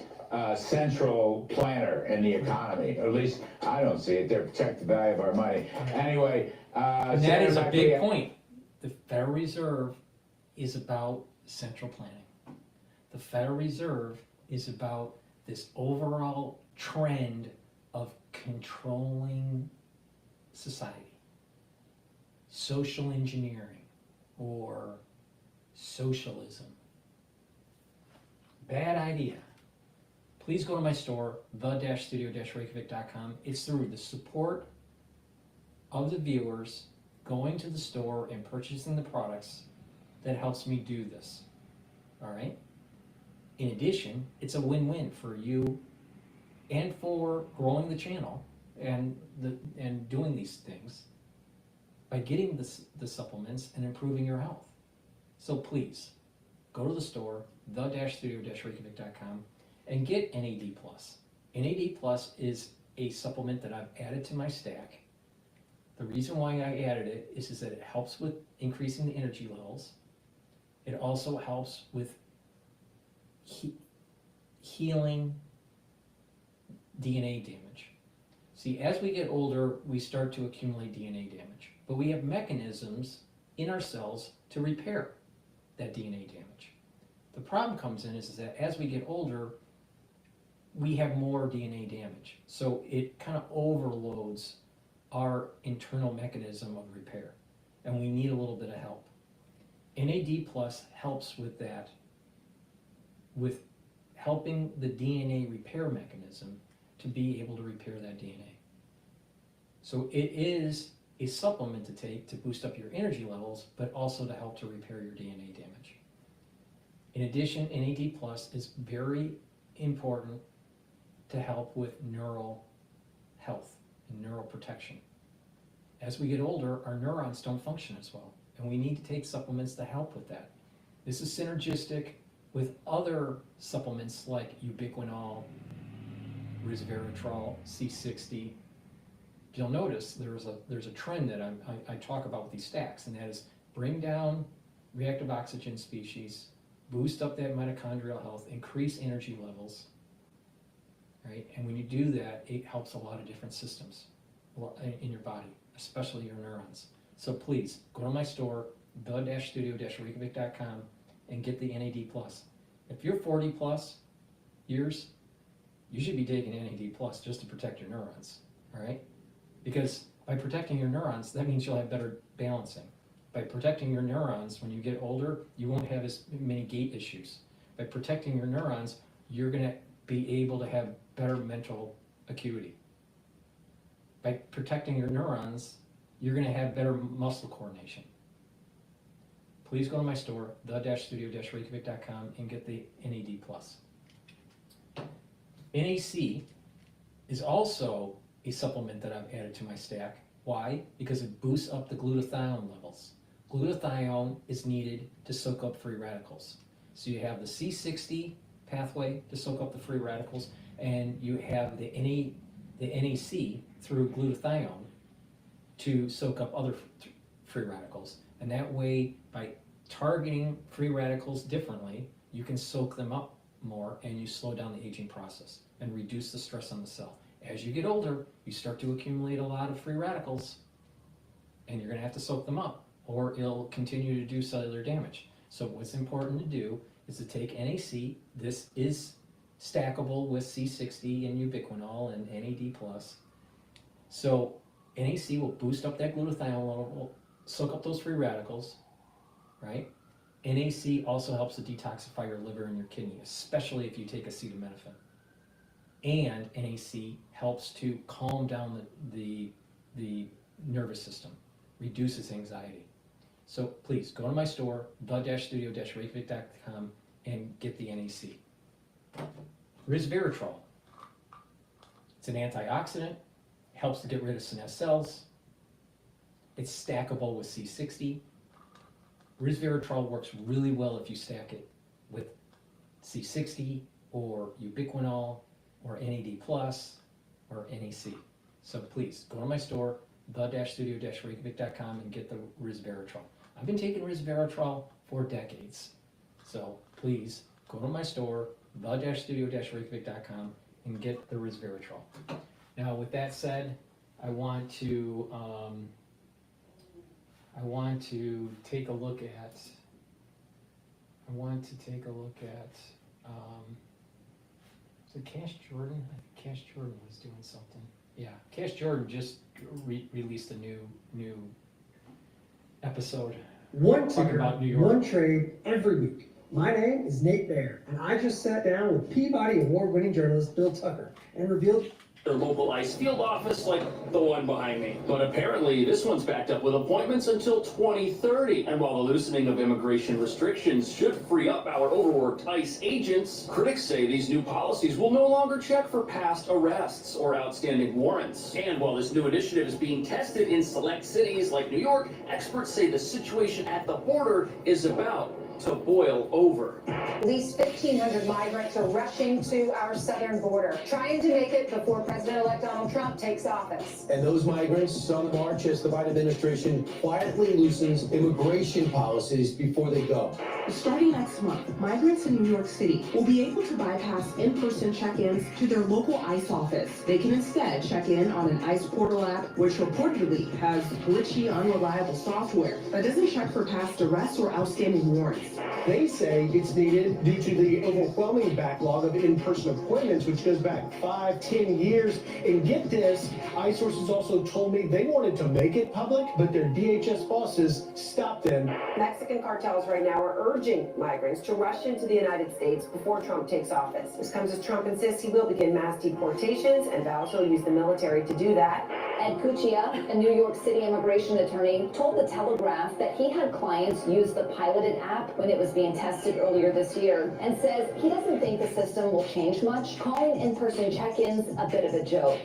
central planner in the economy. Or at least I don't see it. They protect the value of our money. Anyway,
and that is a big point. The Federal Reserve is about central planning. The Federal Reserve is about this overall trend of controlling society, social engineering, or socialism. Bad idea. Please go to my store, the-studio-reykjavik.com. It's through the support of the viewers going to the store and purchasing the products that helps me do this. All right? In addition, it's a win-win for you and for growing the channel and doing these things by getting the supplements and improving your health. So please, go to the store, the-studio-reykjavik.com. and get NAD+. NAD+ is a supplement that I've added to my stack. The reason why I added it is that it helps with increasing the energy levels. It also helps with healing DNA damage. See, as we get older, we start to accumulate DNA damage, but we have mechanisms in our cells to repair that DNA damage. The problem comes in is that as we get older, we have more DNA damage. So it kind of overloads our internal mechanism of repair, and we need a little bit of help. NAD+ helps with that, with helping the DNA repair mechanism to be able to repair that DNA. So it is a supplement to take to boost up your energy levels, but also to help to repair your DNA damage. In addition, NAD+ is very important to help with neural health and neural protection. As we get older, our neurons don't function as well, and we need to take supplements to help with that. This is synergistic with other supplements like ubiquinol, resveratrol, C60. You'll notice there's a trend that I talk about with these stacks, and that is bring down reactive oxygen species, boost up that mitochondrial health, increase energy levels, right? And when you do that, it helps a lot of different systems in your body, especially your neurons. So please, go to my store, the-studio-reykjavik.com, and get the NAD+. If you're 40 plus years, you should be taking NAD+ just to protect your neurons, all right? Because by protecting your neurons, that means you'll have better balancing. By protecting your neurons, when you get older, you won't have as many gait issues. By protecting your neurons, you're gonna be able to have better mental acuity. By protecting your neurons, you're gonna have better muscle coordination. Please go to my store, the-studio-reykjavik.com, and get the NAD+. NAC is also a supplement that I've added to my stack. Why? Because it boosts up the glutathione levels. Glutathione is needed to soak up free radicals. So you have the C60 pathway to soak up the free radicals, and you have the NAC through glutathione to soak up other free radicals. And that way, by targeting free radicals differently, you can soak them up more, and you slow down the aging process and reduce the stress on the cell. As you get older, you start to accumulate a lot of free radicals, and you're going to have to soak them up, or it'll continue to do cellular damage. So what's important to do is to take NAC. This is stackable with C60 and ubiquinol and NAD+. So NAC will boost up that glutathione level, soak up those free radicals, right? NAC also helps to detoxify your liver and your kidney, especially if you take acetaminophen. And NAC helps to calm down the nervous system, reduces anxiety. So please go to my store, the-studio-reykjavik.com, and get the NAC. Resveratrol. It's an antioxidant, helps to get rid of senescent cells. It's stackable with C60. Resveratrol works really well if you stack it with C60 or ubiquinol or NAD+ or NAC. So please go to my store, the-studio-reykjavik.com, and get the resveratrol. I've been taking resveratrol for decades. So please go to my store, the-studio-reykjavik.com, and get the resveratrol. Now, with that said, I want to take a look at. Is it Kash Jordan? I think Kash Jordan was doing something. Yeah, Kash Jordan just released a new episode.
One
talking
ticker,
about New York.
one trade every week. My name is Nate Baer, and I just sat down with Peabody Award-winning journalist Bill Tucker and revealed
Their local ICE field office like the one behind me. But apparently this one's backed up with appointments until 2030. And while the loosening of immigration restrictions should free up our overworked ICE agents, critics say these new policies will no longer check for past arrests or outstanding warrants. And while this new initiative is being tested in select cities like New York, experts say the situation at the border is about to boil over.
At least 1,500 migrants are rushing to our southern border, trying to make it before President-elect Donald Trump takes office.
And those migrants on the march as the Biden administration quietly loosens immigration policies before they go.
Starting next month, migrants in New York City will be able to bypass in-person check-ins to their local ICE office. They can instead check in on an ICE portal app, which reportedly has glitchy, unreliable software that doesn't check for past arrests or outstanding warrants.
They say it's needed due to the overwhelming backlog of in-person appointments, which goes back 5-10 years. And get this, ICE sources also told me they wanted to make it public, but their DHS bosses stopped them.
Mexican cartels right now are urging migrants to rush into the United States before Trump takes office. This comes as Trump insists he will begin mass deportations and vows he'll use the military to do that.
Ed Cuccia, a New York City immigration attorney, told The Telegraph that he had clients use the piloted app when it was being tested earlier this year, and says he doesn't think the system will change much, calling in-person check-ins a bit of a joke.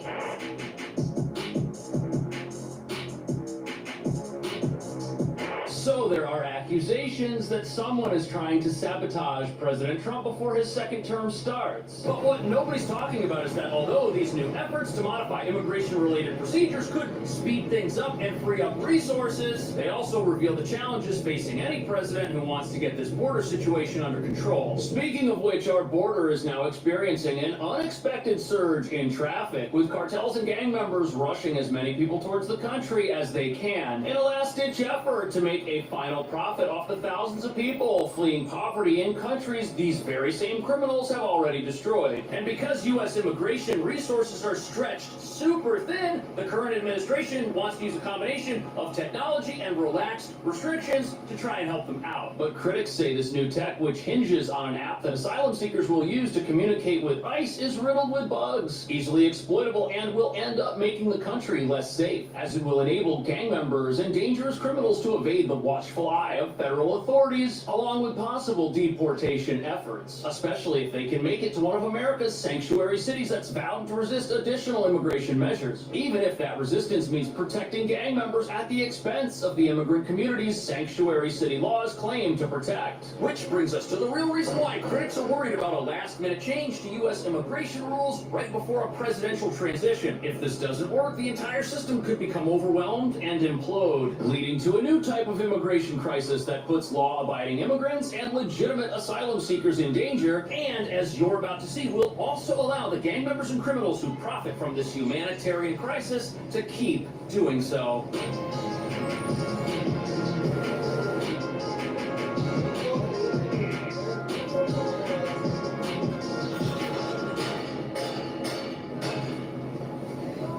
So there are accusations that someone is trying to sabotage President Trump before his second term starts. But what nobody's talking about is that although these new efforts to modify immigration-related procedures could speed things up and free up resources, they also reveal the challenges facing any president who wants to get this border situation under control. Speaking of which, our border is now experiencing an unexpected surge in traffic, with cartels and gang members rushing as many people towards the country as they can in a last-ditch effort to make a final profit off the thousands of people fleeing poverty in countries these very same criminals have already destroyed. And because U.S. immigration resources are stretched super thin, the current administration wants to use a combination of technology and relaxed restrictions to try and help them out. But critics say this new tech, which hinges on an app that asylum seekers will use to communicate with ICE, is riddled with bugs, easily exploitable, and will end up making the country less safe, as it will enable gang members and dangerous criminals to evade the watchful eye of federal authorities, along with possible deportation efforts, especially if they can make it to one of America's sanctuary cities that's vowed to resist additional immigration measures, even if that resistance means protecting gang members at the expense of the immigrant communities sanctuary city laws claim to protect. Which brings us to the real reason why critics are worried about a last-minute change to U.S. immigration rules right before a presidential transition. If this doesn't work, the entire system could become overwhelmed and implode, leading to a new type of immigration crisis that puts law-abiding immigrants and legitimate asylum seekers in danger, and, as you're about to see, will also allow the gang members and criminals who profit from this humanitarian crisis to keep doing so.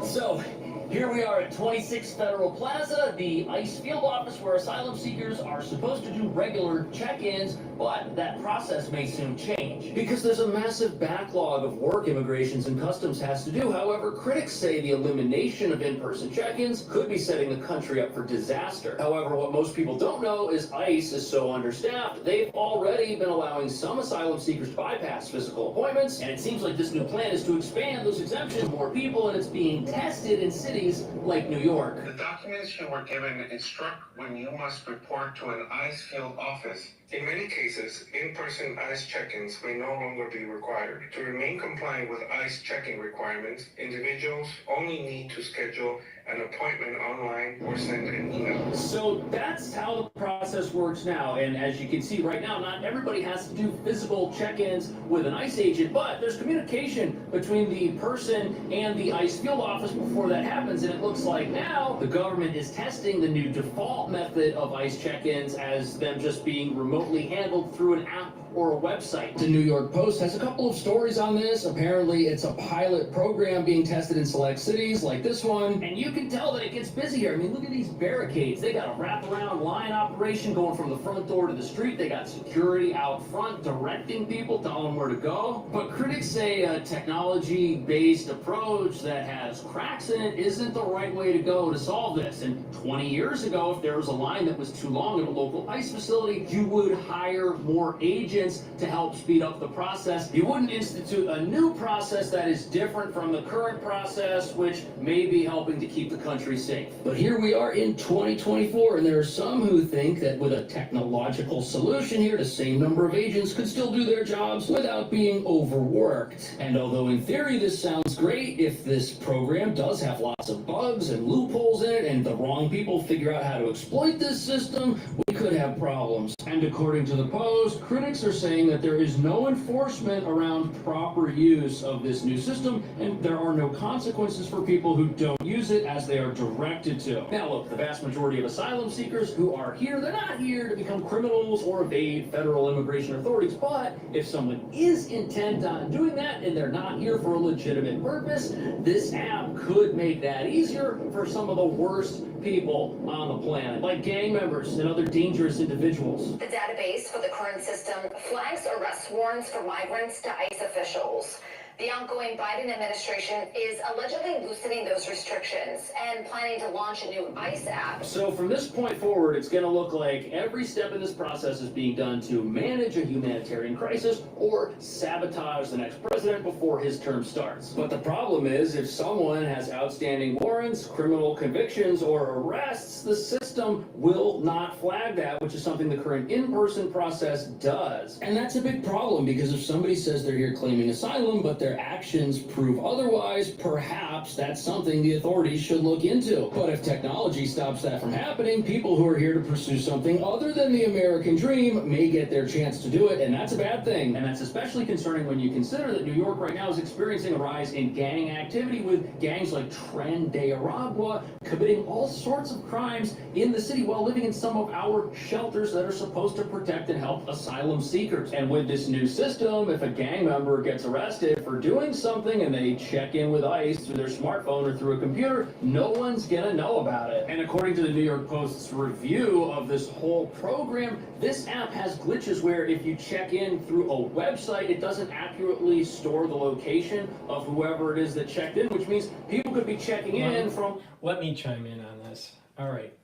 So, here we are at 26 Federal Plaza, the ICE field office where asylum seekers are supposed to do regular check-ins, but that process may soon change, because there's a massive backlog of work Immigrations and Customs has to do. However, critics say the elimination of in-person check-ins could be setting the country up for disaster. However, what most people don't know is ICE is so understaffed, they've already been allowing some asylum seekers to bypass physical appointments, and it seems like this new plan is to expand those exemptions to more people, and it's being tested in cities like New York.
The documents you were given instruct when you must report to an ICE field office. In many cases, in-person ICE check-ins may no longer be required. To remain compliant with ICE checking requirements, individuals only need to schedule an appointment online or send an email.
So that's how the process works now, and as you can see right now, not everybody has to do physical check-ins with an ICE agent, but there's communication between the person and the ICE field office before that happens, and it looks like now the government is testing the new default method of ICE check-ins as them just being remotely handled through an app or a website. The New York Post has a couple of stories on this. Apparently it's a pilot program being tested in select cities like this one, and you can tell that it gets busy here. I mean, look at these barricades. They got a wraparound line operation going from the front door to the street. They got security out front directing people, telling them where to go. But critics say a technology-based approach that has cracks in it isn't the right way to go to solve this. And 20 years ago, if there was a line that was too long at a local ICE facility, you would hire more agents agents to help speed up the process. You wouldn't institute a new process that is different from the current process, which may be helping to keep the country safe. But here we are in 2024, and there are some who think that with a technological solution here, the same number of agents could still do their jobs without being overworked. And although in theory this sounds great, if this program does have lots of bugs and loopholes in it, and the wrong people figure out how to exploit this system, we could have problems. And according to the Post, critics are saying that there is no enforcement around proper use of this new system, and there are no consequences for people who don't use it as they are directed to. Now look, the vast majority of asylum seekers who are here, they're not here to become criminals or evade federal immigration authorities, but if someone is intent on doing that and they're not here for a legitimate purpose, this app could make that easier for some of the worst people on the planet, like gang members and other dangerous individuals.
The database for the current system flags arrest warrants for migrants to ICE officials. The outgoing Biden administration is allegedly loosening those restrictions and planning to launch a new ICE app.
So from this point forward, it's going to look like every step in this process is being done to manage a humanitarian crisis or sabotage the next president before his term starts. But the problem is, if someone has outstanding warrants, criminal convictions, or arrests, the system will not flag that, which is something the current in-person process does. And that's a big problem, because if somebody says they're here claiming asylum, but their actions prove otherwise, perhaps that's something the authorities should look into. But if technology stops that from happening, people who are here to pursue something other than the American dream may get their chance to do it, and that's a bad thing. And that's especially concerning when you consider that New York right now is experiencing a rise in gang activity, with gangs like Tren de Aragua committing all sorts of crimes in the city while living in some of our shelters that are supposed to protect and help asylum seekers. And with this new system, if a gang member gets arrested for doing something and they check in with ICE through their smartphone or through a computer, no one's gonna know about it. And according to the New York Post's review of this whole program, this app has glitches where if you check in through a website, it doesn't accurately store the location of whoever it is that checked in, which means people could be checking in from...
Let me chime in on this. All right.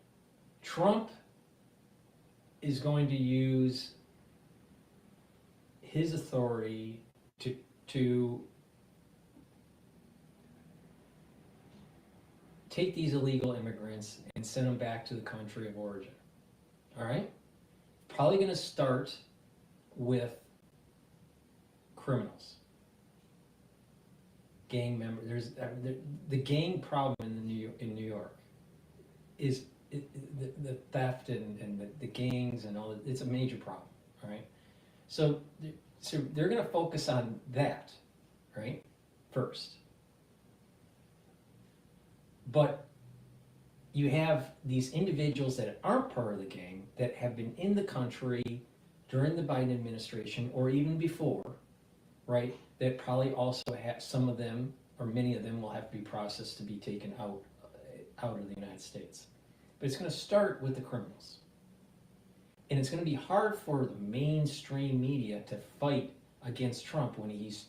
Trump is going to use his authority to take these illegal immigrants and send them back to the country of origin. All right? Probably going to start with criminals, gang members. The gang problem in New York is the theft and the gangs and all. It's a major problem. All right? So they're going to focus on that, right, first. But you have these individuals that aren't part of the gang that have been in the country during the Biden administration or even before, right, that probably also have, some of them or many of them will have to be processed to be taken out of the United States. But it's going to start with the criminals. And it's going to be hard for the mainstream media to fight against Trump when he's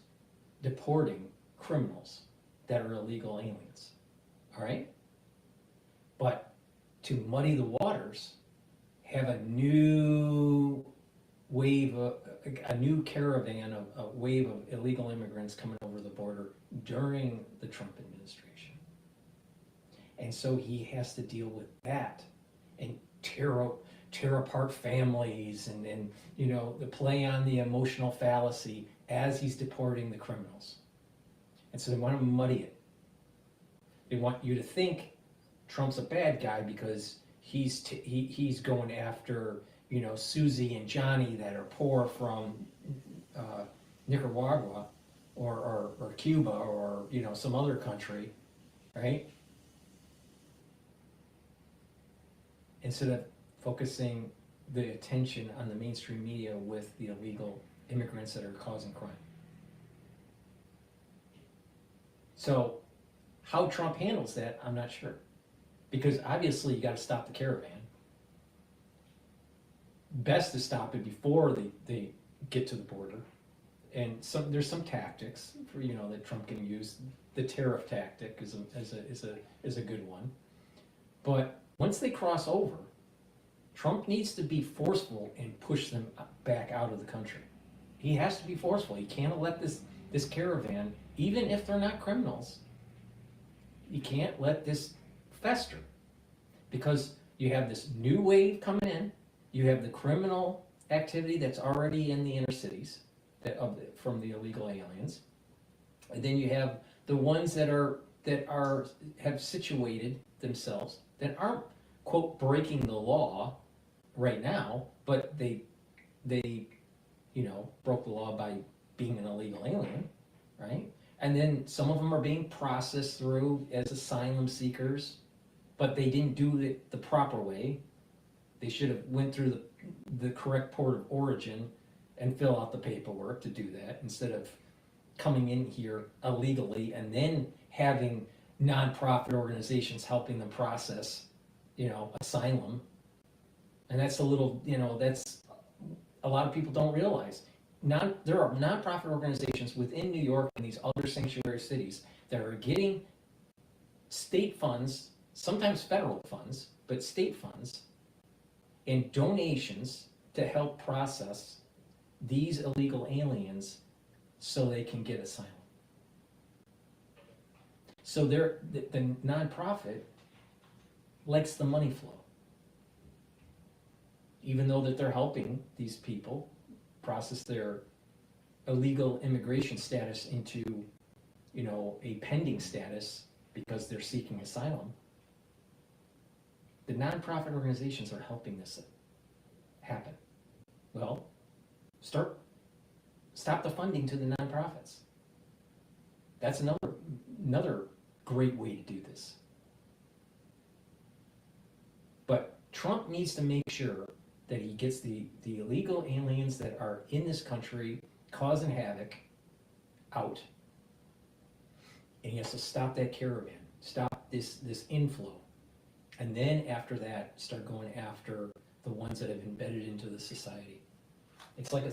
deporting criminals that are illegal aliens. All right? But to muddy the waters, have a new wave, a new caravan, a wave of illegal immigrants coming over the border during the Trump administration. And so he has to deal with that and tear apart families and you know, the play on the emotional fallacy as he's deporting the criminals. And so they want to muddy it. They want you to think Trump's a bad guy because he's going after, you know, Susie and Johnny that are poor from Nicaragua or Cuba or, you know, some other country, right? Instead of focusing the attention on the mainstream media with the illegal immigrants that are causing crime. So how Trump handles that, I'm not sure. Because obviously you got to stop the caravan. Best to stop it before they get to the border. And there's some tactics for, you know, that Trump can use. The tariff tactic is a good one. But once they cross over, Trump needs to be forceful and push them back out of the country. He has to be forceful. He can't let this caravan, even if they're not criminals, you can't let this fester, because you have this new wave coming in. You have the criminal activity that's already in the inner cities from the illegal aliens, and then you have the ones that have situated themselves that aren't, quote, breaking the law right now, but they broke the law by being an illegal alien, right? And then some of them are being processed through as asylum seekers, but they didn't do it the proper way. They should have went through the correct port of origin and fill out the paperwork to do that, instead of coming in here illegally and then having nonprofit organizations helping them process, asylum. And that's that's a lot of people don't realize. There are nonprofit organizations within New York and these other sanctuary cities that are getting state funds, sometimes federal funds, but state funds, and donations to help process these illegal aliens so they can get asylum. So the nonprofit likes the money flow, even though that they're helping these people process their illegal immigration status into, a pending status because they're seeking asylum. The nonprofit organizations are helping this happen. Well, stop the funding to the nonprofits. That's another great way to do this. But Trump needs to make sure that he gets the illegal aliens that are in this country causing havoc out. And he has to stop that caravan, stop this inflow. And then after that, start going after the ones that have embedded into the society. It's like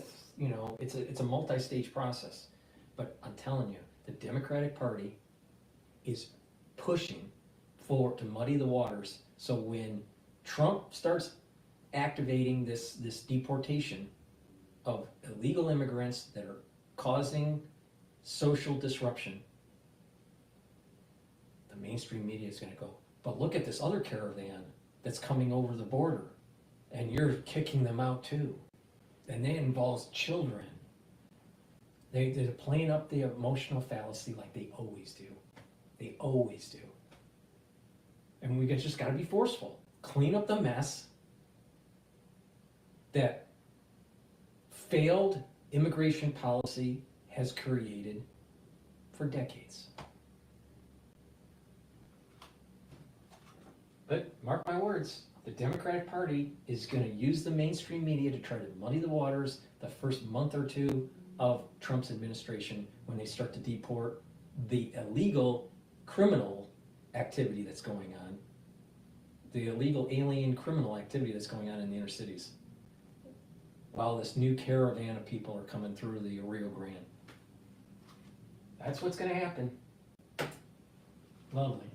it's a multi-stage process. But I'm telling you, the Democratic Party is pushing to muddy the waters. So when Trump starts activating this deportation of illegal immigrants that are causing social disruption, the mainstream media is going to go, but look at this other caravan that's coming over the border, and you're kicking them out too. And that involves children. They're playing up the emotional fallacy like they always do. They always do. And we just got to be forceful. Clean up the mess that failed immigration policy has created for decades. But mark my words, the Democratic Party is going to use the mainstream media to try to muddy the waters the first month or two of Trump's administration, when they start to deport the illegal criminal activity that's going on, the illegal alien criminal activity that's going on in the inner cities, while this new caravan of people are coming through the Rio Grande. That's what's going to happen. Lovely.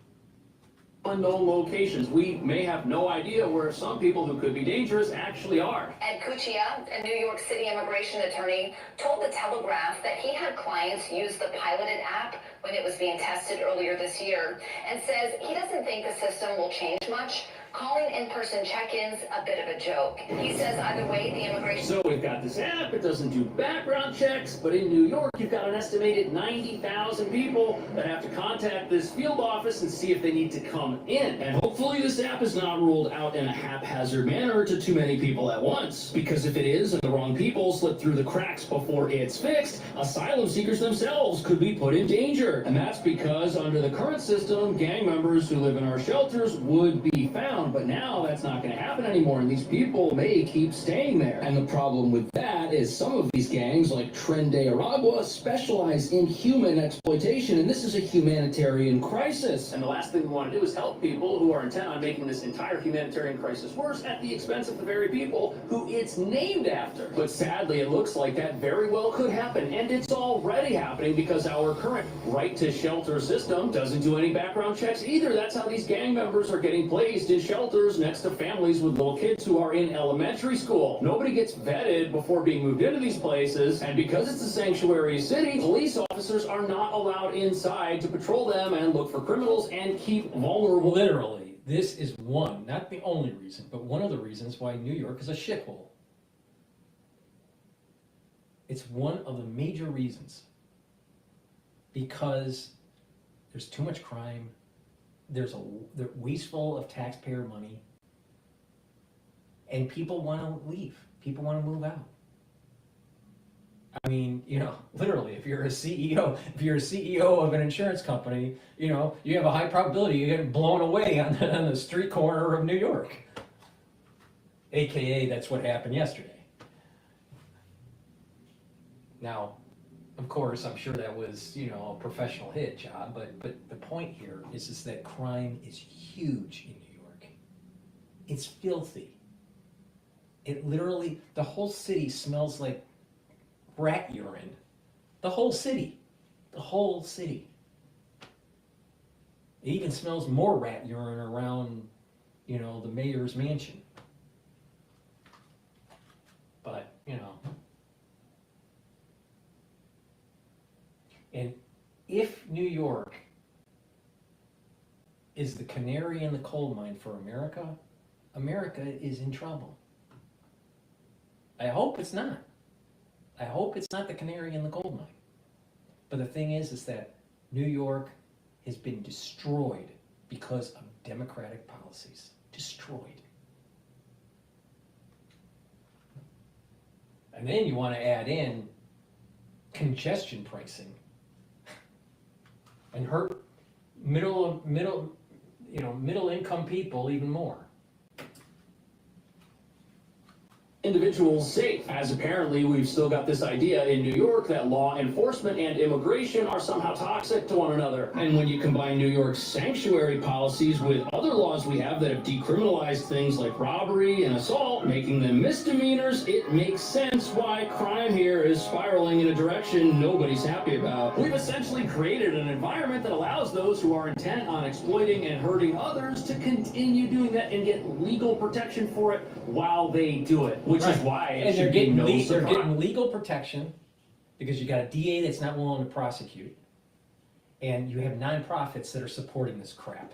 Unknown locations. We may have no idea where some people who could be dangerous actually are.
Ed Kuchia, a New York City immigration attorney, told The Telegraph that he had clients use the piloted app when it was being tested earlier this year, and says he doesn't think the system will change much, calling in-person check-ins a bit of a joke. He says either way, the immigration...
So we've got this app, it doesn't do background checks, but in New York, you've got an estimated 90,000 people that have to contact this field office and see if they need to come in. And hopefully this app is not ruled out in a haphazard manner to too many people at once. Because if it is, and the wrong people slip through the cracks before it's fixed, asylum seekers themselves could be put in danger. And that's because under the current system, gang members who live in our shelters would be found. But now that's not going to happen anymore, and these people may keep staying there. And the problem with that is some of these gangs, like Tren de Aragua, specialize in human exploitation, and this is a humanitarian crisis. And the last thing we want to do is help people who are intent on making this entire humanitarian crisis worse at the expense of the very people who it's named after. But sadly, it looks like that very well could happen, and it's already happening because our current right to shelter system doesn't do any background checks either. That's how these gang members are getting placed in shelters next to families with little kids who are in elementary school. Nobody gets vetted before being moved into these places, and because it's a sanctuary city, police officers are not allowed inside to patrol them and look for criminals and keep vulnerable.
Literally, this is one, not the only reason, but one of the reasons why New York is a shithole. It's one of the major reasons. Because there's too much crime, they're wasteful of taxpayer money, and people want to leave. People want to move out. I mean, you know, literally, if you're a CEO of an insurance company, you know, you have a high probability you're getting blown away on the street corner of New York. AKA, that's what happened yesterday. Now, of course, I'm sure that was, you know, a professional hit job, but the point here is that crime is huge in New York. It's filthy. It literally, the whole city smells like rat urine. The whole city. The whole city. It even smells more rat urine around, you know, the mayor's mansion. But, you know. And if New York is the canary in the coal mine for America, America is in trouble. I hope it's not. I hope it's not the canary in the coal mine. But the thing is that New York has been destroyed because of Democratic policies. Destroyed. And then you want to add in congestion pricing and hurt middle income people even more.
Individuals safe, as apparently we've still got this idea in New York that law enforcement and immigration are somehow toxic to one another. And when you combine New York's sanctuary policies with other laws we have that have decriminalized things like robbery and assault, making them misdemeanors, it makes sense why crime here is spiraling in a direction nobody's happy about. We've essentially created an environment that allows those who are intent on exploiting and hurting others to continue doing that and get legal protection for it while they do it. Which is why it should be no surprise.
They're getting legal protection because you got a DA that's not willing to prosecute, and you have nonprofits that are supporting this crap.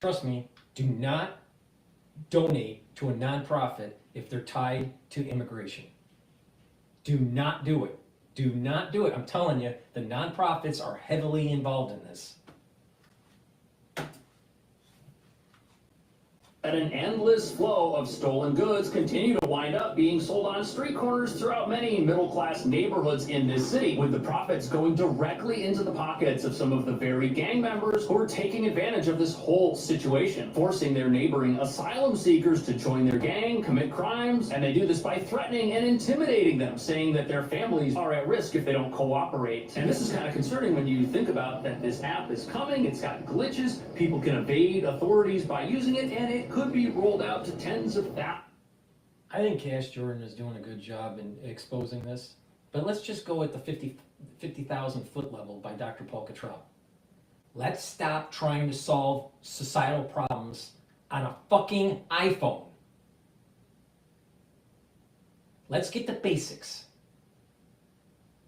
Trust me, do not donate to a nonprofit if they're tied to immigration. Do not do it. Do not do it. I'm telling you, the nonprofits are heavily involved in this.
And an endless flow of stolen goods continue to wind up being sold on street corners throughout many middle-class neighborhoods in this city, with the profits going directly into the pockets of some of the very gang members who are taking advantage of this whole situation, forcing their neighboring asylum seekers to join their gang, commit crimes, and they do this by threatening and intimidating them, saying that their families are at risk if they don't cooperate. And this is kind of concerning when you think about that this app is coming, it's got glitches, people can evade authorities by using it, and it could be rolled out to tens of thousands.
I think Kash Jordan is doing a good job in exposing this, but let's just go at the 50,000 foot level by DrPaulCottrell. Let's stop trying to solve societal problems on a fucking iPhone. Let's get the basics.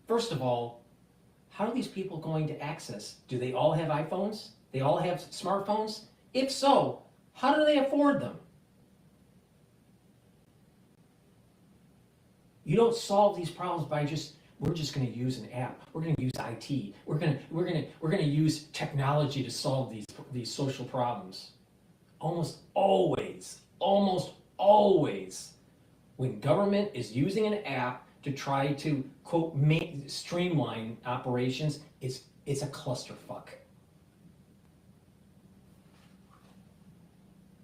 First of all, how are these people going to access? Do they all have iPhones? They all have smartphones? If so, how do they afford them? You don't solve these problems by we're just going to use an app. We're going to use IT. We're going to use technology to solve these social problems. Almost always, when government is using an app to try to quote streamline operations, it's a clusterfuck.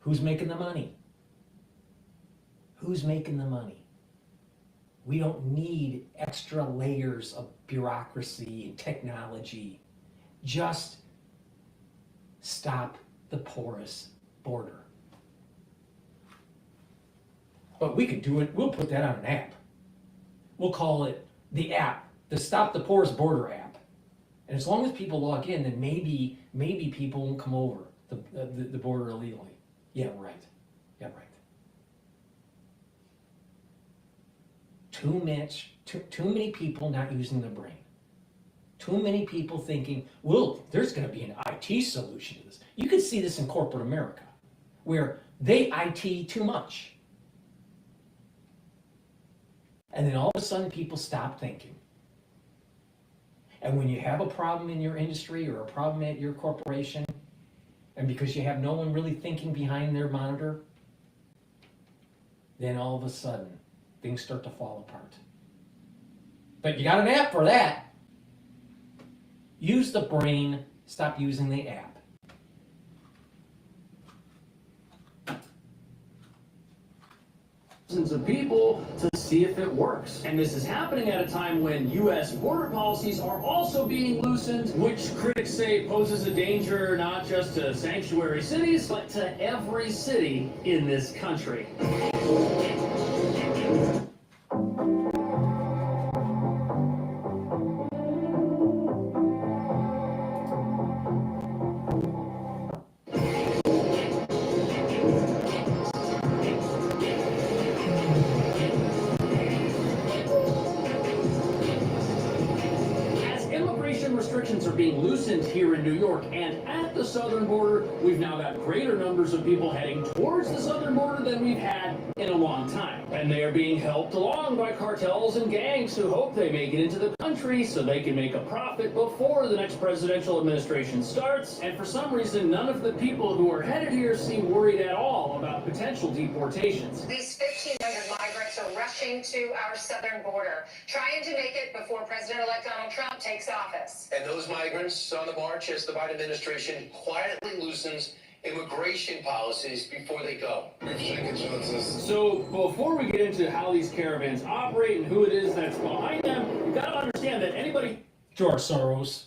Who's making the money? Who's making the money? We don't need extra layers of bureaucracy and technology. Just stop the porous border. But we could do it. We'll put that on an app. We'll call it the app, the Stop the Porous Border app. And as long as people log in, then maybe people won't come over. the border illegally. Yeah, right. Yeah, right. Too many people not using their brain. Too many people thinking, well, there's going to be an IT solution to this. You can see this in corporate America, where they IT too much. And then all of a sudden people stop thinking. And when you have a problem in your industry or a problem at your corporation, and because you have no one really thinking behind their monitor, then all of a sudden things start to fall apart. But you got an app for that. Use the brain, stop using the app.
Of people to see if it works. And this is happening at a time when U.S. border policies are also being loosened, which critics say poses a danger not just to sanctuary cities, but to every city in this country. Restrictions are being loosened here in New York, and at the southern border, we've now got greater numbers of people heading towards the southern border than we've had in a long time. And they are being helped along by cartels and gangs who hope they make it into the country so they can make a profit before the next presidential administration starts. And for some reason, none of the people who are headed here seem worried at all about potential deportations.
These 1,500 migrants are rushing to our southern border, trying to make it before President-elect Donald Trump takes office.
And those migrants on the march as the Biden administration quietly loosens immigration policies before they go.
So before we get into how these caravans operate and who it is that's behind them, you've got to understand that anybody...
George Soros.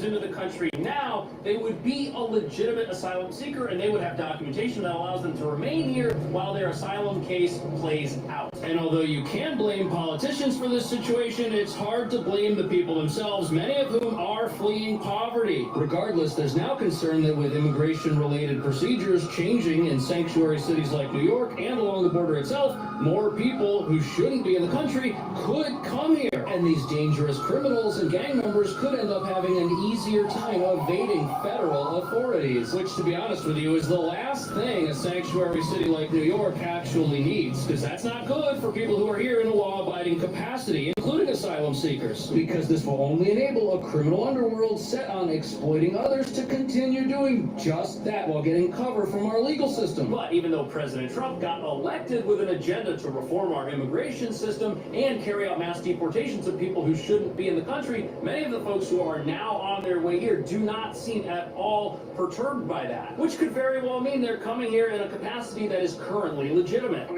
into the country now, they would be a legitimate asylum seeker and they would have documentation that allows them to remain here while their asylum case plays out. And although you can blame politicians for this situation, it's hard to blame the people themselves, many of whom are fleeing poverty. Regardless, there's now concern that with immigration-related procedures changing in sanctuary cities like New York and along the border itself, more people who shouldn't be in the country could come here. And these dangerous criminals and gang members could end up having an easier time evading federal authorities, which, to be honest with you, is the last thing a sanctuary city like New York actually needs, because that's not good for people who are here in a law-abiding capacity, including asylum seekers, because this will only enable a criminal underworld set on exploiting others to continue doing just that while getting cover from our legal system. But even though President Trump got elected with an agenda to reform our immigration system and carry out mass deportations of people who shouldn't be in the country, many of the folks who are now on their way here do not seem at all perturbed by that, which could very well mean they're coming here in a capacity that is currently legitimate.
I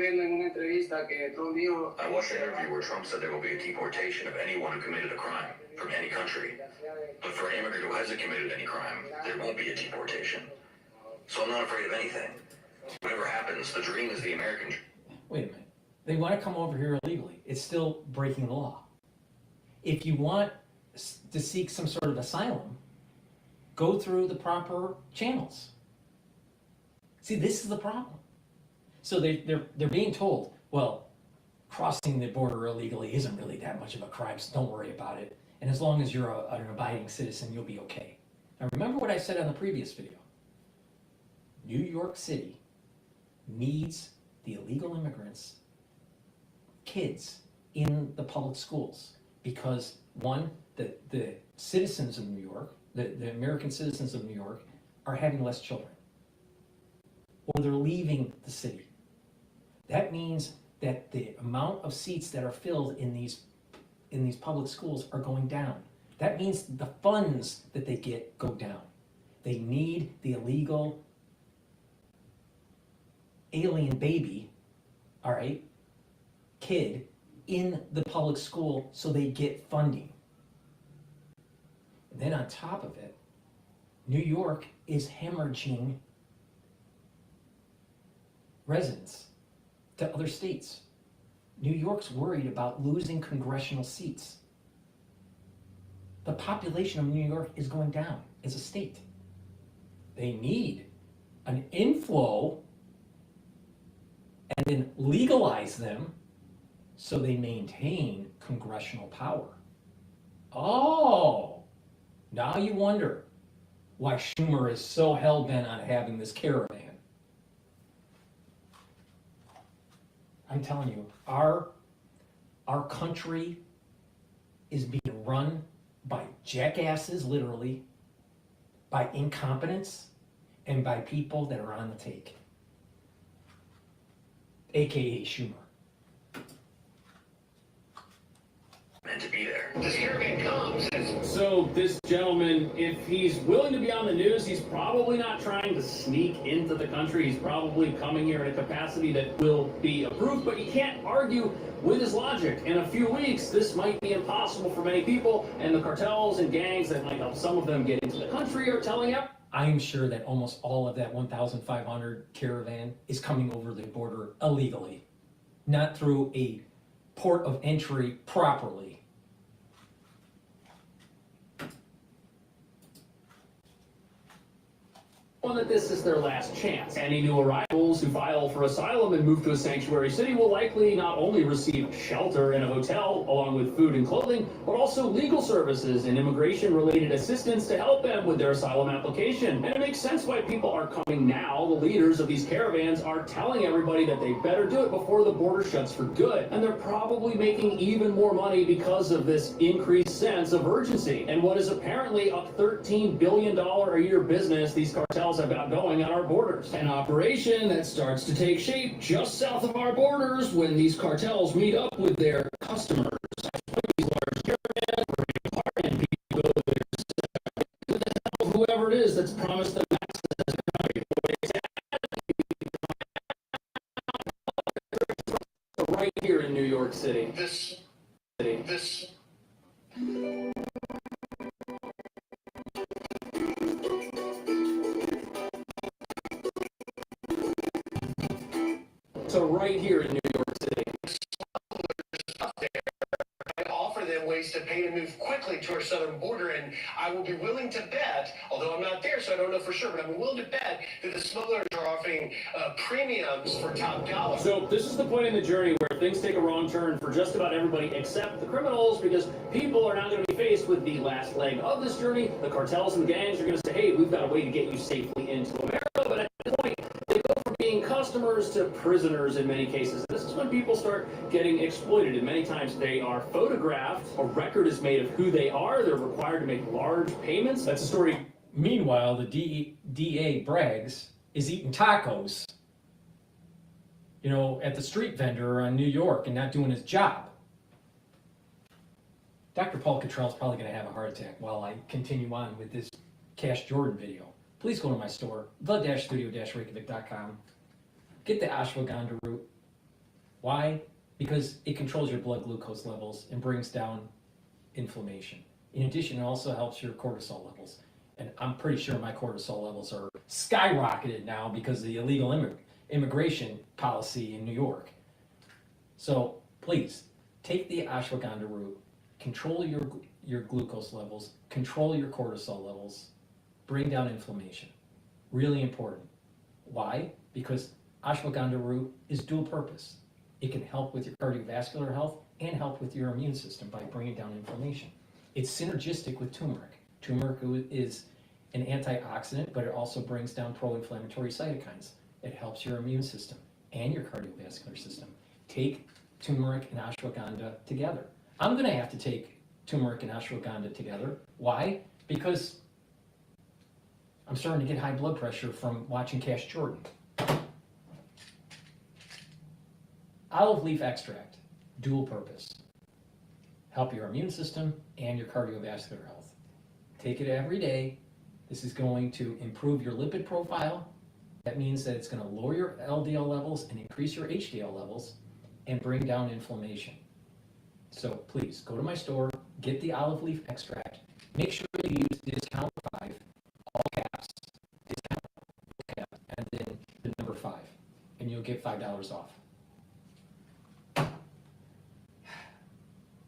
watched an interview where Trump said there will be a deportation of anyone who committed a crime from any country. But for an immigrant who hasn't committed any crime, there won't be a deportation. So I'm not afraid of anything. Whatever happens, the dream is the American dream.
Wait a minute. They want to come over here illegally. It's still breaking the law. If you want to seek some sort of asylum, go through the proper channels. See, this is the problem. So they're being told, well, crossing the border illegally isn't really that much of a crime, so don't worry about it. And as long as you're an abiding citizen, you'll be okay. Now remember what I said on the previous video. New York City needs the illegal immigrants, kids, in the public schools. Because one, the citizens of New York, the American citizens of New York, are having less children. Or they're leaving the city. That means that the amount of seats that are filled in these public schools are going down. That means the funds that they get go down. They need the illegal alien baby, all right, kid, in the public school so they get funding. And then on top of it, New York is hemorrhaging residents to other states. New York's worried about losing congressional seats. The population of New York is going down as a state. They need an inflow and then legalize them so they maintain congressional power. Oh, now you wonder why Schumer is so hell-bent on having this caravan. I'm telling you, our country is being run by jackasses, literally, by incompetence, and by people that are on the take, AKA Schumer.
And to be there.
This caravan comes as
So this gentleman, if he's willing to be on the news, he's probably not trying to sneak into the country. He's probably coming here in a capacity that will be approved, but you can't argue with his logic. In a few weeks, this might be impossible for many people, and the cartels and gangs that might help some of them get into the country are telling everyone.
I'm sure that almost all of that 1,500 caravan is coming over the border illegally, not through a port of entry properly.
That this is their last chance. Any new arrivals who file for asylum and move to a sanctuary city will likely not only receive shelter in a hotel along with food and clothing, but also legal services and immigration-related assistance to help them with their asylum application. And it makes sense why people are coming now. The leaders of these caravans are telling everybody that they better do it before the border shuts for good. And they're probably making even more money because of this increased sense of urgency. And what is apparently a $13 billion a year business these cartels have got going on our borders. An operation that starts to take shape just south of our borders when these cartels meet up with their customers. These large caravans bring apart and people go there. Who the hell, whoever it is that's promised them access to the country. Right here in New York City. This. So right here in New York City.
I offer them ways to pay to move quickly to our southern border, and I will be willing to bet, although I'm not there so I don't know for sure, but I'm willing to bet that the smugglers are offering premiums for top dollar.
So this is the point in the journey where things take a wrong turn for just about everybody except the criminals, because people are now going to be faced with the last leg of this journey. The cartels and the gangs are going to say, hey, we've got a way to get you safely into America, but at this point, they go from being customers to prisoners in many cases. This is when people start getting exploited, and many times they are photographed. A record is made of who they are. They're required to make large payments. That's a story.
Meanwhile, the DA brags is eating tacos, at the street vendor on New York and not doing his job. Dr. Paul Cottrell is probably going to have a heart attack while I continue on with this Kash Jordan video. Please go to my store, the-studio-reykjavik.com. Get the ashwagandha root. Why? Because it controls your blood glucose levels and brings down inflammation. In addition, it also helps your cortisol levels. And I'm pretty sure my cortisol levels are skyrocketed now because of the illegal immigration policy in New York. So please, take the ashwagandha root, control your glucose levels, control your cortisol levels, bring down inflammation. Really important. Why? Because ashwagandha root is dual purpose. It can help with your cardiovascular health and help with your immune system by bringing down inflammation. It's synergistic with turmeric. Turmeric is an antioxidant, but it also brings down pro-inflammatory cytokines. It helps your immune system and your cardiovascular system. Take turmeric and ashwagandha together. I'm going to have to take turmeric and ashwagandha together. Why? Because I'm starting to get high blood pressure from watching Kash Jordan. Olive leaf extract, dual purpose. Help your immune system and your cardiovascular health. Take it every day. This is going to improve your lipid profile. That means that it's going to lower your LDL levels and increase your HDL levels and bring down inflammation. So please go to my store, get the olive leaf extract. Make sure you use discount 5, all caps, discount, cap, and then the number 5, and you'll get $5 off.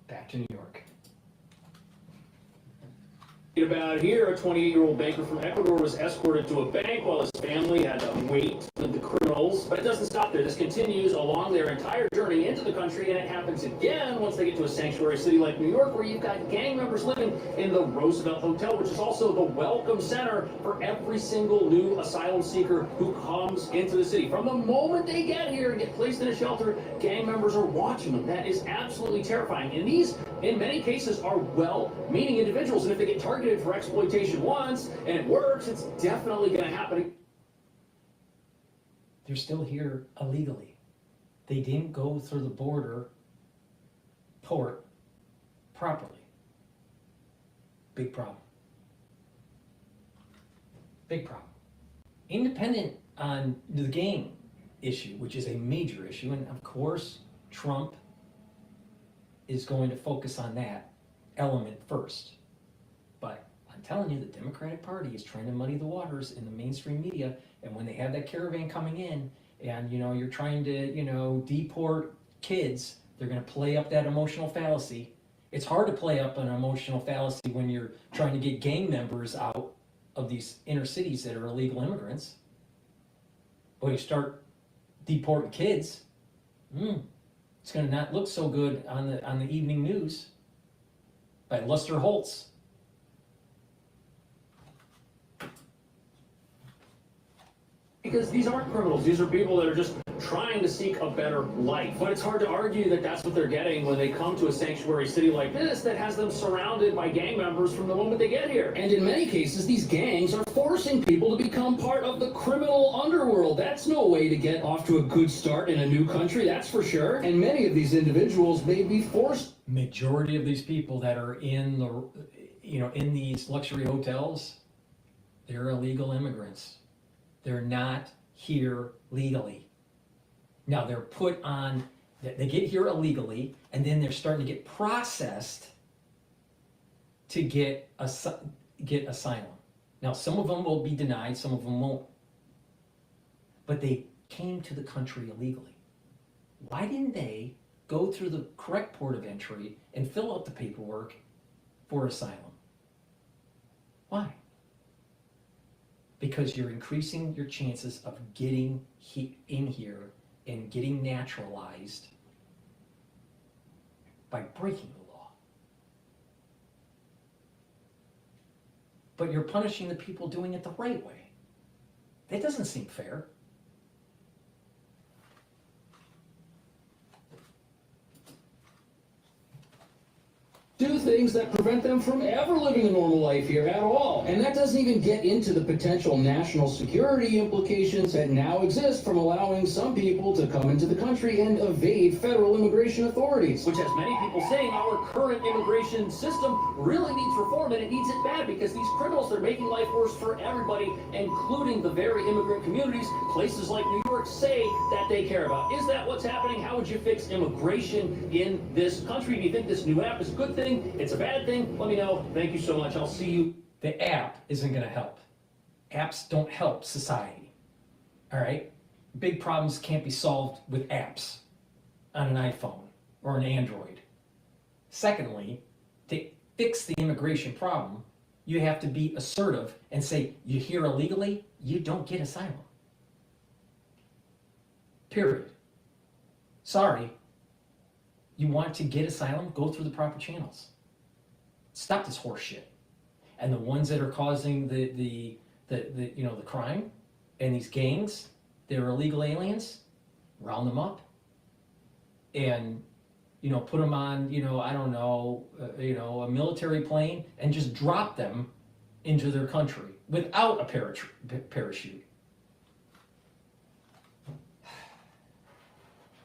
Back to New York.
About here, a 28-year-old banker from Ecuador was escorted to a bank while his family had to wait with the criminals. But it doesn't stop there. This continues along their entire journey into the country, and it happens again once they get to a sanctuary city like New York, where you've got gang members living in the Roosevelt Hotel, which is also the welcome center for every single new asylum seeker who comes into the city. From the moment they get here and get placed in a shelter, gang members are watching them. That is absolutely terrifying. And these, in many cases, are well-meaning individuals, and if they get targeted for exploitation once and it works, it's definitely going to happen.
They're still here illegally. They didn't go through the port properly. Big problem. Big problem. Independent on the gang issue, which is a major issue, and of course Trump is going to focus on that element first. But I'm telling you, the Democratic Party is trying to muddy the waters in the mainstream media, and when they have that caravan coming in, and you're trying to deport kids, they're going to play up that emotional fallacy. It's hard to play up an emotional fallacy when you're trying to get gang members out of these inner cities that are illegal immigrants. But you start deporting kids, it's going to not look so good on the evening news by Lester Holtz.
Because these aren't criminals. These are people that are just trying to seek a better life. But it's hard to argue that that's what they're getting when they come to a sanctuary city like this that has them surrounded by gang members from the moment they get here. And in many cases, these gangs are forcing people to become part of the criminal underworld. That's no way to get off to a good start in a new country, that's for sure. And many of these individuals may be forced.
Majority of these people that are in in these luxury hotels, they're illegal immigrants. They're not here legally. Now they're put on, they get here illegally, and then they're starting to get processed to get asylum. Now some of them will be denied, some of them won't. But they came to the country illegally. Why didn't they go through the correct port of entry and fill out the paperwork for asylum? Why? Because you're increasing your chances of getting in here and getting naturalized by breaking the law. But you're punishing the people doing it the right way. That doesn't seem fair.
Do things that prevent them from ever living a normal life here at all. And that doesn't even get into the potential national security implications that now exist from allowing some people to come into the country and evade federal immigration authorities. Which has many people saying our current immigration system really needs reform, and it needs it bad because these criminals, they're making life worse for everybody, including the very immigrant communities places like New York say that they care about. Is that what's happening? How would you fix immigration in this country? Do you think this new app is a good thing? It's a bad thing? Let me know. Thank you so much. I'll see you.
The app isn't going to help. Apps don't help society. All right? Big problems can't be solved with apps on an iPhone or an Android. Secondly, to fix the immigration problem, you have to be assertive and say, you're here illegally, you don't get asylum. Period. Sorry. You want to get asylum? Go through the proper channels. Stop this horse shit. And the ones that are causing the crime and these gangs, they're illegal aliens, round them up and put them on a military plane and just drop them into their country without a parachute.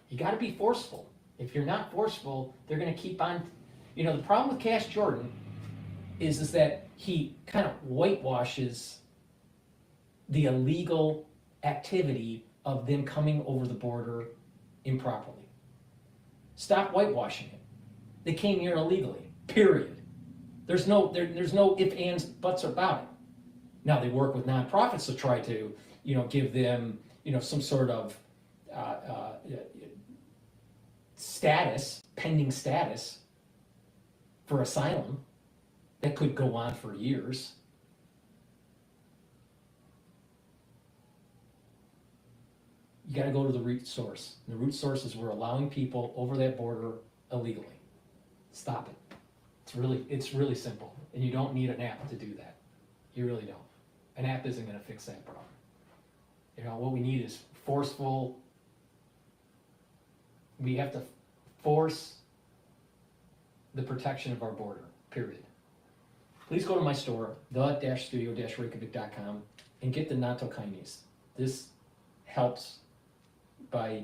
You got to be forceful. If you're not forceful, they're going to keep on. The problem with Kash Jordan is that he kind of whitewashes the illegal activity of them coming over the border improperly. Stop whitewashing it. They came here illegally, period. There's no ifs, ands, buts about it. Now they work with nonprofits to try to, give them, some sort of status, pending status for asylum. that could go on for years. You gotta go to the root source. And the root source is we're allowing people over that border illegally. Stop it. It's really simple. And you don't need an app to do that. You really don't. An app isn't gonna fix that problem. You know, what we need is forceful. We have to force the protection of our border, period. Please go to my store, the-studio-reykjavik.com, and get the nattokinase. This helps by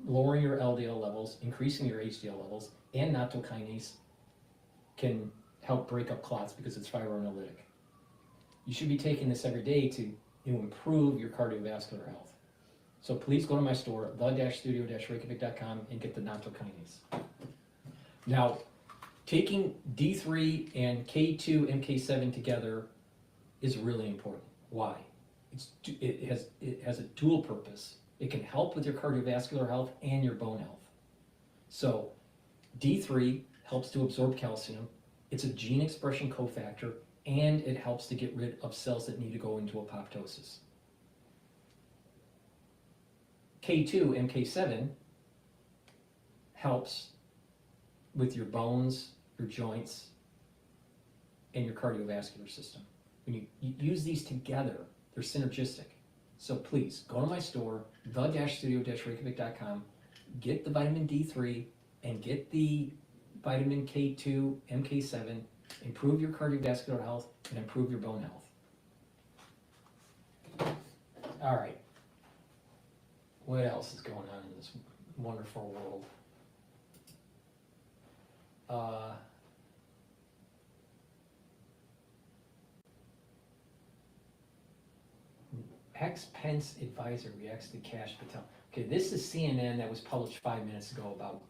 lowering your LDL levels, increasing your HDL levels, and nattokinase can help break up clots because it's fibrolytic. You should be taking this every day to improve your cardiovascular health. So please go to my store, the-studio-reykjavik.com, and get the nattokinase. Now, taking D3 and K2 MK7 together is really important. Why? It has a dual purpose. It can help with your cardiovascular health and your bone health. So D3 helps to absorb calcium. It's a gene expression cofactor, and it helps to get rid of cells that need to go into apoptosis. K2 MK7 helps with your bones, your joints, and your cardiovascular system. When you use these together, they're synergistic. So please, go to my store, the-studio-reykjavik.com, get the vitamin D3 and get the vitamin K2, MK7, improve your cardiovascular health and improve your bone health. All right. What else is going on in this wonderful world? Ex-Pence advisor reacts to Kash Patel. Okay, this is CNN that was published 5 minutes ago about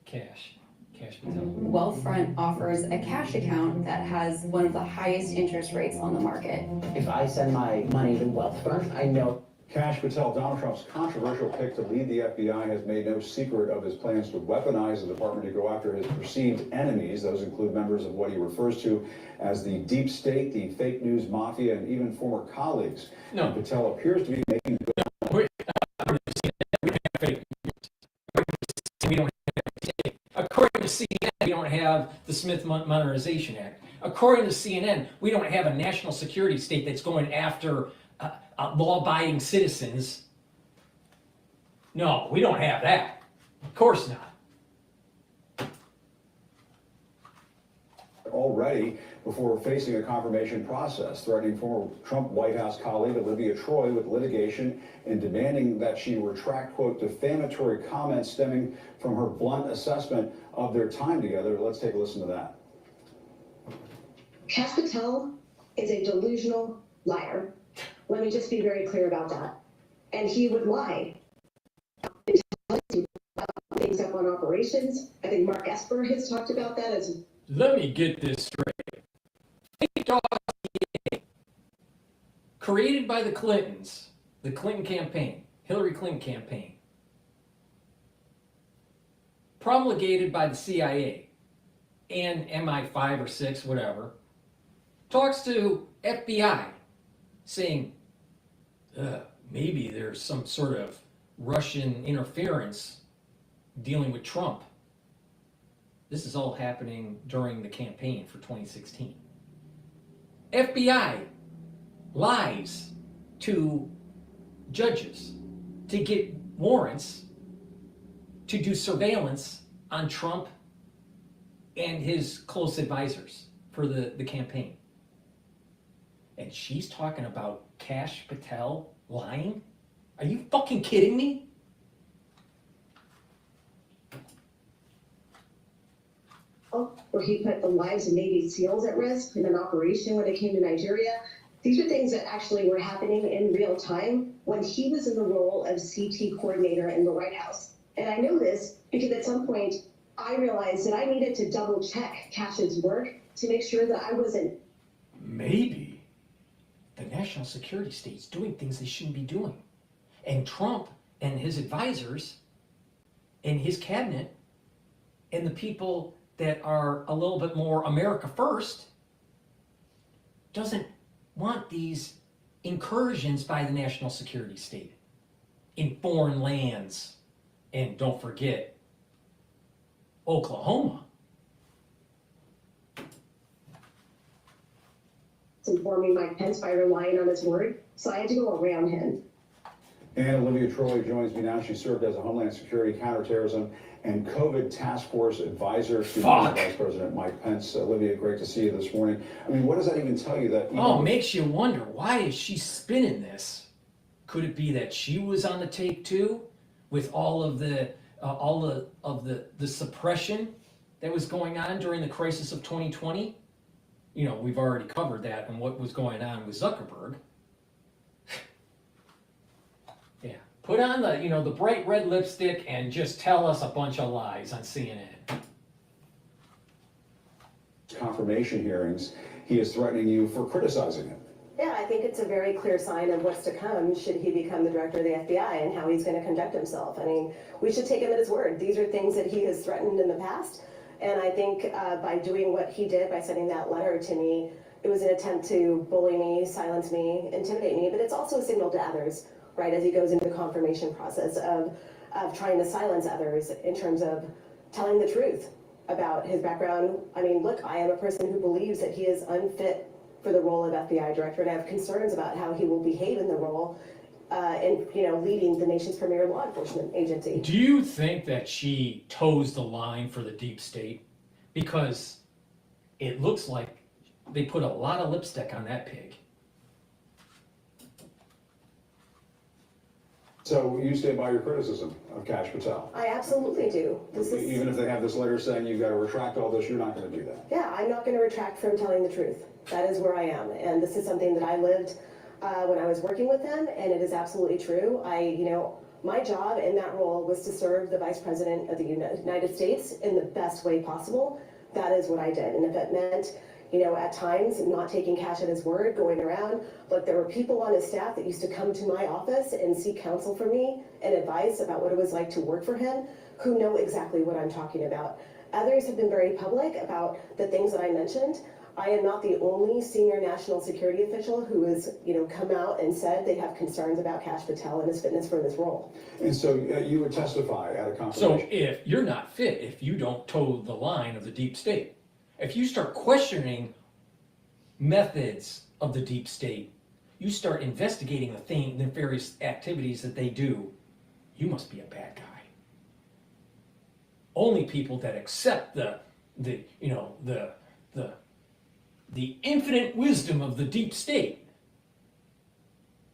Kash Patel.
Wealthfront offers a cash account that has one of the highest interest rates on the market.
If I send my money to Wealthfront, I know.
Kash Patel, Donald Trump's controversial pick to lead the FBI, has made no secret of his plans to weaponize the department to go after his perceived enemies. Those include members of what he refers to as the deep state, the fake news mafia, and even former colleagues.
No.
And Patel appears to be making good.
According to CNN, we don't have the Smith Modernization Act. According to CNN, we don't have a national security state that's going after law-abiding citizens. No, we don't have that. Of course not.
Already before facing a confirmation process, threatening former Trump White House colleague Olivia Troy with litigation and demanding that she retract, quote, defamatory comments stemming from her blunt assessment of their time together. Let's take a listen to that.
Kash Patel is a delusional liar. Let me just be very clear about that. And he would lie. Things up on operations. I think Mark Esper has talked about that as.
Let me get this straight. Fake dossier created by the Clintons, the Clinton campaign, Hillary Clinton campaign, promulgated by the CIA and MI5 or 6, whatever, talks to FBI saying, maybe there's some sort of Russian interference dealing with Trump. This is all happening during the campaign for 2016. FBI lies to judges to get warrants to do surveillance on Trump and his close advisors for the campaign. And she's talking about Kash Patel lying? Are you fucking kidding me?
Where he put the lives of Navy SEALs at risk in an operation when they came to Nigeria. These are things that actually were happening in real time when he was in the role of CT coordinator in the White House. And I know this because at some point I realized that I needed to double check Kash's work to make sure that I wasn't.
Maybe the national security state's doing things they shouldn't be doing. And Trump and his advisors and his cabinet and the people that are a little bit more America first doesn't want these incursions by the national security state in foreign lands. And don't forget, Oklahoma.
Informing Mike Pence by relying on his word, so I had to go around him.
And Olivia Troy joins me now. She served as a Homeland Security, Counterterrorism, and COVID Task Force Advisor to Vice President Mike Pence. Olivia, great to see you this morning. I mean, what does that even tell you? That
Makes you wonder, why is she spinning this? Could it be that she was on the tape too, with all of the suppression that was going on during the crisis of 2020? You know, we've already covered that and what was going on with Zuckerberg. Yeah, put on the bright red lipstick and just tell us a bunch of lies on CNN.
Confirmation hearings, he is threatening you for criticizing him.
Yeah, I think it's a very clear sign of what's to come should he become the director of the FBI and how he's going to conduct himself. I mean, we should take him at his word. These are things that he has threatened in the past. And I think by doing what he did, by sending that letter to me, it was an attempt to bully me, silence me, intimidate me. But it's also a signal to others, right, as he goes into the confirmation process of trying to silence others in terms of telling the truth about his background. I mean, look, I am a person who believes that he is unfit for the role of FBI director, and I have concerns about how he will behave in the role and leading the nation's premier law enforcement agency.
Do you think that she toes the line for the deep state? Because it looks like they put a lot of lipstick on that pig.
So you stand by your criticism of Kash Patel?
I absolutely do.
Even if they have this letter saying you've got to retract all this, you're not going to do that?
Yeah, I'm not going to retract from telling the truth. That is where I am. And this is something that I lived when I was working with them, and it is absolutely true. My job in that role was to serve the Vice President of the United States in the best way possible. That is what I did. And if it meant, at times not taking Kash at his word, going around, look, there were people on his staff that used to come to my office and seek counsel from me and advice about what it was like to work for him, who know exactly what I'm talking about. Others have been very public about the things that I mentioned. I am not the only senior national security official who has, come out and said they have concerns about Kash Patel and his fitness for this role.
And so you would testify at a confirmation.
So if you're not fit, if you don't toe the line of the deep state, if you start questioning methods of the deep state, you start investigating the nefarious activities that they do, you must be a bad guy. Only people that accept the infinite wisdom of the deep state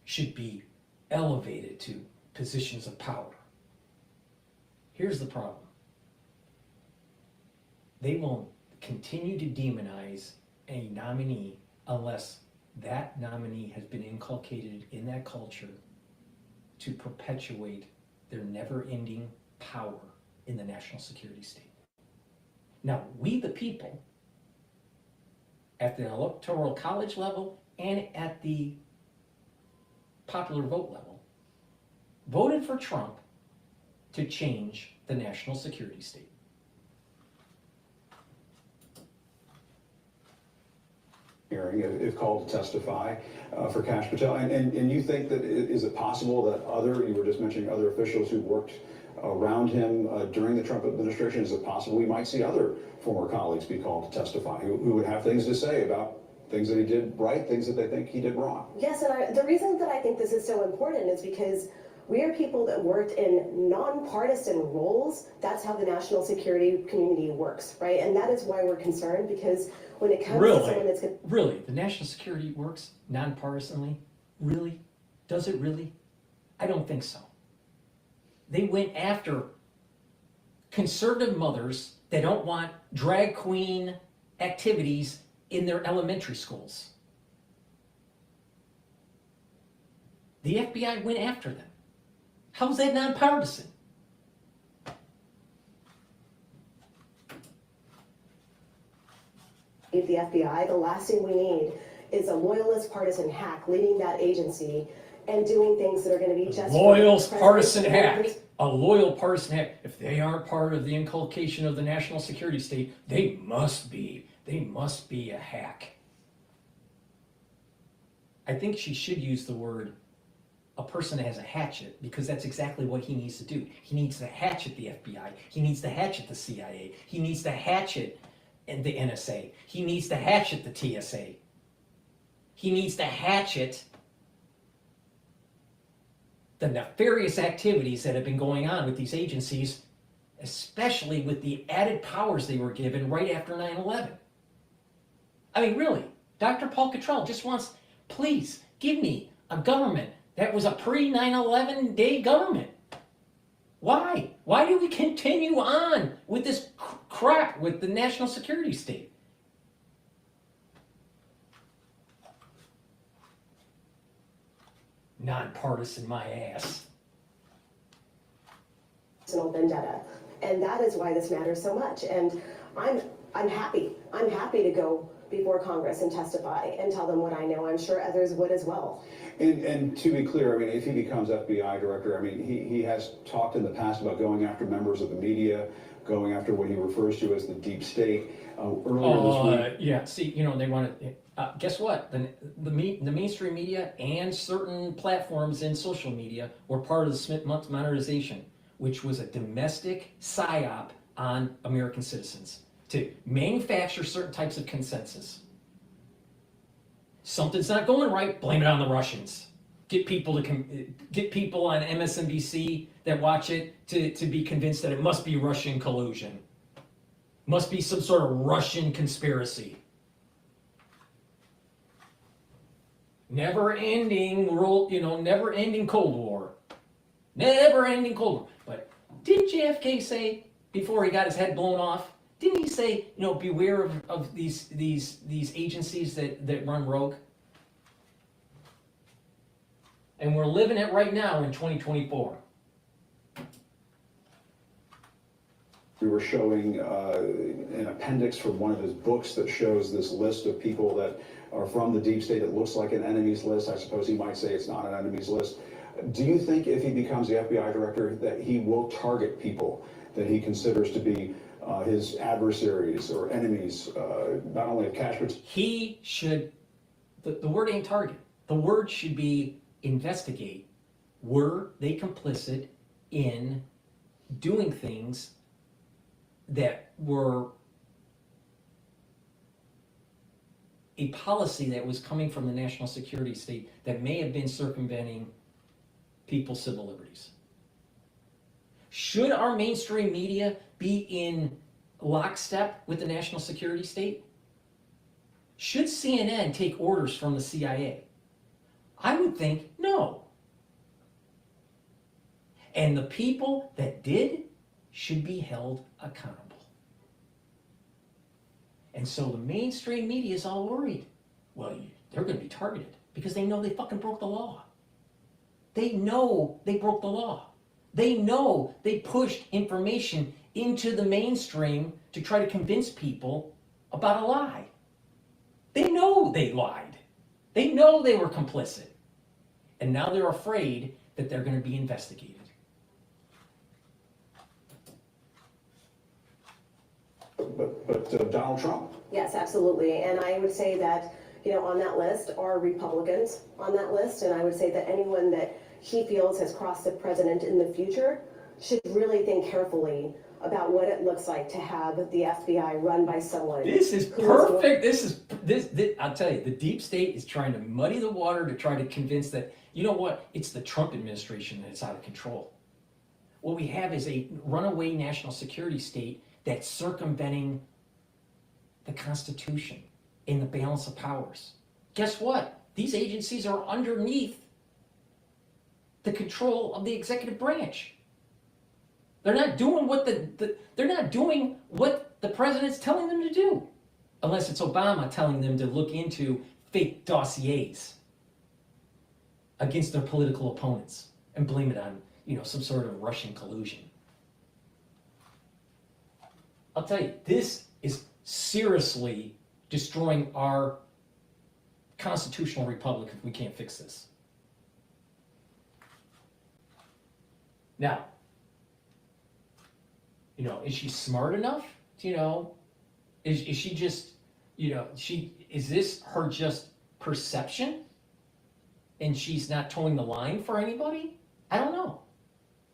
should be elevated to positions of power. Here's the problem. They won't continue to demonize a nominee unless that nominee has been inculcated in that culture to perpetuate their never-ending power in the national security state. Now, we the people, at the electoral college level and at the popular vote level, voted for Trump to change the national security state.
Hearing, if called to testify for Kash Patel, and you think that is it possible that you were just mentioning other officials who worked around him during the Trump administration, is it possible we might see other former colleagues be called to testify who would have things to say about things that he did right, things that they think he did wrong?
Yes, and the reason that I think this is so important is because we are people that worked in nonpartisan roles. That's how the national security community works, right? And that is why we're concerned, because when it comes to someone that's...
Really? The national security works nonpartisanly? Really? Does it really? I don't think so. They went after conservative mothers that don't want drag queen activities in their elementary schools. The FBI went after them. How's that nonpartisan?
The FBI, the last thing we need is a loyalist partisan hack leading that agency and doing things that are going to be just...
Loyalist partisan hack. a loyal partisan hack. If they aren't part of the inculcation of the national security state, they must be a hack. I think she should use the word a person that has a hatchet, because that's exactly what he needs to do. He needs to hatchet the FBI. He needs to hatchet the CIA. He needs to hatchet the NSA. He needs to hatchet the TSA. He needs to hatchet the nefarious activities that have been going on with these agencies, especially with the added powers they were given right after 9/11. I mean, really, Dr. Paul Cottrell just wants, please, give me a government that was a pre-9/11 day government. Why? Why do we continue on with this crap with the national security state? Nonpartisan my ass.
Personal vendetta, and that is why this matters so much. And I'm happy to go before Congress and testify and tell them what I know. I'm sure others would as well.
And to be clear, I mean, if he becomes FBI director, I mean, he has talked in the past about going after members of the media, going after what he refers to as the deep state. Earlier this week.
Yeah, see, you know, they want to, guess what? The mainstream media and certain platforms in social media were part of the Smith monetization, which was a domestic psyop on American citizens to manufacture certain types of consensus. Something's not going right, blame it on the Russians. Get people on MSNBC that watch it to be convinced that it must be Russian collusion. Must be some sort of Russian conspiracy. Never-ending world, never-ending Cold War. Never-ending Cold War. But didn't JFK say, before he got his head blown off, didn't he say, beware of these agencies that run rogue? And we're living it right now in 2024.
We were showing an appendix from one of his books that shows this list of people that are from the deep state. It looks like an enemies list. I suppose he might say it's not an enemies list. Do you think if he becomes the FBI director that he will target people that he considers to be his adversaries or enemies, not only of Kash, but...
He should, the word ain't target. The word should be investigate. Were they complicit in doing things that were a policy that was coming from the national security state that may have been circumventing people's civil liberties? Should our mainstream media be in lockstep with the national security state? Should CNN take orders from the CIA? I would think no. And the people that did should be held accountable. And so the mainstream media is all worried. Well, they're going to be targeted because they know they fucking broke the law. They know they broke the law. They know they pushed information into the mainstream to try to convince people about a lie. They know they lied. They know they were complicit. And now they're afraid that they're going to be investigated.
But Donald Trump.
Yes, absolutely. And I would say that, on that list are Republicans on that list. And I would say that anyone that he feels has crossed the president in the future should really think carefully about what it looks like to have the FBI run by someone.
This is perfect. This, I'll tell you, the deep state is trying to muddy the water to try to convince that, it's the Trump administration that's out of control. What we have is a runaway national security state that's circumventing the Constitution and the balance of powers. Guess what? These agencies are underneath the control of the executive branch. They're not doing what they're not doing what the president's telling them to do, unless it's Obama telling them to look into fake dossiers against their political opponents and blame it on, some sort of Russian collusion. I'll tell you, this is seriously destroying our constitutional republic if we can't fix this. Now, You know, is she smart enough? You know, is she just, you know, is this her just perception? And she's not towing the line for anybody? I don't know.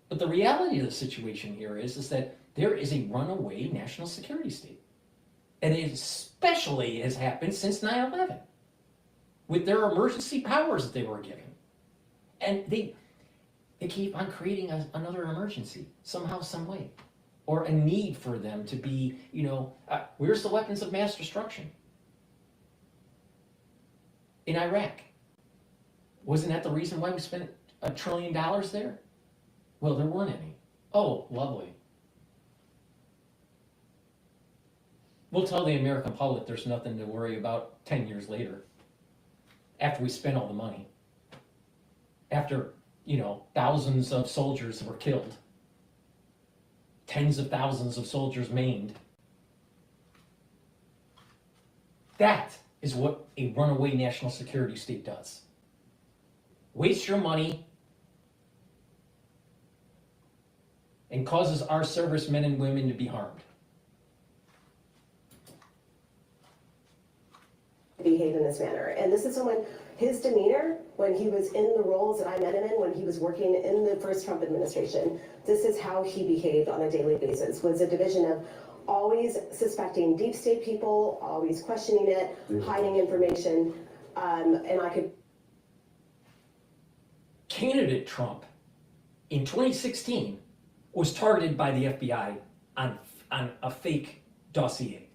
But the reality of the situation here is that there is a runaway national security state. And it especially has happened since 9/11 with their emergency powers that they were given. And they keep on creating another emergency somehow, some way. Or a need for them to be, you know, where's the weapons of mass destruction? In Iraq. Wasn't that the reason why we spent $1 trillion there? Well, there weren't any. Oh, lovely. We'll tell the American public there's nothing to worry about 10 years later, after we spent all the money, after, you know, thousands of soldiers were killed, tens of thousands of soldiers maimed. That is what a runaway national security state does. Waste your money and causes our servicemen and women to be harmed.
Behave in this manner. And this is someone, his demeanor when he was in the roles that I met him in when he was working in the first Trump administration, this is how he behaved on a daily basis, was a division of always suspecting deep state people, always questioning it, hiding information, and I could...
Candidate Trump in 2016 was targeted by the FBI on a fake dossier.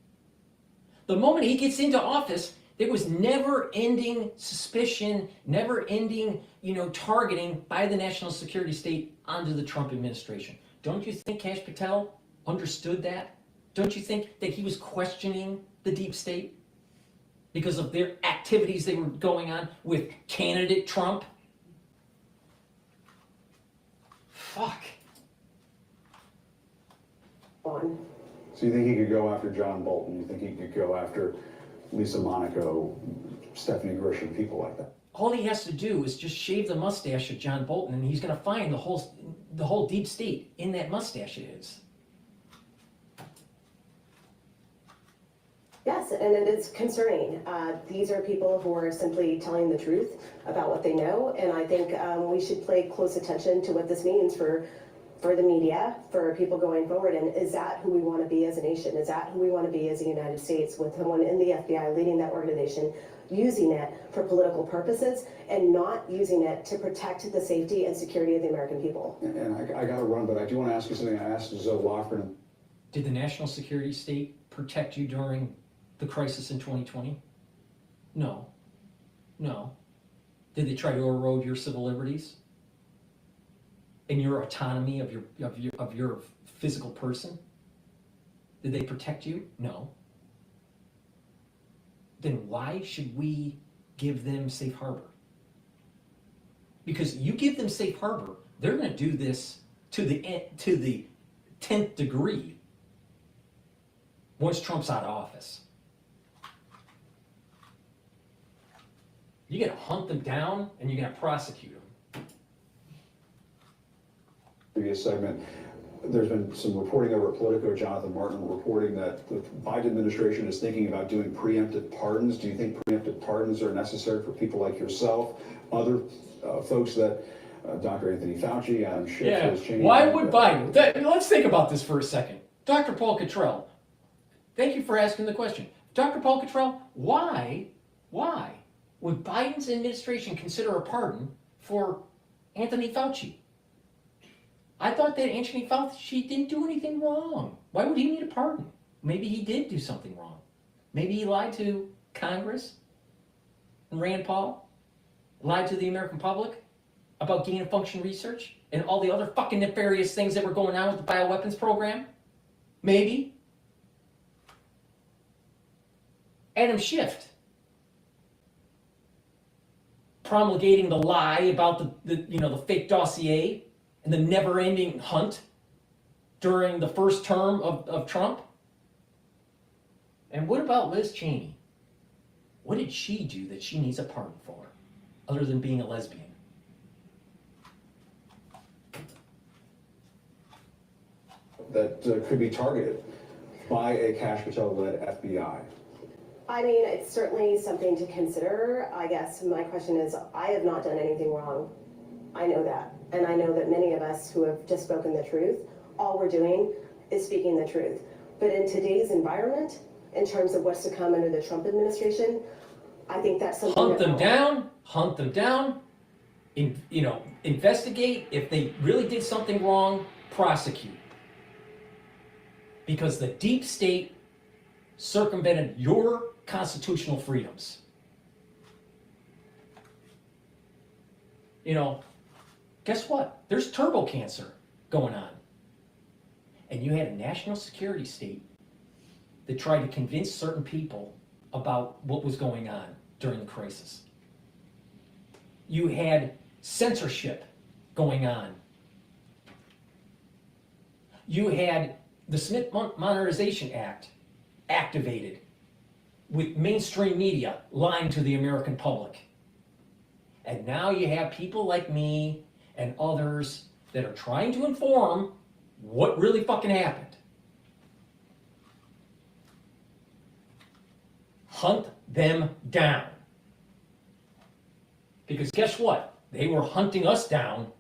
The moment he gets into office, there was never-ending suspicion, never-ending, you know, targeting by the national security state onto the Trump administration. Don't you think Kash Patel understood that? Don't you think that he was questioning the deep state because of their activities they were going on with candidate Trump? Fuck.
On.
So you think he could go after John Bolton? You think he could go after Lisa Monaco, Stephanie Grisham, people like that?
All he has to do is just shave the mustache of John Bolton, and he's going to find the whole deep state in that mustache. It is.
Yes, and it is concerning. These are people who are simply telling the truth about what they know, and I think we should pay close attention to what this means for the media, for people going forward, and is that who we want to be as a nation? Is that who we want to be as a United States, with someone in the FBI leading that organization, using it for political purposes and not using it to protect the safety and security of the American people?
And I got to run, but I do want to ask you something I asked Zoe Lofgren.
Did the national security state protect you during the crisis in 2020? No. No. Did they try to erode your civil liberties and your autonomy of your physical person? Did they protect you? No. Then why should we give them safe harbor? Because you give them safe harbor, they're going to do this to the 10th degree once Trump's out of office. You're going to hunt them down and you're going to prosecute them.
Previous segment, there's been some reporting over at Politico, Jonathan Martin reporting that the Biden administration is thinking about doing preemptive pardons. Do you think preemptive pardons are necessary for people like yourself, other folks that Dr. Anthony Fauci, Adam Schiff has changed?
Why would Biden? Let's think about this for a second. Dr. Paul Cottrell, thank you for asking the question. Dr. Paul Cottrell, why would Biden's administration consider a pardon for Anthony Fauci? I thought that Anthony Fauci didn't do anything wrong. Why would he need a pardon? Maybe he did do something wrong. Maybe he lied to Congress and Rand Paul, lied to the American public about gain of function research and all the other fucking nefarious things that were going on with the bioweapons program. Maybe. Adam Schiff promulgating the lie about the fake dossier and the never-ending hunt during the first term of Trump? And what about Liz Cheney? What did she do that she needs a pardon for, other than being a lesbian?
that could be targeted by a Kash Patel-led FBI?
I mean, it's certainly something to consider. I guess my question is, I have not done anything wrong. I know that. And I know that many of us who have just spoken the truth, all we're doing is speaking the truth. But in today's environment, in terms of what's to come under the Trump administration, I think that's something
Hunt them down, investigate. If they really did something wrong, prosecute. Because the deep state circumvented your constitutional freedoms. Guess what? There's turbo cancer going on. And you had a national security state that tried to convince certain people about what was going on during the crisis. You had censorship going on. You had the Smith Modernization Act activated with mainstream media lying to the American public. And now you have people like me and others that are trying to inform what really fucking happened. Hunt them down. Because guess what? They were hunting us down.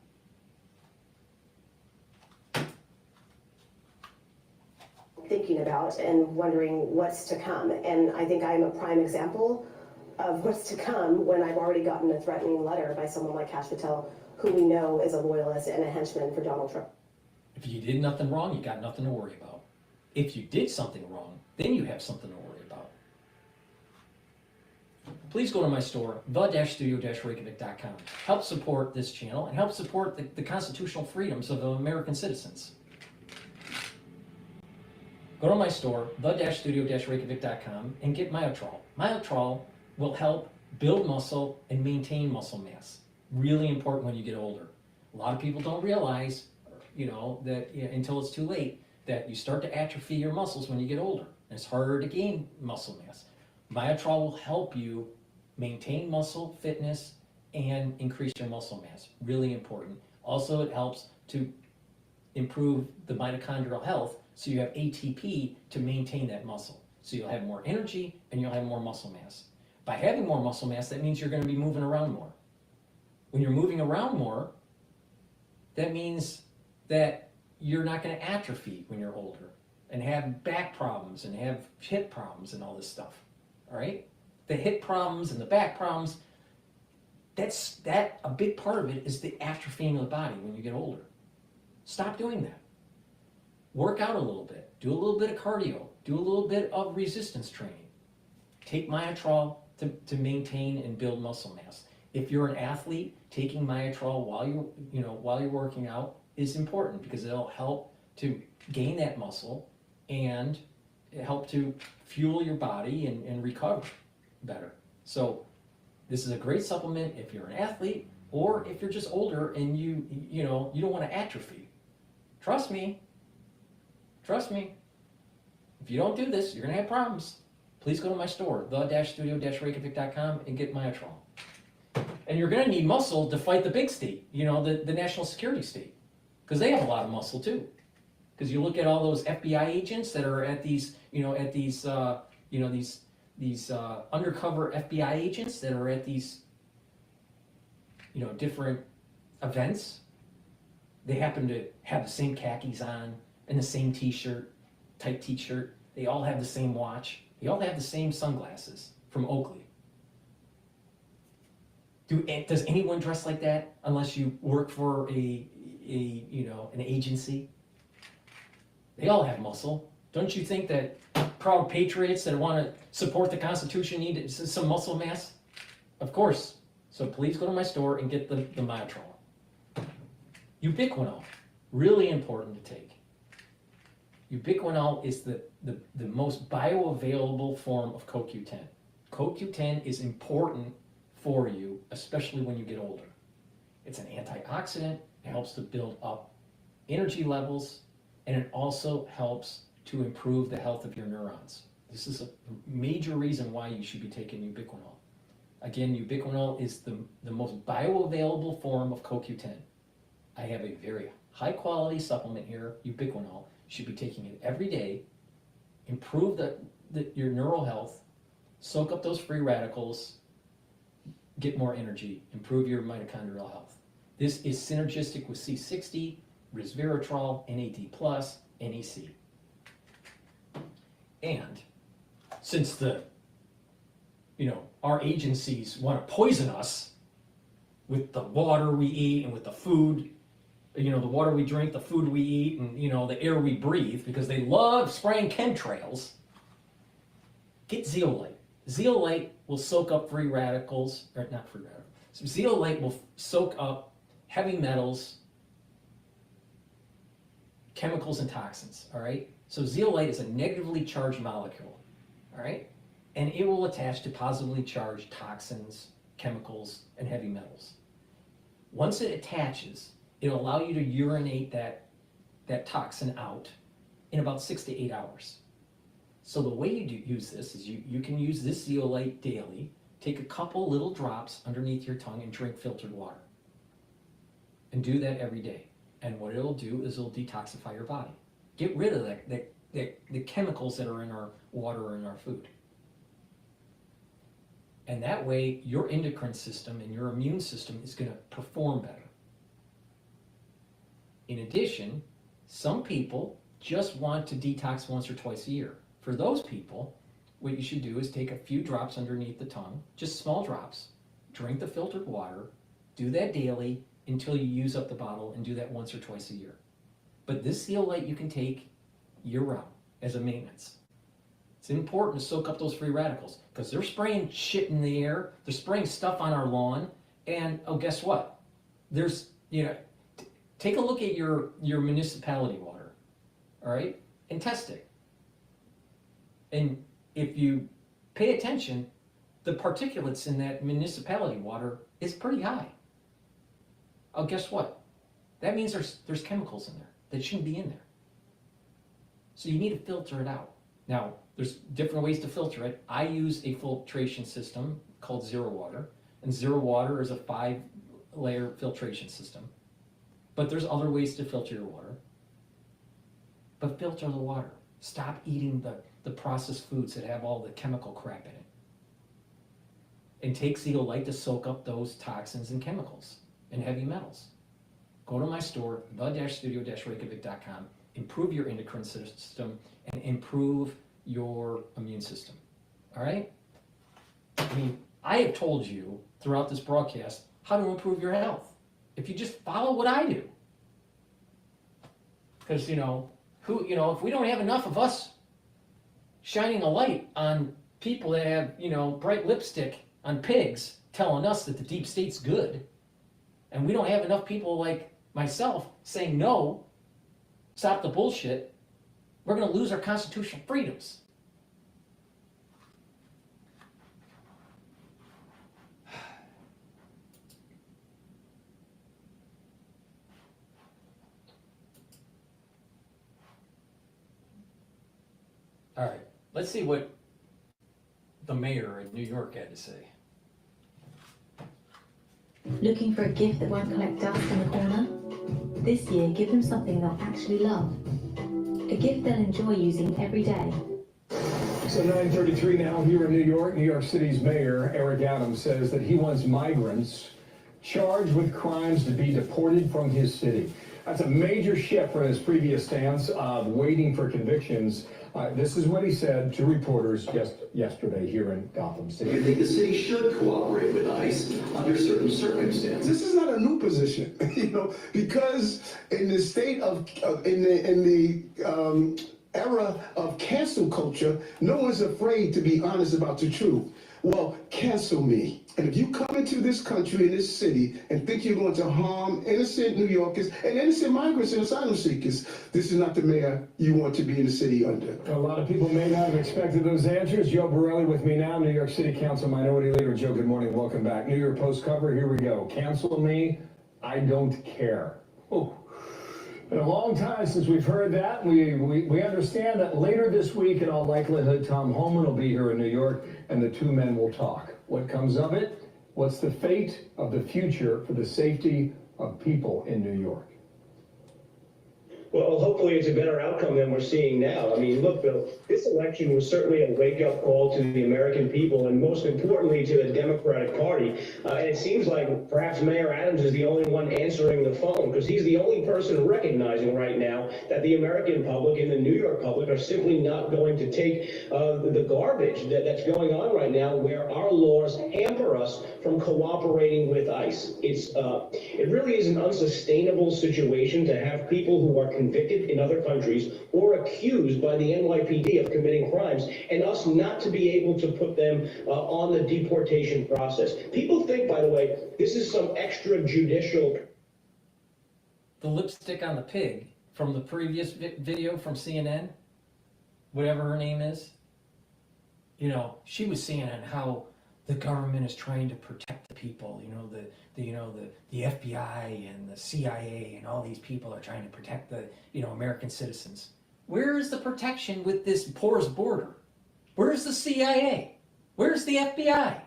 Thinking about and wondering what's to come. And I think I'm a prime example of what's to come when I've already gotten a threatening letter by someone like Kash Patel, who we know is a loyalist and a henchman for Donald Trump.
If you did nothing wrong, you got nothing to worry about. If you did something wrong, then you have something to worry about. Please go to my store, the-studio-reykjavik.com. Help support this channel and help support the constitutional freedoms of American citizens. Go to my store, the-studio-reykjavik.com, and get Myotrol. Myotrol will help build muscle and maintain muscle mass. Really important when you get older. A lot of people don't realize, that until it's too late, that you start to atrophy your muscles when you get older, and it's harder to gain muscle mass. Myotrol will help you maintain muscle fitness and increase your muscle mass. Really important. Also, it helps to improve the mitochondrial health, so you have ATP to maintain that muscle. So you'll have more energy and you'll have more muscle mass. By having more muscle mass, that means you're going to be moving around more. When you're moving around more, that means that you're not going to atrophy when you're older and have back problems and have hip problems and all this stuff. All right? The hip problems and the back problems, a big part of it is the atrophying of the body when you get older. Stop doing that. Work out a little bit. Do a little bit of cardio. Do a little bit of resistance training. Take Myotrol to maintain and build muscle mass. If you're an athlete, taking Myotrol while you're working out is important because it'll help to gain that muscle and help to fuel your body and recover better. So this is a great supplement if you're an athlete or if you're just older and you don't want to atrophy. Trust me. If you don't do this, you're going to have problems. Please go to my store, the-studio-reykjavik.com, and get Myotrol. And you're going to need muscle to fight the big state, the national security state, because they have a lot of muscle too. Because you look at all those FBI agents that are at these undercover FBI agents that are at these, different events. They happen to have the same khakis on and the same tight t-shirt. They all have the same watch. They all have the same sunglasses from Oakley. Does anyone dress like that unless you work for an agency? They all have muscle. Don't you think that proud patriots that want to support the Constitution need some muscle mass? Of course. So please go to my store and get the Myotrol. Ubiquinol, really important to take. Ubiquinol is the most bioavailable form of CoQ10. CoQ10 is important for you, especially when you get older. It's an antioxidant, it helps to build up energy levels, and it also helps to improve the health of your neurons. This is a major reason why you should be taking ubiquinol. Again, ubiquinol is the most bioavailable form of CoQ10. I have a very high quality supplement here, ubiquinol, should be taking it every day, improve your neural health, soak up those free radicals, get more energy, improve your mitochondrial health. This is synergistic with C60, resveratrol, NAD+, NEC. And since our agencies want to poison us with the water we eat and with the food, the water we drink, the food we eat, and the air we breathe, because they love spraying chemtrails, get zeolite. Zeolite will soak up free radicals, or not free radicals. So zeolite will soak up heavy metals, chemicals, and toxins, all right? So zeolite is a negatively charged molecule, all right? And it will attach to positively charged toxins, chemicals, and heavy metals. Once it attaches, it'll allow you to urinate that toxin out in about 6 to 8 hours. So the way you use this is you can use this zeolite daily, take a couple little drops underneath your tongue and drink filtered water. And do that every day. And what it'll do is it'll detoxify your body. Get rid of the chemicals that are in our water or in our food. And that way, your endocrine system and your immune system is going to perform better. In addition, some people just want to detox once or twice a year. For those people, what you should do is take a few drops underneath the tongue, just small drops, drink the filtered water, do that daily until you use up the bottle, and do that once or twice a year. But this zeolite you can take year-round as a maintenance. It's important to soak up those free radicals because they're spraying shit in the air, they're spraying stuff on our lawn, and guess what? There's, take a look at your municipality water, all right, and test it. And if you pay attention, the particulates in that municipality water is pretty high. Oh, guess what? That means there's chemicals in there that shouldn't be in there. So you need to filter it out. Now, there's different ways to filter it. I use a filtration system called Zero Water, and Zero Water is a 5-layer filtration system. But there's other ways to filter your water. But filter the water. Stop eating the processed foods that have all the chemical crap in it. And take zeolite to soak up those toxins and chemicals and heavy metals. Go to my store, the-studio-reykjavik.com, improve your endocrine system and improve your immune system. All right? I mean, I have told you throughout this broadcast how to improve your health. If you just follow what I do. Because, if we don't have enough of us shining a light on people that have, bright lipstick on pigs telling us that the deep state's good, and we don't have enough people like myself saying no, stop the bullshit, we're going to lose our constitutional freedoms. All right, let's see what the mayor in New York had to say.
Looking for a gift that won't collect dust in the corner? This year, give them something they'll actually love. A gift they'll enjoy using every day.
So 9:33 now here in New York. New York City's mayor, Eric Adams, says that he wants migrants charged with crimes to be deported from his city. That's a major shift from his previous stance of waiting for convictions. This is what he said to reporters just yesterday here in Gotham City.
I think the city should cooperate with ICE under certain circumstances.
This is not a new position, because in the state in the era of cancel culture, no one's afraid to be honest about the truth. Well, cancel me. And if you come into this country, in this city, and think you're going to harm innocent New Yorkers and innocent migrants and asylum seekers, this is not the mayor you want to be in the city under.
A lot of people may not have expected those answers. Joe Borelli with me now, New York City Council Minority Leader. Joe, good morning. Welcome back. New York Post cover. Here we go. Cancel me. I don't care. Oh. Been a long time since we've heard that. We understand that later this week, in all likelihood, Tom Homan will be here in New York, and the two men will talk. What comes of it? What's the fate of the future for the safety of people in New York?
Well, hopefully it's a better outcome than we're seeing now. I mean, look, Bill, this election was certainly a wake-up call to the American people and most importantly to the Democratic Party. And it seems like perhaps Mayor Adams is the only one answering the phone because he's the only person recognizing right now that the American public and the New York public are simply not going to take the garbage that's going on right now where our laws hamper us from cooperating with ICE. It really is an unsustainable situation to have people who are convicted in other countries or accused by the NYPD of committing crimes and us not to be able to put them on the deportation process. People think, by the way, this is some extrajudicial.
The lipstick on the pig from the previous video from CNN, whatever her name is, you know, she was saying how the government is trying to protect the people. The FBI and the CIA and all these people are trying to protect the American citizens. Where is the protection with this porous border? Where's the CIA? Where's the FBI?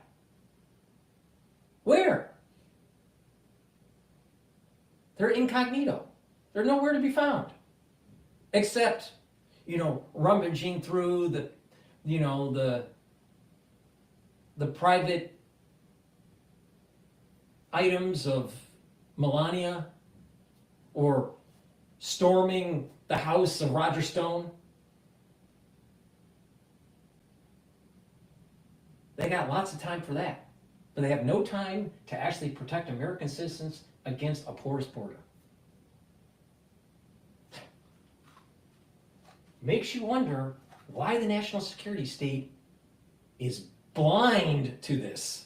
Where? They're incognito. They're nowhere to be found, except rummaging through the private items of Melania or storming the house of Roger Stone. They got lots of time for that, but they have no time to actually protect American citizens against a porous border. Makes you wonder why the national security state is blind to this.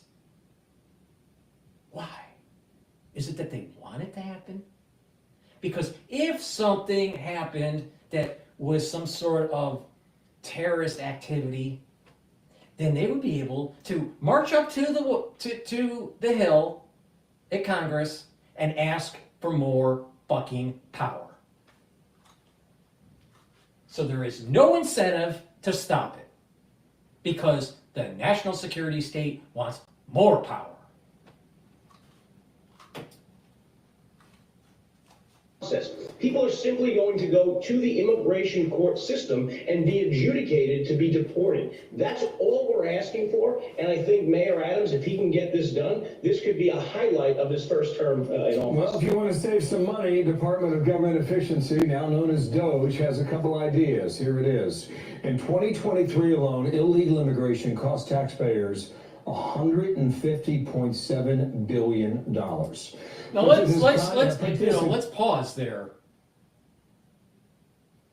Why? Is it that they want it to happen? Because if something happened that was some sort of terrorist activity, then they would be able to march up to the hill at Congress and ask for more fucking power. So there is no incentive to stop it because the national security state wants more power.
People are simply going to go to the immigration court system and be adjudicated to be deported. That's all we're asking for. And I think Mayor Adams, if he can get this done, this could be a highlight of his first term in office.
Well, if you want to save some money, Department of Government Efficiency, now known as DOGE, has a couple ideas. Here it is. In 2023 alone, illegal immigration cost taxpayers $150.7 billion.
Now let's pause there.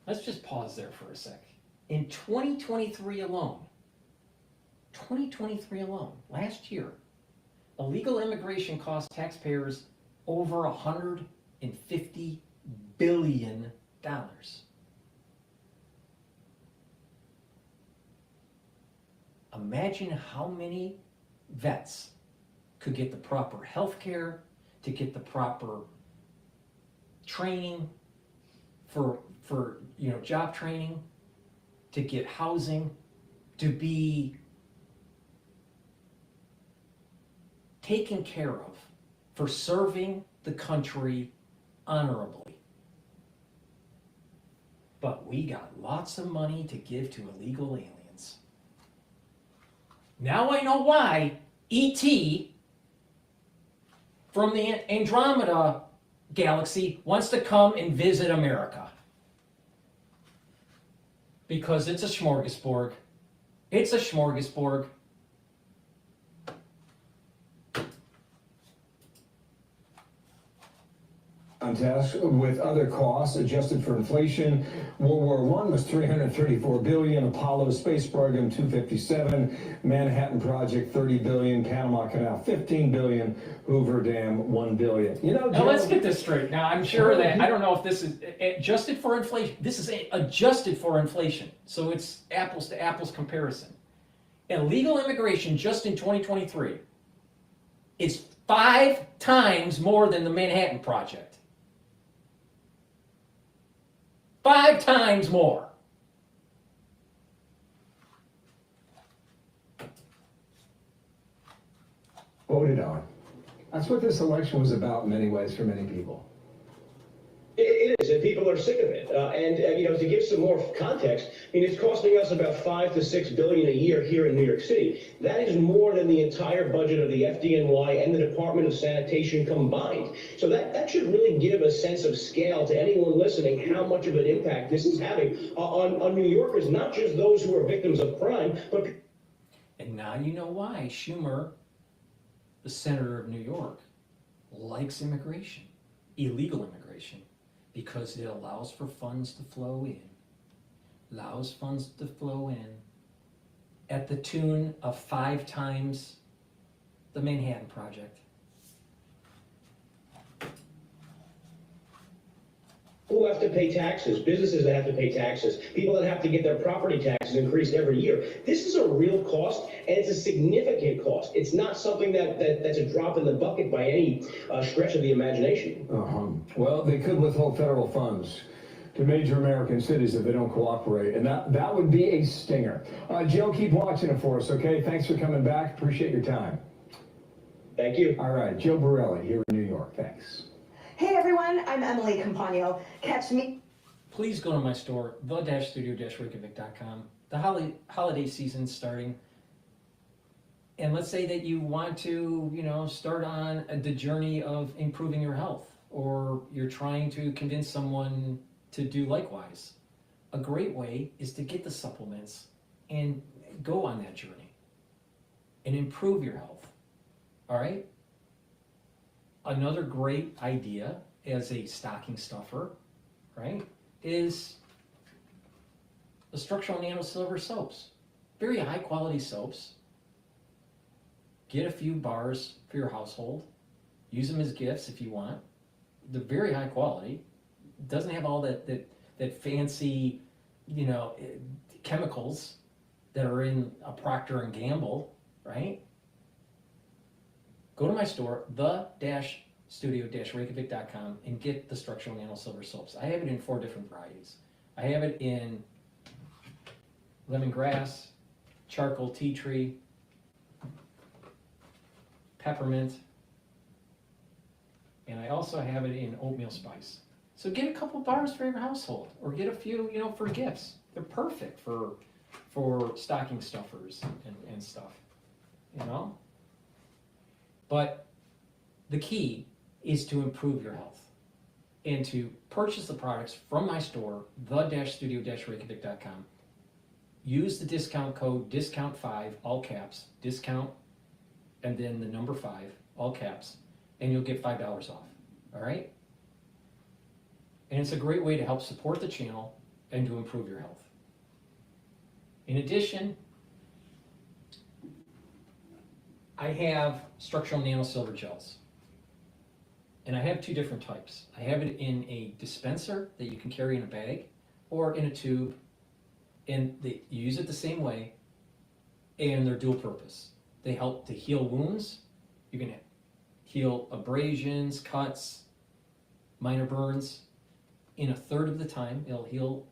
Let's just pause there for a sec. In 2023 alone, last year, illegal immigration cost taxpayers over $150 billion. Imagine how many vets could get the proper health care, to get the proper training for job training, to get housing, to be taken care of for serving the country honorably. But we got lots of money to give to illegal aliens. Now I know why E.T. from the Andromeda galaxy wants to come and visit America. Because it's a smorgasbord. It's a smorgasbord.
On task with other costs adjusted for inflation. World War I was $334 billion. Apollo space program $257. Manhattan Project $30 billion. Panama Canal $15 billion. Hoover Dam $1 billion.
Now let's get this straight. Now I'm sure that I don't know if this is adjusted for inflation. This is adjusted for inflation, so it's apples to apples comparison. Illegal immigration just in 2023 is 5 times more than the Manhattan Project. 5 times more.
Voted on. That's what this election was about in many ways for many people.
It it is, and people are sick of it. To give some more context, I mean, it's costing us about $5 to $6 billion a year here in New York City. That is more than the entire budget of the FDNY and the Department of Sanitation combined. So that should really give a sense of scale to anyone listening how much of an impact this is having on New Yorkers, not just those who are victims of crime, but...
And now you know why Schumer, the senator of New York, likes immigration, illegal immigration, because it allows for funds to flow in, at the tune of 5 times the Manhattan Project.
Who have to pay taxes, businesses that have to pay taxes, people that have to get their property taxes increased every year. This is a real cost, and it's a significant cost. It's not something that's a drop in the bucket by any stretch of the imagination.
Well, they could withhold federal funds to major American cities if they don't cooperate, and that would be a stinger. Joe, keep watching it for us, okay? Thanks for coming back. Appreciate your time.
Thank you.
All right, Joe Borelli here in New York. Thanks.
Hey everyone, I'm Emily Campagno. Catch me.
Please go to my store, the-studio-reykjavik.com. The holiday season's starting. And let's say that you want to, start on the journey of improving your health, or you're trying to convince someone to do likewise. A great way is to get the supplements and go on that journey and improve your health. All right? Another great idea as a stocking stuffer, right, is the structural nano silver soaps. Very high quality soaps. Get a few bars for your household. Use them as gifts if you want. They're very high quality. Doesn't have all that fancy, chemicals that are in a Procter & Gamble, right? Go to my store, the-studio-reykjavik.com, and get the structural nano silver soaps. I have it in 4 different varieties. I have it in lemongrass, charcoal tea tree, peppermint, and I also have it in oatmeal spice. So get a couple bars for your household, or get a few, for gifts. They're perfect for stocking stuffers and stuff, But the key is to improve your health and to purchase the products from my store, the-studio-reykjavik.com. Use the discount code DISCOUNT5, all caps, discount, and then the number 5, all caps, and you'll get $5 off, all right? And it's a great way to help support the channel and to improve your health. In addition, I have structural nano silver gels. And I have 2 different types. I have it in a dispenser that you can carry in a bag, or in a tube, and you use it the same way, and they're dual purpose. They help to heal wounds. You can heal abrasions, cuts, minor burns in a third of the time. It'll heal,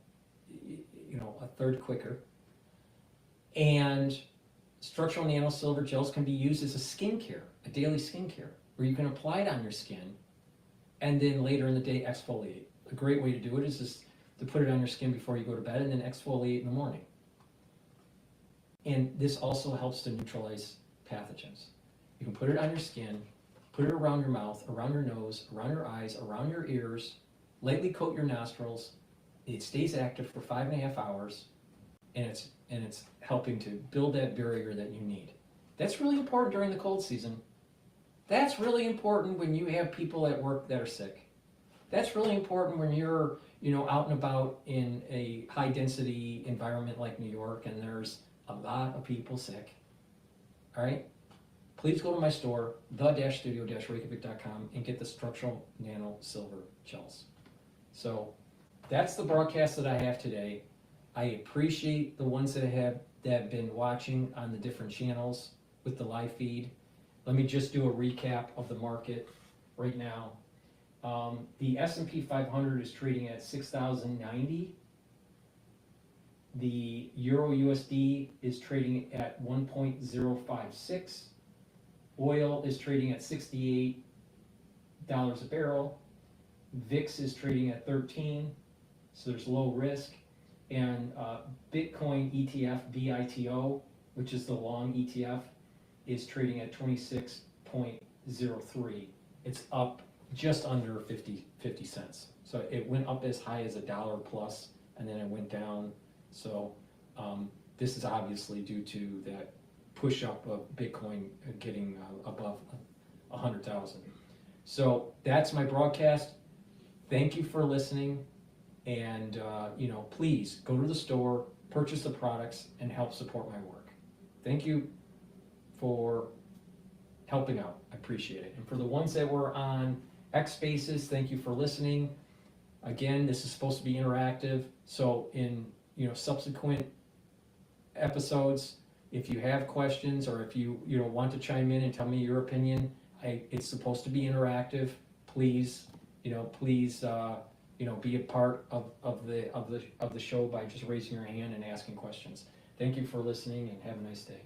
a third quicker. And structural nano silver gels can be used as a skincare, a daily skincare, where you can apply it on your skin and then later in the day exfoliate. A great way to do it is just to put it on your skin before you go to bed and then exfoliate in the morning. And this also helps to neutralize pathogens. You can put it on your skin, put it around your mouth, around your nose, around your eyes, around your ears, lightly coat your nostrils. It stays active for 5.5 hours, and it's helping to build that barrier that you need. That's really important during the cold season. That's really important when you have people at work that are sick. That's really important when you're, out and about in a high density environment like New York and there's a lot of people sick. All right? Please go to my store, the-studio-reykjavik.com, and get the structural nano silver gels. So that's the broadcast that I have today. I appreciate the ones that have been watching on the different channels with the live feed. Let me just do a recap of the market right now. The S&P 500 is trading at 6,090. The Euro USD is trading at 1.056. Oil is trading at $68 a barrel. VIX is trading at 13, so there's low risk. And Bitcoin ETF, BITO, which is the long ETF, is trading at 26.03. It's up just under 50 cents. So it went up as high as $1 plus, and then it went down. So this is obviously due to that push up of Bitcoin getting above 100,000. So that's my broadcast. Thank you for listening. And please go to the store, purchase the products, and help support my work. Thank you for helping out. I appreciate it. And for the ones that were on X Spaces, thank you for listening. Again, this is supposed to be interactive. So in subsequent episodes, if you have questions or if you want to chime in and tell me your opinion, it's supposed to be interactive. Please, be a part of the show by just raising your hand and asking questions. Thank you for listening and have a nice day.